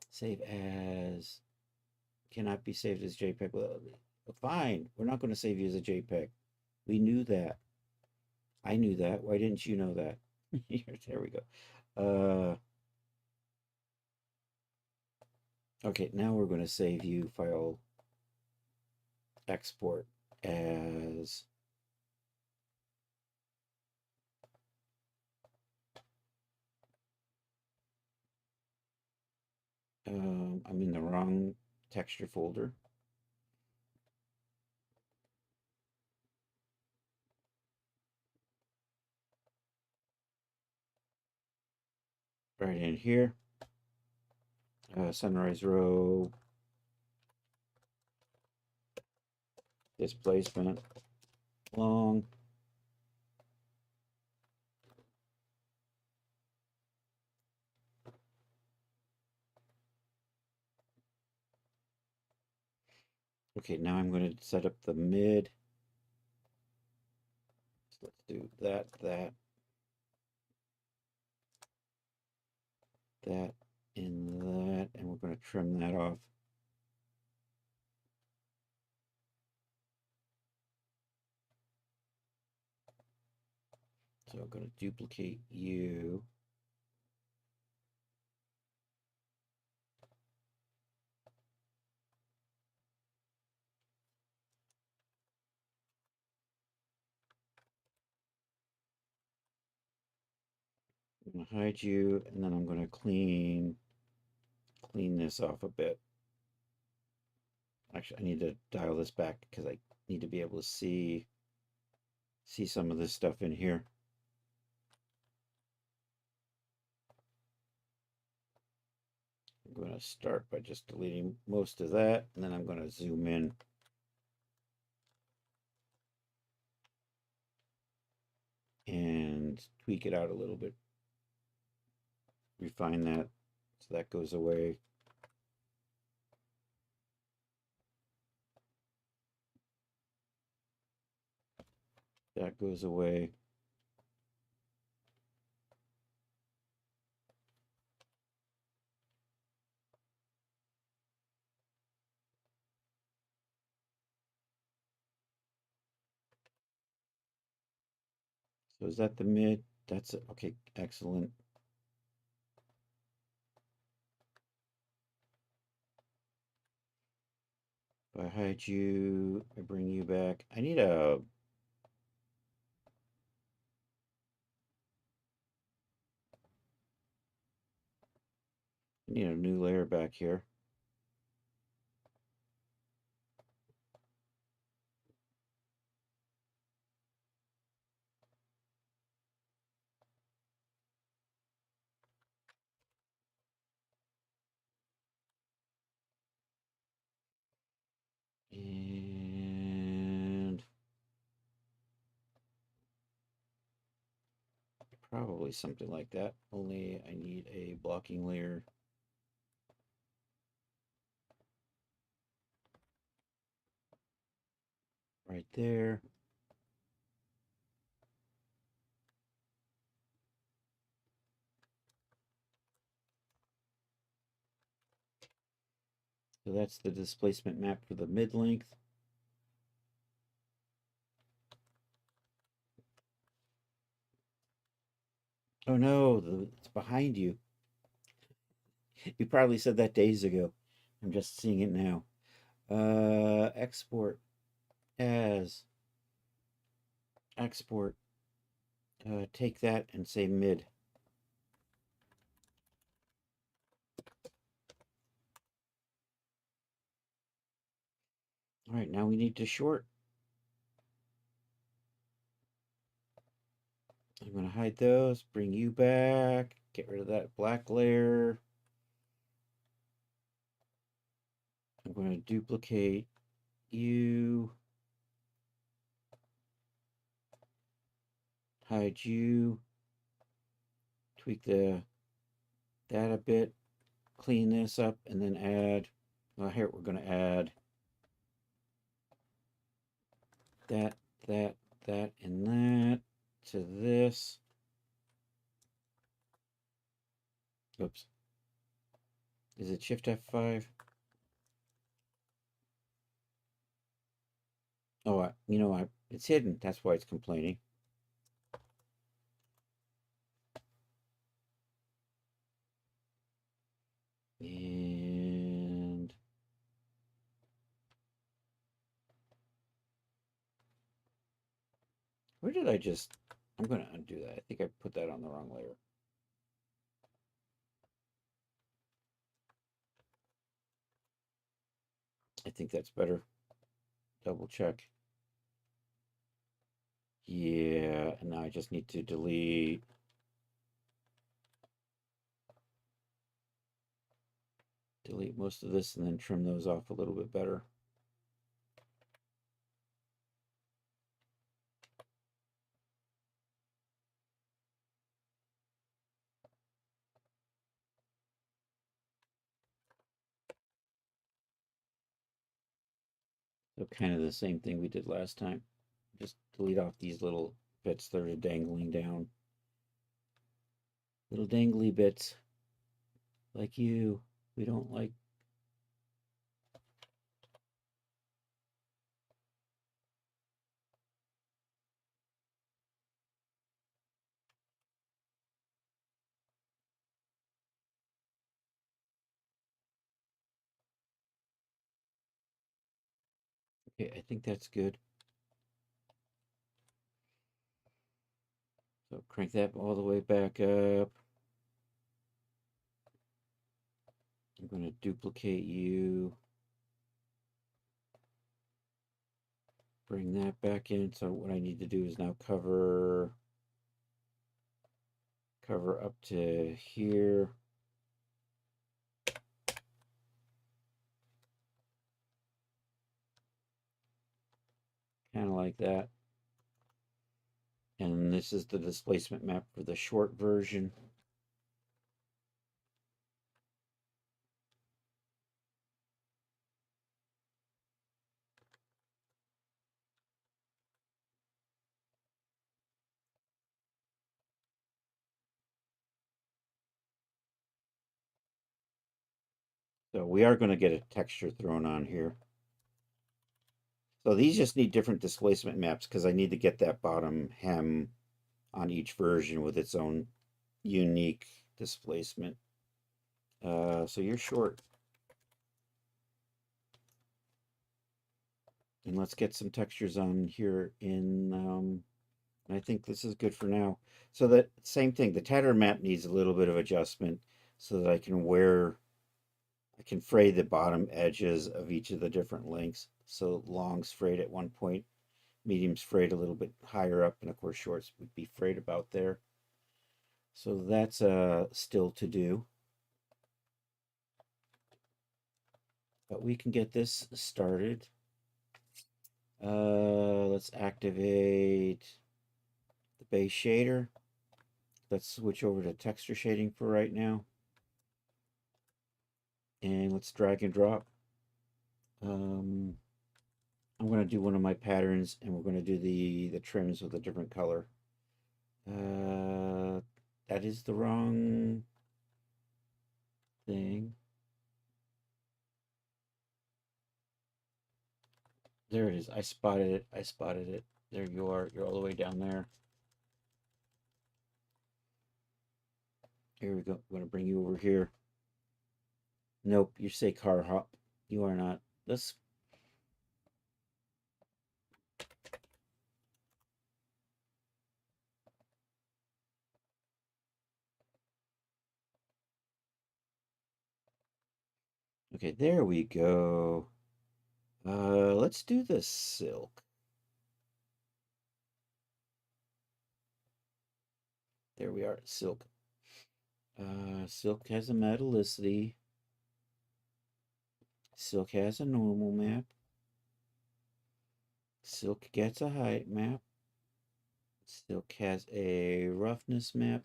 Save as. Cannot be saved as JPEG. Well, fine. We're not going to save you as a JPEG. We knew that. I knew that. Why didn't you know that? There we go. Okay, now we're going to save you file export as I'm in the wrong texture folder. Right in here. Sunrise row. Displacement. Long. Okay, now I'm going to set up the mid. So let's do that, and that, and we're going to trim that off. So I'm going to duplicate you. I'm going to hide you, and then I'm going to clean this off a bit. Actually, I need to dial this back because I need to be able to see some of this stuff in here. I'm going to start by just deleting most of that, and then I'm going to zoom in. And tweak it out a little bit. Refine that so that goes away. That goes away. So is that the mid? That's it. Okay, excellent. If I hide you, I bring you back. I need a new layer back here. And probably something like that. Only I need a blocking layer. Right there. So that's the displacement map for the mid length. Oh no, it's behind you. You probably said that days ago. I'm just seeing it now. Export as export. Take that and say mid. All right, now we need to short. I'm going to hide those, bring you back, get rid of that black layer. I'm going to duplicate you, hide you, tweak that a bit, clean this up, and then add, well, here we're going to add that, and that to this. Oops. Is it Shift F5? Oh, it's hidden. That's why it's complaining. And where did I just... I'm going to undo that. I think I put that on the wrong layer. I think that's better. Double check. Yeah, and now I just need to delete most of this and then trim those off a little bit better. So kind of the same thing we did last time. Just delete off these little bits that are dangling down. Little dangly bits. Like you. We don't like. Okay, I think that's good. So crank that all the way back up. I'm going to duplicate you. Bring that back in. So what I need to do is now cover up to here. Kind of like that. And this is the displacement map for the short version. So we are going to get a texture thrown on here. So these just need different displacement maps because I need to get that bottom hem on each version with its own unique displacement. So you're short. And let's get some textures on here in, I think this is good for now. So that same thing, the tatter map needs a little bit of adjustment so that I can fray the bottom edges of each of the different lengths. So long's frayed at one point, medium's frayed a little bit higher up, and of course shorts would be frayed about there. So that's still to do. But we can get this started. Let's activate the base shader. Let's switch over to texture shading for right now. And let's drag and drop. I'm going to do one of my patterns, and we're going to do the trims with a different color. That is the wrong thing. There it is. I spotted it. I spotted it. There you are. You're all the way down there. Here we go. I'm going to bring you over here. Nope, you say car hop. You are not. Let's. Okay, there we go. Let's do the silk. There we are, silk. Silk has a metallicity. Silk has a normal map. Silk gets a height map. Silk has a roughness map.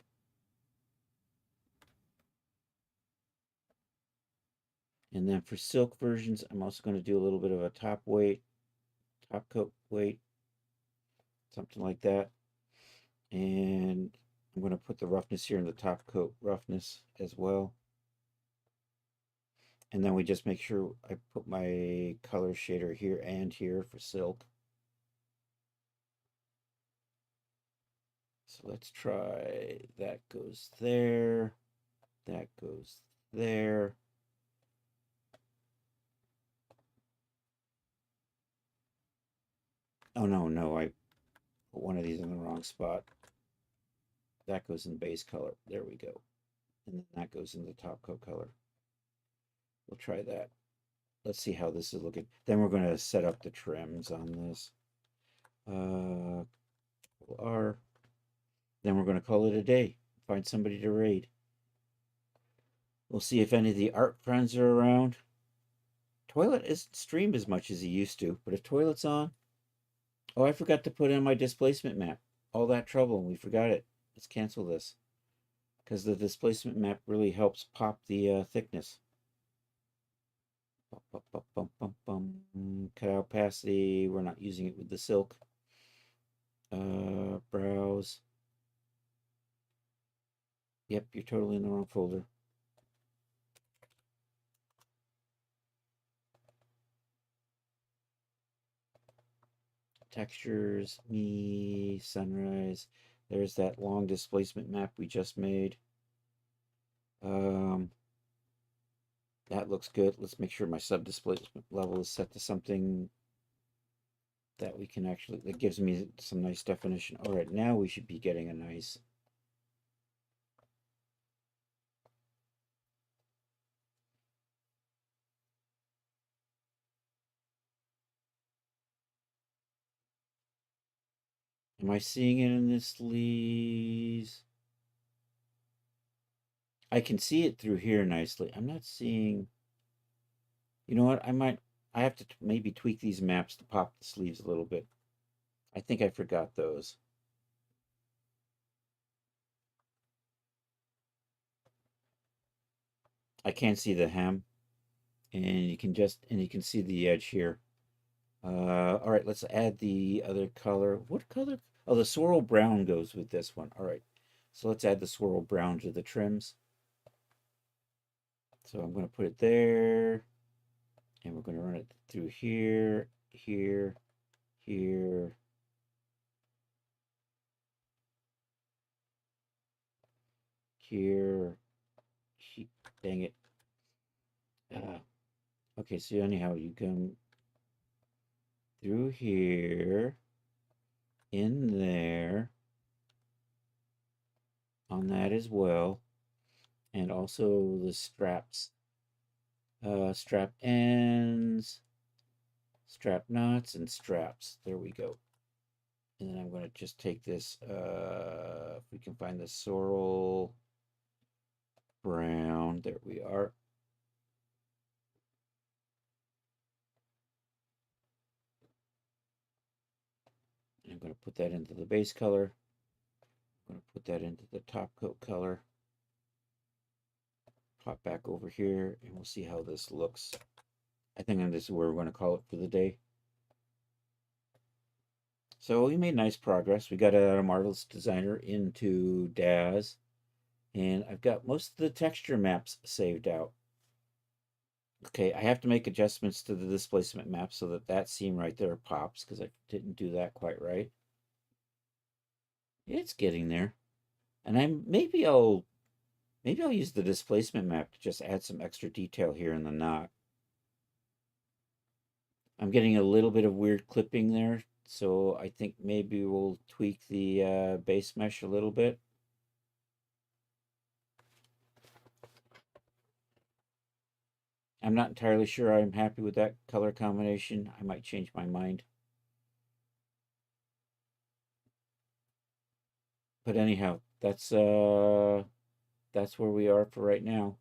And then for silk versions, I'm also going to do a little bit of a top weight, top coat weight, something like that. And I'm going to put the roughness here in the top coat roughness as well. And then we just make sure I put my color shader here and here for silk. So let's try that goes there. That goes there. Oh, no, I put one of these in the wrong spot. That goes in base color. There we go. And then that goes in the top coat color. We'll try that. Let's see how this is looking. Then we're going to set up the trims on this. R. Then we're going to call it a day. Find somebody to raid. We'll see if any of the art friends are around. Toilet isn't streamed as much as he used to, but if Toilet's on. Oh, I forgot to put in my displacement map. All that trouble, and we forgot it. Let's cancel this. Because the displacement map really helps pop the thickness. Cut opacity. We're not using it with the silk. Browse. Yep, you're totally in the wrong folder. Textures, me, sunrise. There's that long displacement map we just made. That looks good. Let's make sure my sub displacement level is set to something that we can actually, that gives me some nice definition. All right, now we should be getting a nice. Am I seeing it in this sleaze? I can see it through here nicely. I'm not seeing. You know what? I have to maybe tweak these maps to pop the sleeves a little bit. I think I forgot those. I can't see the hem, and you can see the edge here. All right, let's add the other color. What color? Oh, the swirl brown goes with this one. All right, so let's add the swirl brown to the trims. So I'm going to put it there, and we're going to run it through here, here, here, here. Dang it. Okay, so anyhow, you come through here, in there, on that as well, and also the straps. Strap ends, strap knots, and straps. There we go. And then I'm going to just take this, if we can find the sorrel brown. There we are. And I'm going to put that into the base color. I'm going to put that into the top coat color. Pop back over here, and we'll see how this looks. I think this is where we're going to call it for the day. So we made nice progress. We got a Marvelous Designer into Daz, and I've got most of the texture maps saved out. Okay, I have to make adjustments to the displacement map so that that seam right there pops, because I didn't do that quite right. It's getting there. And maybe I'll Maybe I'll use the displacement map to just add some extra detail here in the knot. I'm getting a little bit of weird clipping there, so I think maybe we'll tweak the base mesh a little bit. I'm not entirely sure I'm happy with that color combination. I might change my mind. But anyhow, that's where we are for right now.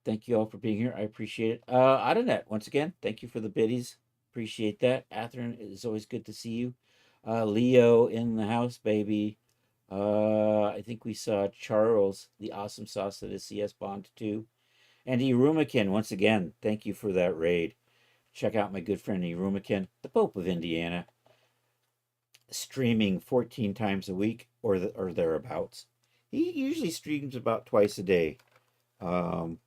Thank you all for being here. I appreciate it. Adonet, once again, thank you for the biddies. Appreciate that. Atherin, it's always good to see you. Leo in the house, baby. I think we saw Charles, the awesome sauce that is CS Bond 2. And Erumakin, once again, thank you for that raid. Check out my good friend Erumakin, the Pope of Indiana, streaming 14 times a week or thereabouts. He usually streams about twice a day. And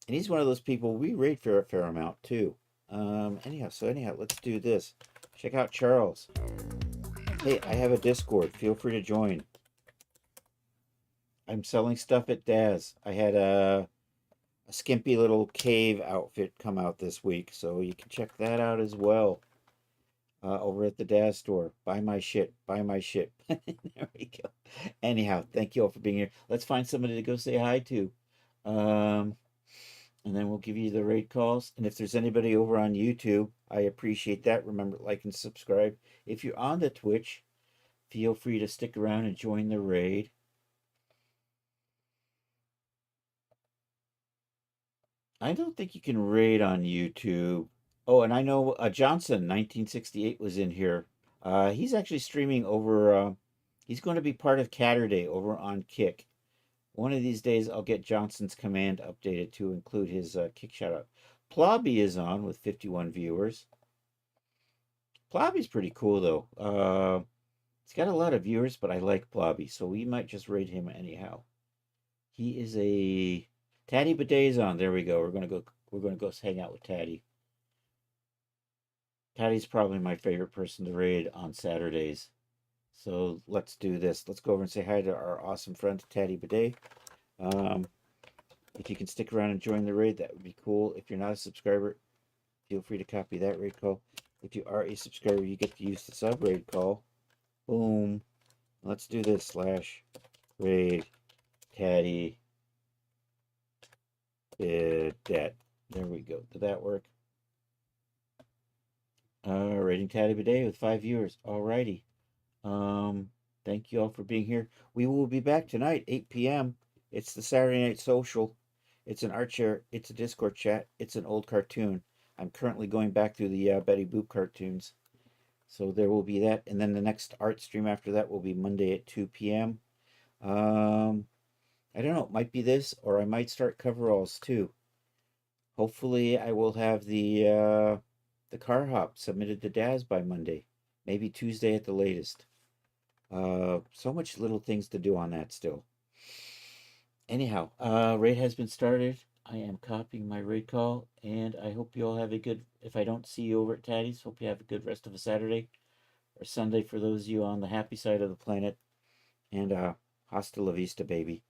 he's one of those people we raid for a fair amount too. Anyhow, let's do this. Check out Charles. Hey, I have a Discord. Feel free to join. I'm selling stuff at Daz. I had a skimpy little cave outfit come out this week, so you can check that out as well. Over at the Daz store. Buy my shit. Buy my shit. There we go. Anyhow, thank you all for being here. Let's find somebody to go say hi to. And then we'll give you the raid calls. And if there's anybody over on YouTube, I appreciate that. Remember, like and subscribe. If you're on the Twitch, feel free to stick around and join the raid. I don't think you can raid on YouTube. Oh, and I know Johnson, 1968, was in here. He's actually streaming over, he's going to be part of Catterday over on Kick. One of these days, I'll get Johnson's command updated to include his Kick shout out. Plobby is on with 51 viewers. Plobby's pretty cool, though. He's got a lot of viewers, but I like Plobby, so we might just raid him anyhow. He is a Taddy Bidet's on. There we go. We're gonna go hang out with Taddy. Taddy's probably my favorite person to raid on Saturdays. So let's do this. Let's go over and say hi to our awesome friend Taddy Bidet. If you can stick around and join the raid, that would be cool. If you're not a subscriber, feel free to copy that raid call. If you are a subscriber, you get to use the sub raid call. Boom. Let's do this. /raid Taddy Bidet. There we go. Did that work? Rating Taddy Bidet with 5 viewers. Alrighty. Thank you all for being here. We will be back tonight, 8 p.m. It's the Saturday Night Social. It's an art share. It's a Discord chat. It's an old cartoon. I'm currently going back through the Betty Boop cartoons. So there will be that. And then the next art stream after that will be Monday at 2 p.m. I don't know. It might be this, or I might start coveralls too. Hopefully I will have the car hop submitted to Daz by Monday. Maybe Tuesday at the latest. So much little things to do on that still. Anyhow, raid has been started. I am copying my raid call, and I hope you all have a good, if I don't see you over at Taddy's, hope you have a good rest of a Saturday or Sunday for those of you on the happy side of the planet. And hasta la vista, baby.